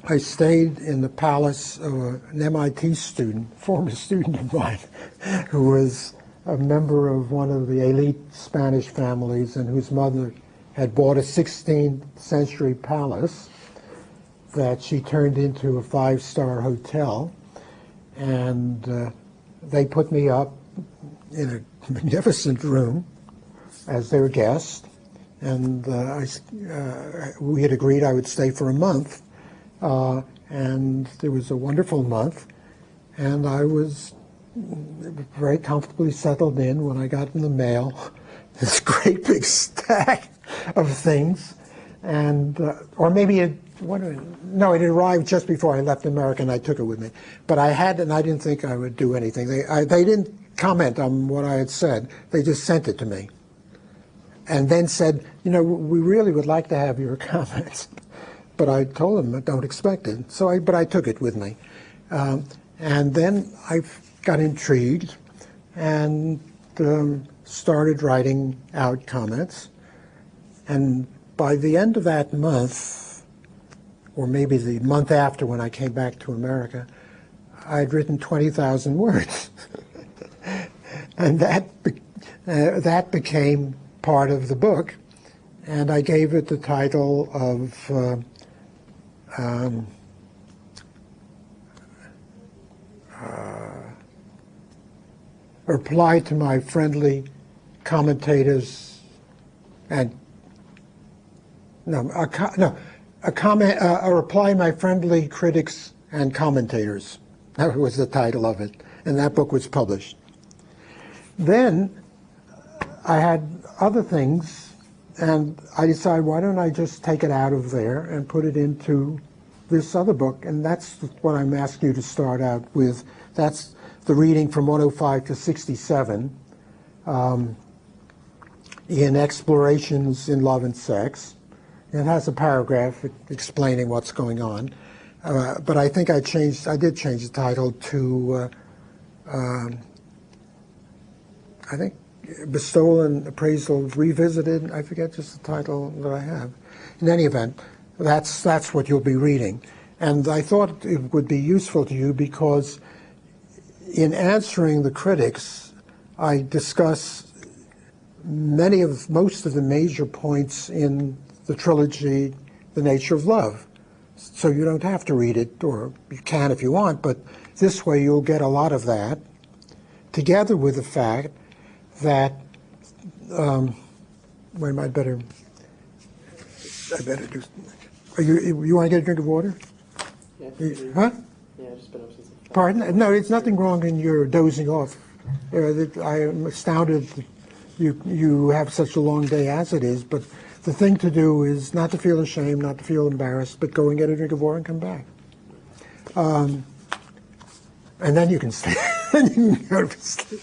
I stayed in the palace of an MIT student, former student of mine, who was a member of one of the elite Spanish families and whose mother had bought a 16th century palace that she turned into a 5-star hotel. And they put me up in a magnificent room as their guest. And we had agreed I would stay for a month. And it was a wonderful month. And I was very comfortably settled in when I got in the mail this great big stack of things. And, or maybe it arrived just before I left America and I took it with me. But I had, and I didn't think I would do anything. They didn't comment on what I had said. They just sent it to me. And then said, we really would like to have your comments. But I told them I don't expect it. But I took it with me. And then I got intrigued and started writing out comments. And by the end of that month, or maybe the month after when I came back to America, I had written 20,000 words. And that became part of the book. And I gave it the title of Reply to My Friendly Commentators and a reply to my friendly critics and commentators. That was the title of it, and that book was published. Then I had other things, and I decided, why don't I just take it out of there and put it into this other book, and that's what I'm asking you to start out with. That's the reading from 105 to 67 in Explorations in Love and Sex. It has a paragraph explaining what's going on, but I think I did change the title to, I think, Bestowal and Appraisal Revisited. I forget just the title that I have. In any event, that's what you'll be reading. And I thought it would be useful to you because in answering the critics, I discuss most of the major points in the trilogy, The Nature of Love. So you don't have to read it, or you can if you want, but this way you'll get a lot of that, together with the fact that, wait, I better do, you want to get a drink of water? Yeah. Huh? Yeah, I've just been up since. Pardon? No, it's nothing wrong in your dozing off. I am astounded that you have such a long day as it is, but the thing to do is not to feel ashamed, not to feel embarrassed, but go and get a drink of water and come back. And then you can stay. Then you can go to sleep.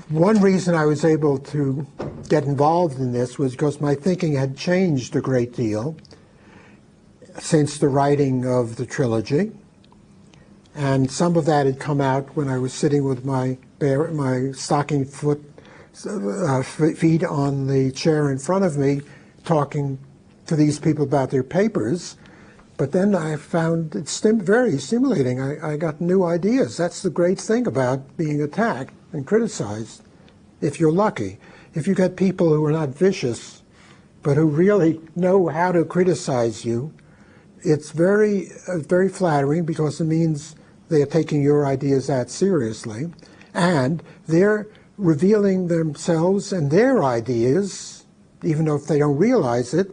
One reason I was able to get involved in this was because my thinking had changed a great deal since the writing of the trilogy. And some of that had come out when I was sitting with my stocking feet on the chair in front of me, talking to these people about their papers. But then I found it very stimulating. I got new ideas. That's the great thing about being attacked and criticized, if you're lucky. If you get people who are not vicious, but who really know how to criticize you, it's very, very flattering because it means they are taking your ideas that seriously, and they're revealing themselves and their ideas, even though if they don't realize it.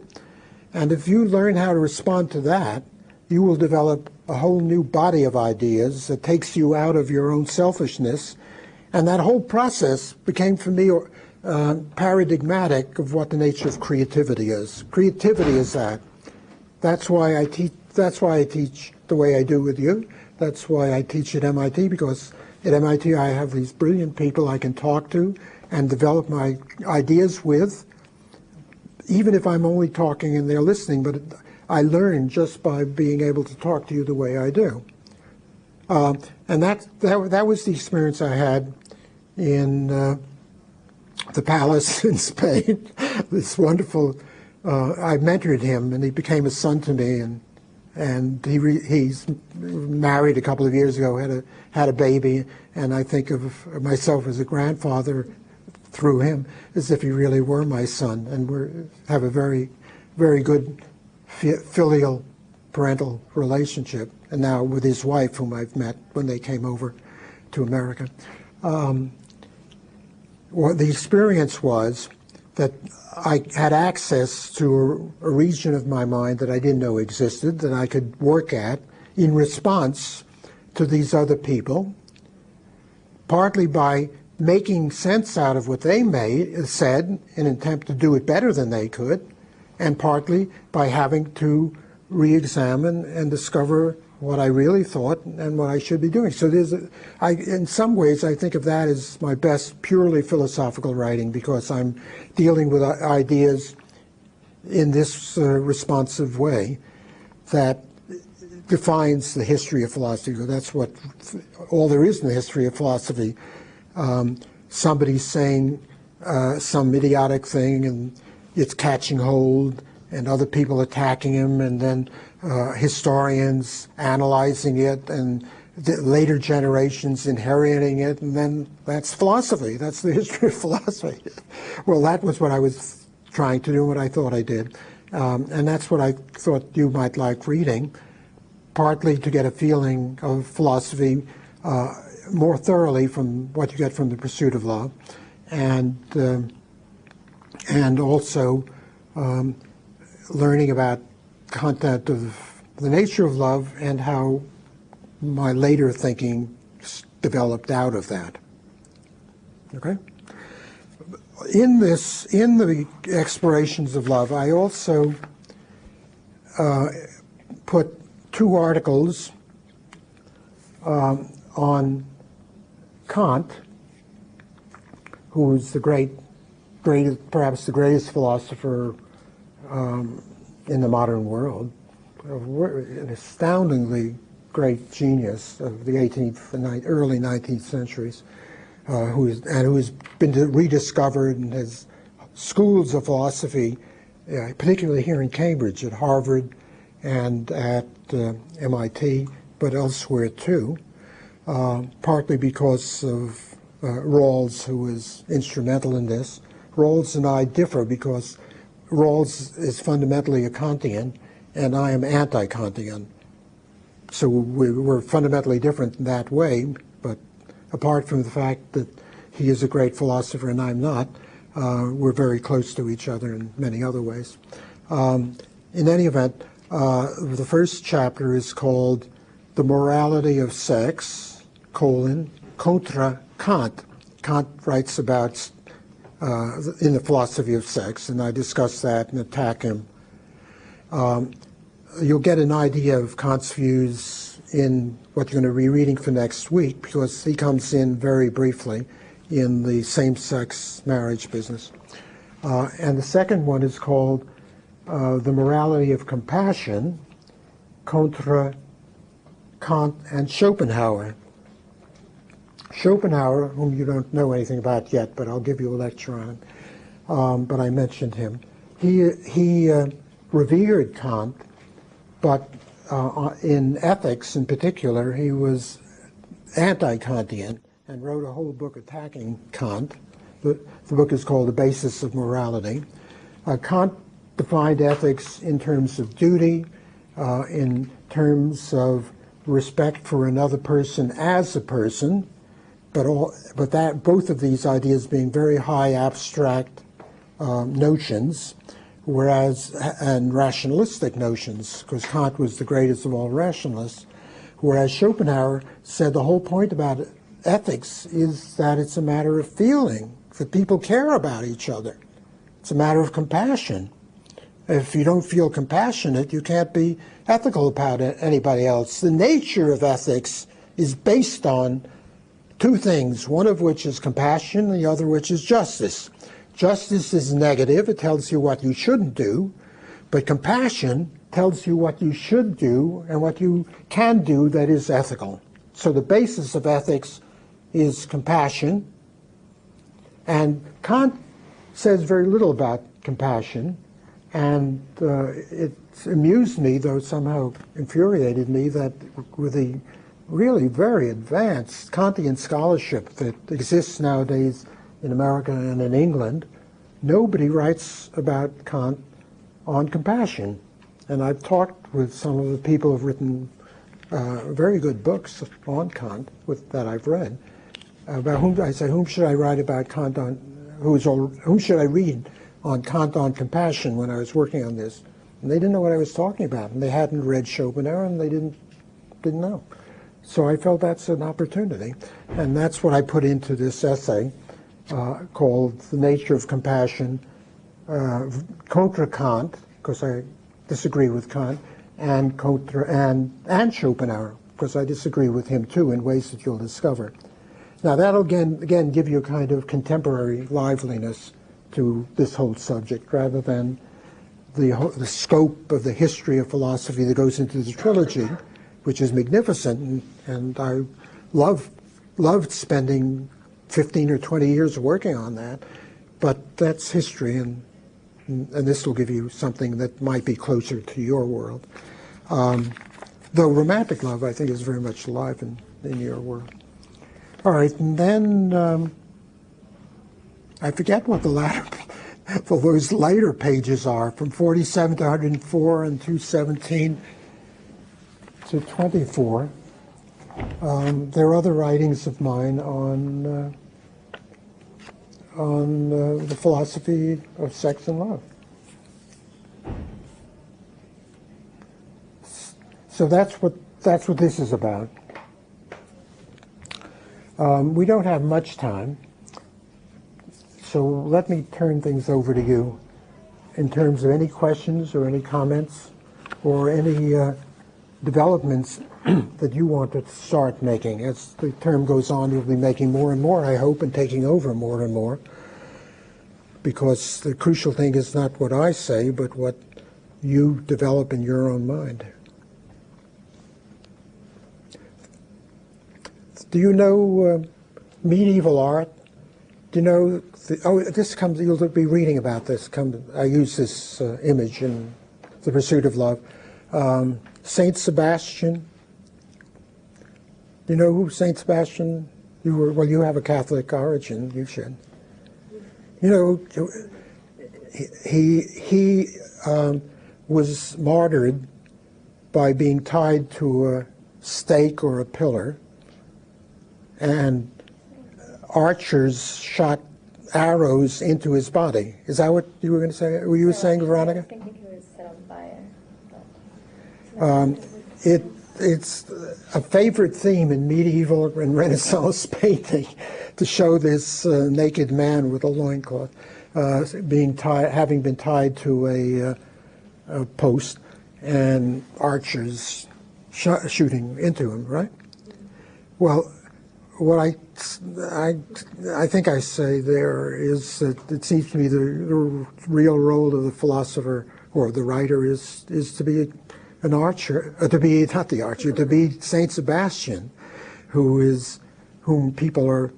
And if you learn how to respond to that, you will develop a whole new body of ideas that takes you out of your own selfishness. And that whole process became, for me, paradigmatic of what the nature of creativity is. Creativity is that. That's why I that's why I teach the way I do with you. That's why I teach at MIT, because at MIT I have these brilliant people I can talk to and develop my ideas with, even if I'm only talking and they're listening, but I learn just by being able to talk to you the way I do. And that was the experience I had in the palace in Spain. This wonderful, I mentored him, and he became a son to me, and he's married a couple of years ago, had a baby, and I think of myself as a grandfather through him, as if he really were my son, and we have a very, very good filial parental relationship, and now with his wife, whom I've met when they came over to America. Well, the experience was that I had access to a region of my mind that I didn't know existed, that I could work at in response to these other people, partly by making sense out of what they said in an attempt to do it better than they could, and partly by having to re-examine and discover what I really thought and what I should be doing. So in some ways, I think of that as my best purely philosophical writing, because I'm dealing with ideas in this responsive way that defines the history of philosophy. That's what all there is in the history of philosophy. Somebody's saying some idiotic thing, and it's catching hold, and other people attacking him, and then historians analyzing it, and the later generations inheriting it, and then that's philosophy. That's the history of philosophy. Well, that was what I was trying to do, what I thought I did. And that's what I thought you might like reading, partly to get a feeling of philosophy more thoroughly from what you get from The Pursuit of Love, and also learning about content of the nature of love and how my later thinking developed out of that. Okay? In the explorations of love, I also put 2 articles on Kant, who's perhaps the greatest philosopher in the modern world, an astoundingly great genius of the 18th and early 19th centuries, who has been rediscovered and has schools of philosophy, particularly here in Cambridge, at Harvard and at MIT, but elsewhere too, partly because of Rawls, who was instrumental in this. Rawls and I differ because Rawls is fundamentally a Kantian, and I am anti-Kantian. So we're fundamentally different in that way, but apart from the fact that he is a great philosopher and I'm not, we're very close to each other in many other ways. In any event, the first chapter is called The Morality of Sex, contra Kant. Kant writes about in the philosophy of sex, and I discuss that and attack him. You'll get an idea of Kant's views in what you're going to be reading for next week, because he comes in very briefly in the same-sex marriage business. And the second one is called The Morality of Compassion, contra Kant and Schopenhauer. Schopenhauer, whom you don't know anything about yet, but I'll give you a lecture on him, but I mentioned him. He revered Kant, but in ethics in particular, he was anti-Kantian and wrote a whole book attacking Kant. The book is called The Basis of Morality. Kant defined ethics in terms of duty, in terms of respect for another person as a person, but both of these ideas being very high abstract notions, and rationalistic notions, because Kant was the greatest of all rationalists, whereas Schopenhauer said the whole point about ethics is that it's a matter of feeling, that people care about each other. It's a matter of compassion. If you don't feel compassionate, you can't be ethical about anybody else. The nature of ethics is based on two things, one of which is compassion, the other which is justice. Justice is negative, it tells you what you shouldn't do, but compassion tells you what you should do and what you can do that is ethical. So the basis of ethics is compassion, and Kant says very little about compassion, and it amused me, though somehow infuriated me, that with the really very advanced Kantian scholarship that exists nowadays in America and in England, nobody writes about Kant on compassion. And I've talked with some of the people who have written very good books on Kant that I've read, about whom I say, whom should I write about Kant on, whom should I read on Kant on compassion when I was working on this? And they didn't know what I was talking about, and they hadn't read Schopenhauer, and they didn't know. So I felt that's an opportunity, and that's what I put into this essay called The Nature of Compassion, contra Kant, because I disagree with Kant, and Schopenhauer, because I disagree with him too in ways that you'll discover. Now that'll again give you a kind of contemporary liveliness to this whole subject, rather than the scope of the history of philosophy that goes into the trilogy, which is magnificent, and I loved spending 15 or 20 years working on that, but that's history, and this will give you something that might be closer to your world. Though romantic love, I think, is very much alive in your world. All right, and then I forget what the latter, those later pages are, from 47 to 104 and 217 to 24. There are other writings of mine on the philosophy of sex and love. So that's what this is about. We don't have much time, so let me turn things over to you in terms of any questions or any comments or any developments that you want to start making. As the term goes on, you'll be making more and more, I hope, and taking over more and more, because the crucial thing is not what I say, but what you develop in your own mind. Do you know medieval art? Do you know, this comes, you'll be reading about this. I use this image in The Pursuit of Love. Saint Sebastian. Do you know who Saint Sebastian? Well, you have a Catholic origin. You should. You know, he was martyred by being tied to a stake or a pillar, and archers shot arrows into his body. Is that what you were going to say? Were you saying, Veronica? I was thinking he was set on fire. It's a favorite theme in medieval and Renaissance painting to show this naked man with a loincloth having been tied to a post, and archers shooting into him, right? Well, what I think I say there is that it seems to me the real role of the philosopher or the writer is to be an archer, to be not the archer, to be Saint Sebastian, whom people are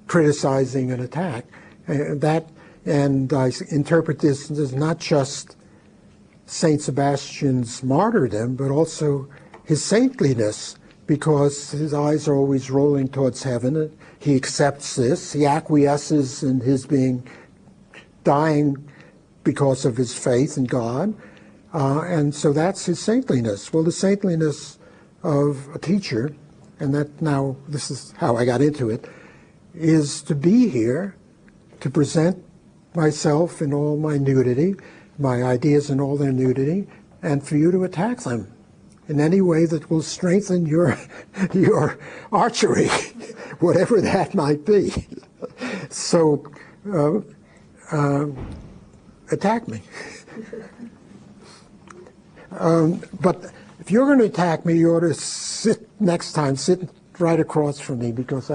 criticizing and attack. And I interpret this as not just Saint Sebastian's martyrdom, but also his saintliness, because his eyes are always rolling towards heaven. He accepts this. He acquiesces in his dying because of his faith in God. And so that's his saintliness. Well, the saintliness of a teacher, and this is how I got into it, is to be here, to present myself in all my nudity, my ideas in all their nudity, and for you to attack them in any way that will strengthen your archery, whatever that might be. So attack me. But if you're going to attack me, you ought to sit next time, sit right across from me, because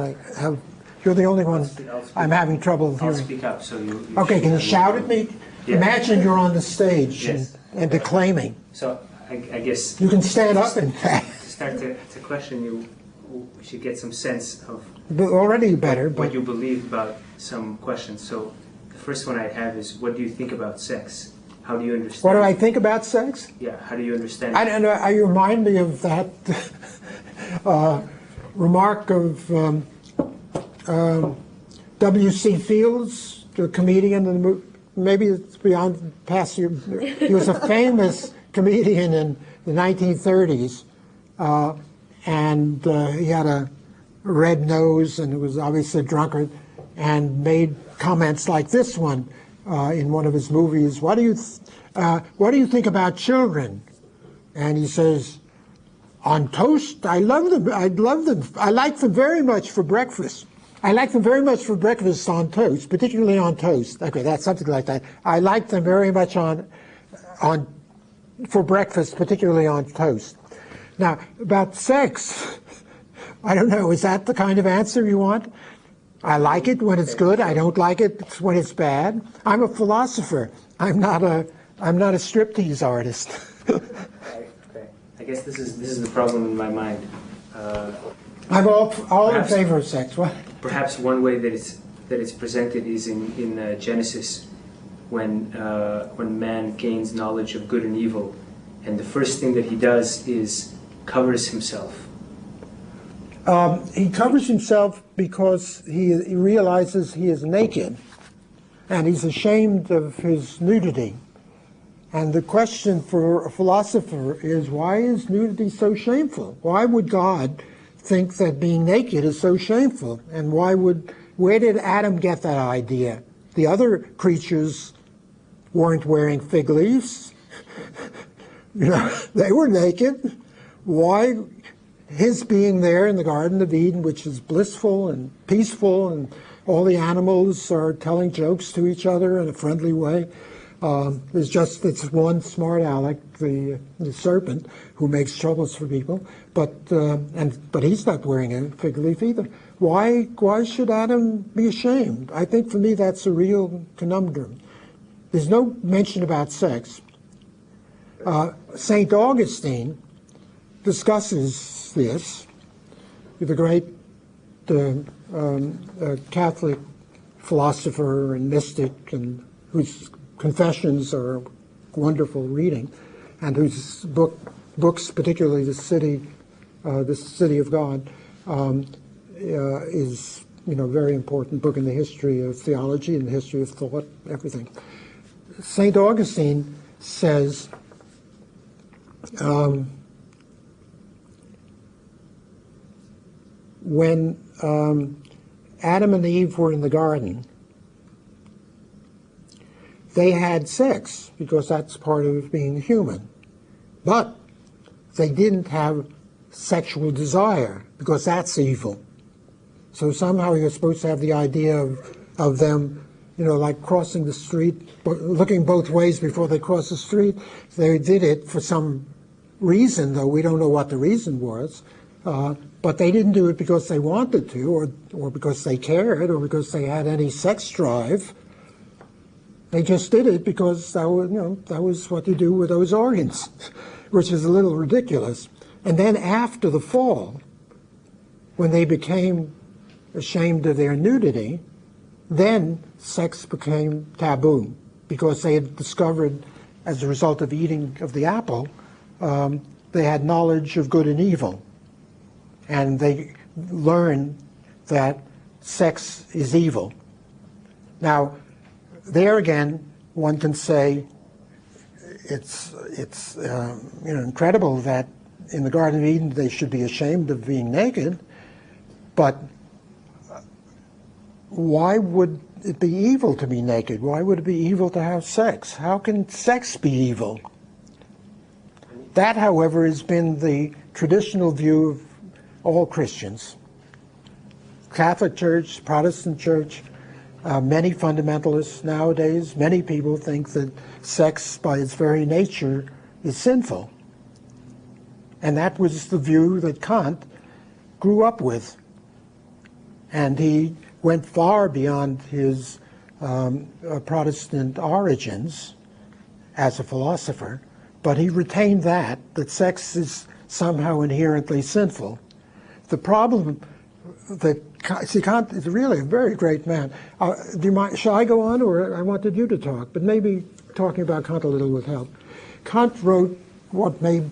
you're the only one I'm having trouble I'll hearing. speak up, so you Okay, can you shout at me? Yeah. Imagine you're on the stage Yes. and declaiming. So I guess You can stand up and to start to question you, we should get some sense of already better, what but you believe about some questions. So the first one I have is, what do you think about sex? How do you understand? what do I think about sex? Yeah, how do you understand? I don't know. You remind me of that remark of W.C. Fields, the comedian, in the movie. Maybe it's beyond past year. He was a famous comedian in the 1930s, and he had a red nose and was obviously a drunkard, and made comments like this one in one of his movies. What do you think about children? And he says, on toast, I love them. I love them. I like them very much for breakfast. I like them very much for breakfast on toast, particularly on toast. Okay, that's something like that. I like them very much for breakfast, particularly on toast. Now, about sex, I don't know. Is that the kind of answer you want? I like it when it's good. I don't like it when it's bad. I'm a philosopher. I'm not a striptease artist. Okay. I guess this is the problem in my mind. I'm all in Perhaps- favor of sex. What? Perhaps one way that it's presented is in Genesis, when man gains knowledge of good and evil, and the first thing that he does is covers himself. He covers himself because he realizes he is naked, and he's ashamed of his nudity. And the question for a philosopher is, why is nudity so shameful? Why would God think that being naked is so shameful? And where did Adam get that idea? The other creatures weren't wearing fig leaves. They were naked. Why? His being there in the Garden of Eden, which is blissful and peaceful, and all the animals are telling jokes to each other in a friendly way. There's just it's one smart aleck, the serpent, who makes troubles for people, but he's not wearing a fig leaf either. Why should Adam be ashamed? I think for me that's a real conundrum. There's no mention about sex. St. Augustine discusses this, the great Catholic philosopher and mystic, and whose Confessions are wonderful reading, and whose books, particularly the City of God, is a very important book in the history of theology and the history of thought, everything. St. Augustine says, when Adam and Eve were in the garden, they had sex because that's part of being human. But they didn't have sexual desire because that's evil. So somehow you're supposed to have the idea of them, like crossing the street, looking both ways before they cross the street. They did it for some reason, though we don't know what the reason was. But they didn't do it because they wanted to, or because they cared, or because they had any sex drive. They just did it because that was what you do with those organs, which is a little ridiculous. And then after the fall, when they became ashamed of their nudity, then sex became taboo because they had discovered, as a result of eating of the apple, they had knowledge of good and evil. And they learned that sex is evil. Now, there again, one can say it's incredible that in the Garden of Eden they should be ashamed of being naked, but why would it be evil to be naked? Why would it be evil to have sex? How can sex be evil? That, however, has been the traditional view of all Christians. Catholic Church, Protestant Church, many fundamentalists nowadays, many people think that sex by its very nature is sinful. And that was the view that Kant grew up with. And he went far beyond his Protestant origins as a philosopher, but he retained that sex is somehow inherently sinful. The problem that, see, Kant is really a very great man. Do you mind, shall I go on, or I wanted you to talk, but maybe talking about Kant a little would help. Kant wrote what may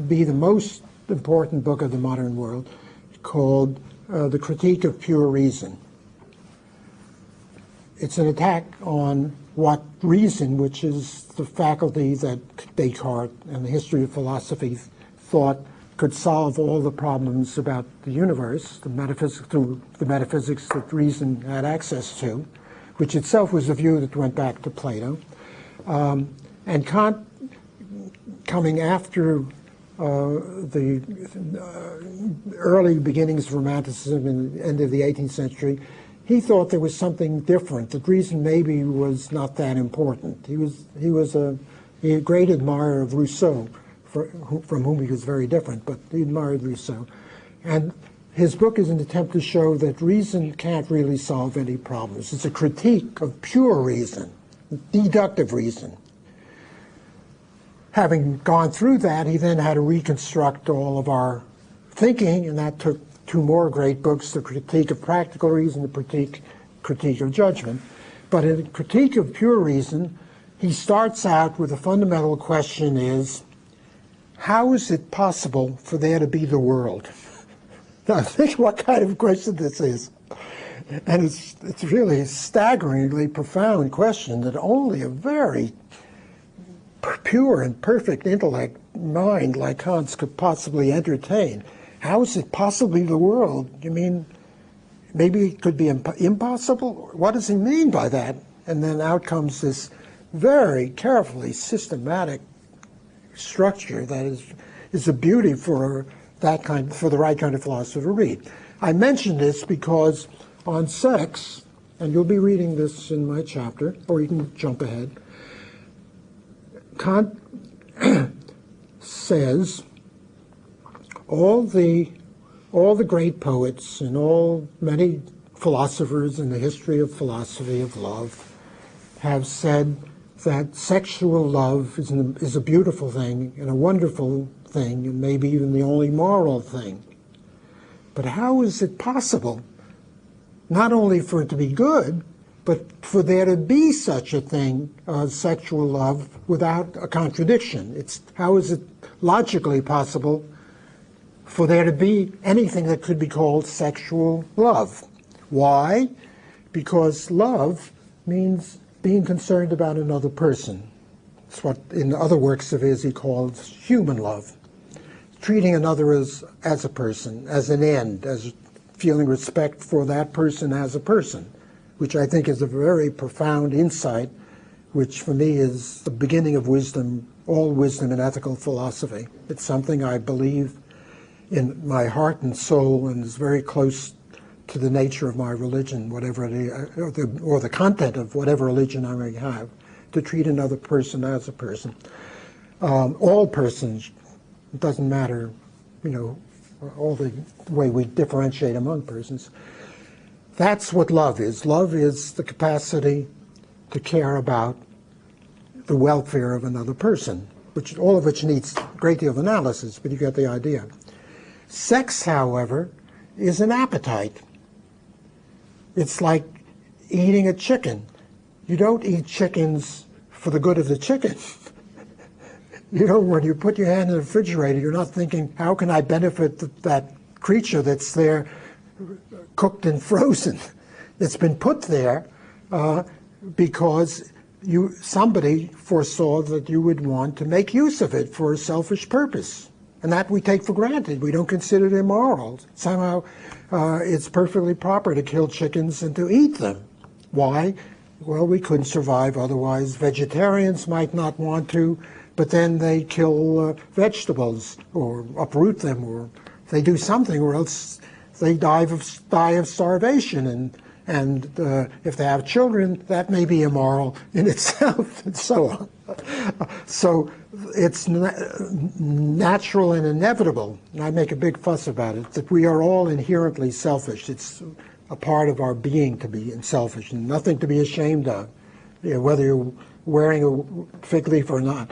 be the most important book of the modern world, called The Critique of Pure Reason. It's an attack on what reason, which is the faculty that Descartes and the history of philosophy thought could solve all the problems about the universe, the metaphysics, through the metaphysics that reason had access to, which itself was a view that went back to Plato. And Kant, coming after the early beginnings of Romanticism in the end of the 18th century, he thought there was something different, that reason maybe was not that important. He was a great admirer of Rousseau, from whom he was very different, but he admired Rousseau. And his book is an attempt to show that reason can't really solve any problems. It's a critique of pure reason, deductive reason. Having gone through that, he then had to reconstruct all of our thinking, and that took two more great books, The Critique of Practical Reason, The Critique of Judgment. But in the Critique of Pure Reason, he starts out with a fundamental question is, how is it possible for there to be the world? Now think what kind of question this is. And it's really a staggeringly profound question that only a very pure and perfect intellect mind like Kant's could possibly entertain. How is it possibly the world? You mean maybe it could be impossible? What does he mean by that? And then out comes this very carefully systematic structure that is a beauty for the right kind of philosopher to read. I mention this because on sex, and you'll be reading this in my chapter, or you can jump ahead, Kant says all the great poets and many philosophers in the history of philosophy of love have said that sexual love is a beautiful thing and a wonderful thing and maybe even the only moral thing. But how is it possible not only for it to be good, but for there to be such a thing as sexual love without a contradiction? How is it logically possible for there to be anything that could be called sexual love? Why? Because love means being concerned about another person. It's what in other works of his he calls human love. Treating another as a person, as an end, as feeling respect for that person as a person, which I think is a very profound insight, which for me is the beginning of wisdom, all wisdom in ethical philosophy. It's something I believe in my heart and soul and is very close to the nature of my religion, whatever it is, or the content of whatever religion I may have, to treat another person as a person. All persons, it doesn't matter, all the way we differentiate among persons. That's what love is. Love is the capacity to care about the welfare of another person, all of which needs a great deal of analysis, but you get the idea. Sex, however, is an appetite. It's like eating a chicken. You don't eat chickens for the good of the chicken. When you put your hand in the refrigerator, you're not thinking, how can I benefit that creature that's there cooked and frozen? It's been put there because somebody foresaw that you would want to make use of it for a selfish purpose. And that we take for granted. We don't consider it immoral. Somehow it's perfectly proper to kill chickens and to eat them. Why? Well, we couldn't survive otherwise. Vegetarians might not want to, but then they kill vegetables or uproot them, or they do something, or else they die of starvation, and if they have children, that may be immoral in itself, and so on. So it's natural and inevitable, and I make a big fuss about it, that we are all inherently selfish. It's a part of our being to be selfish, and nothing to be ashamed of, whether you're wearing a fig leaf or not.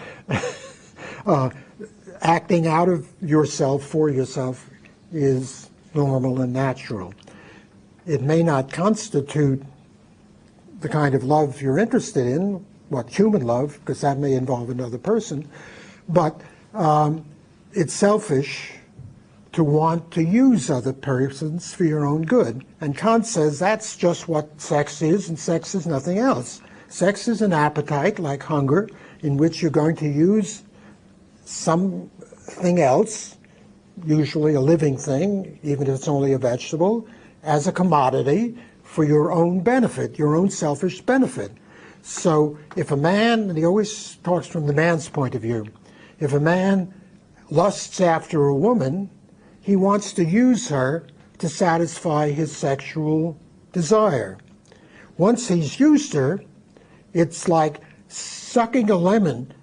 Acting out of yourself for yourself is normal and natural. It may not constitute the kind of love you're interested in, what human love, because that may involve another person, but it's selfish to want to use other persons for your own good. And Kant says that's just what sex is, and sex is nothing else. Sex is an appetite, like hunger, in which you're going to use something else, usually a living thing, even if it's only a vegetable, as a commodity for your own benefit, your own selfish benefit. So if a man, and he always talks from the man's point of view, if a man lusts after a woman, he wants to use her to satisfy his sexual desire. Once he's used her, it's like sucking a lemon,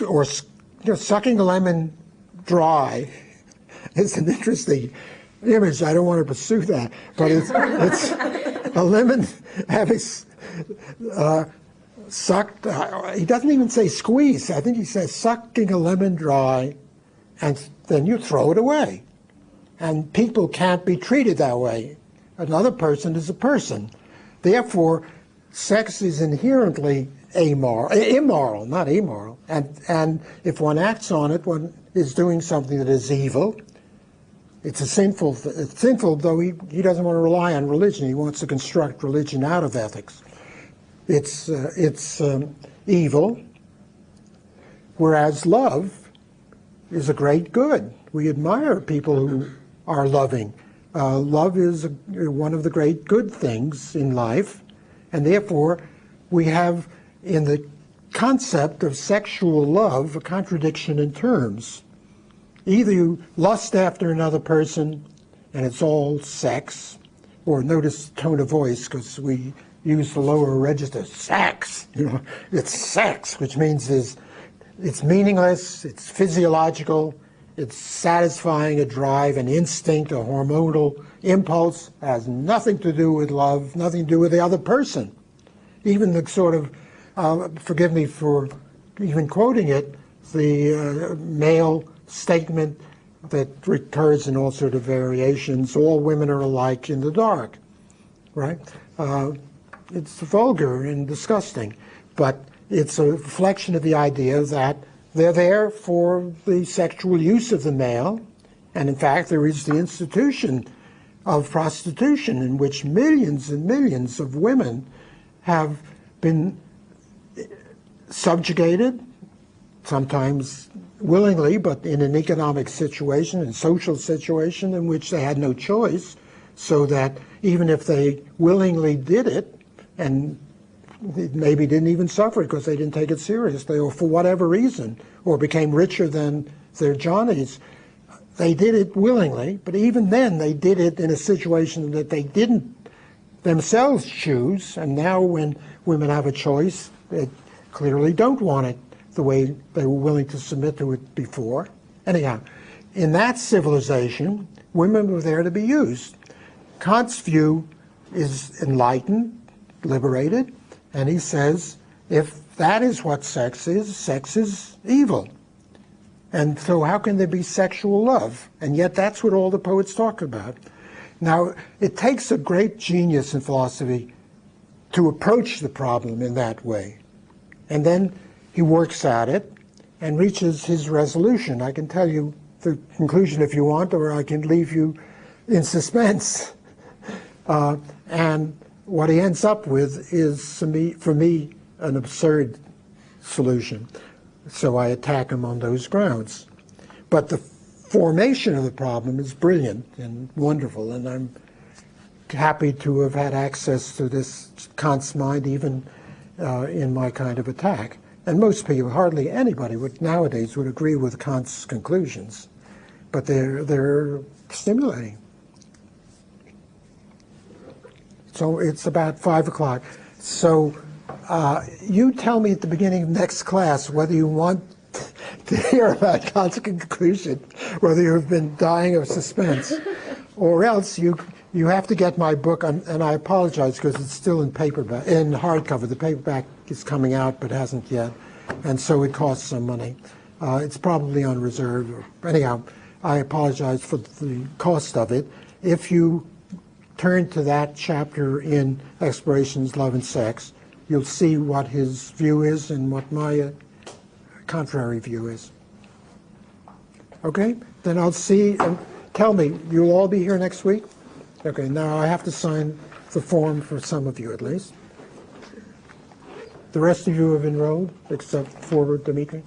or sucking a lemon dry. It's an interesting image. I don't want to pursue that, but it's a lemon having sucked. He doesn't even say squeeze. I think he says sucking a lemon dry, and then you throw it away. And people can't be treated that way. Another person is a person. Therefore, sex is inherently immoral, not amoral. And if one acts on it, one is doing something that is evil. It's sinful, though he doesn't want to rely on religion. He wants to construct religion out of ethics. It's evil, whereas love is a great good. We admire people who are loving. Love is one of the great good things in life, and therefore we have in the concept of sexual love a contradiction in terms. Either you lust after another person and it's all sex, or notice tone of voice, because we use the lower register, sex, it's sex, which means it's meaningless, it's physiological, it's satisfying a drive, an instinct, a hormonal impulse, has nothing to do with love, nothing to do with the other person. Even the sort of, forgive me for even quoting it, the male statement that recurs in all sort of variations, all women are alike in the dark, right? It's vulgar and disgusting, but it's a reflection of the idea that they're there for the sexual use of the male, and in fact there is the institution of prostitution in which millions and millions of women have been subjugated, sometimes willingly, but in an economic situation and social situation in which they had no choice, so that even if they willingly did it, and maybe didn't even suffer because they didn't take it seriously, or for whatever reason, or became richer than their Johnnies, they did it willingly, but even then they did it in a situation that they didn't themselves choose, and now when women have a choice, they clearly don't want it the way they were willing to submit to it before. Anyhow, in that civilization, women were there to be used. Kant's view is enlightened, liberated, and he says if that is what sex is evil. And so how can there be sexual love? And yet that's what all the poets talk about. Now, it takes a great genius in philosophy to approach the problem in that way. And then he works at it and reaches his resolution. I can tell you the conclusion if you want, or I can leave you in suspense. And what he ends up with is, for me, an absurd solution. So I attack him on those grounds. But the formation of the problem is brilliant and wonderful, and I'm happy to have had access to this Kant's mind even in my kind of attack. And most people, hardly anybody nowadays would agree with Kant's conclusions, but they're stimulating. So it's about 5 o'clock. So you tell me at the beginning of next class whether you want to hear about consequent conclusion, whether you've been dying of suspense, or else you have to get my book, and I apologize because it's still in paperback, in hardcover. The paperback is coming out but hasn't yet, and so it costs some money. It's probably on reserve. Anyhow, I apologize for the cost of it. If you turn to that chapter in Explorations, Love and Sex, you'll see what his view is and what my contrary view is. Okay? Then I'll see, and tell me, you'll all be here next week? Okay, now I have to sign the form for some of you at least. The rest of you have enrolled, except for Dimitri?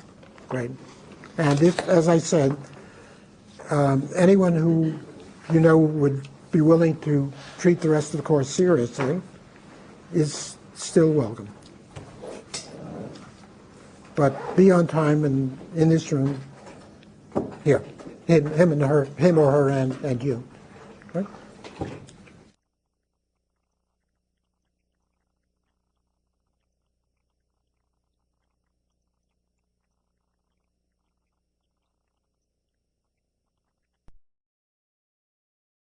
Great. And if, as I said, anyone who you know would be willing to treat the rest of the course seriously is still welcome. But be on time and in this room, here, him or her and you.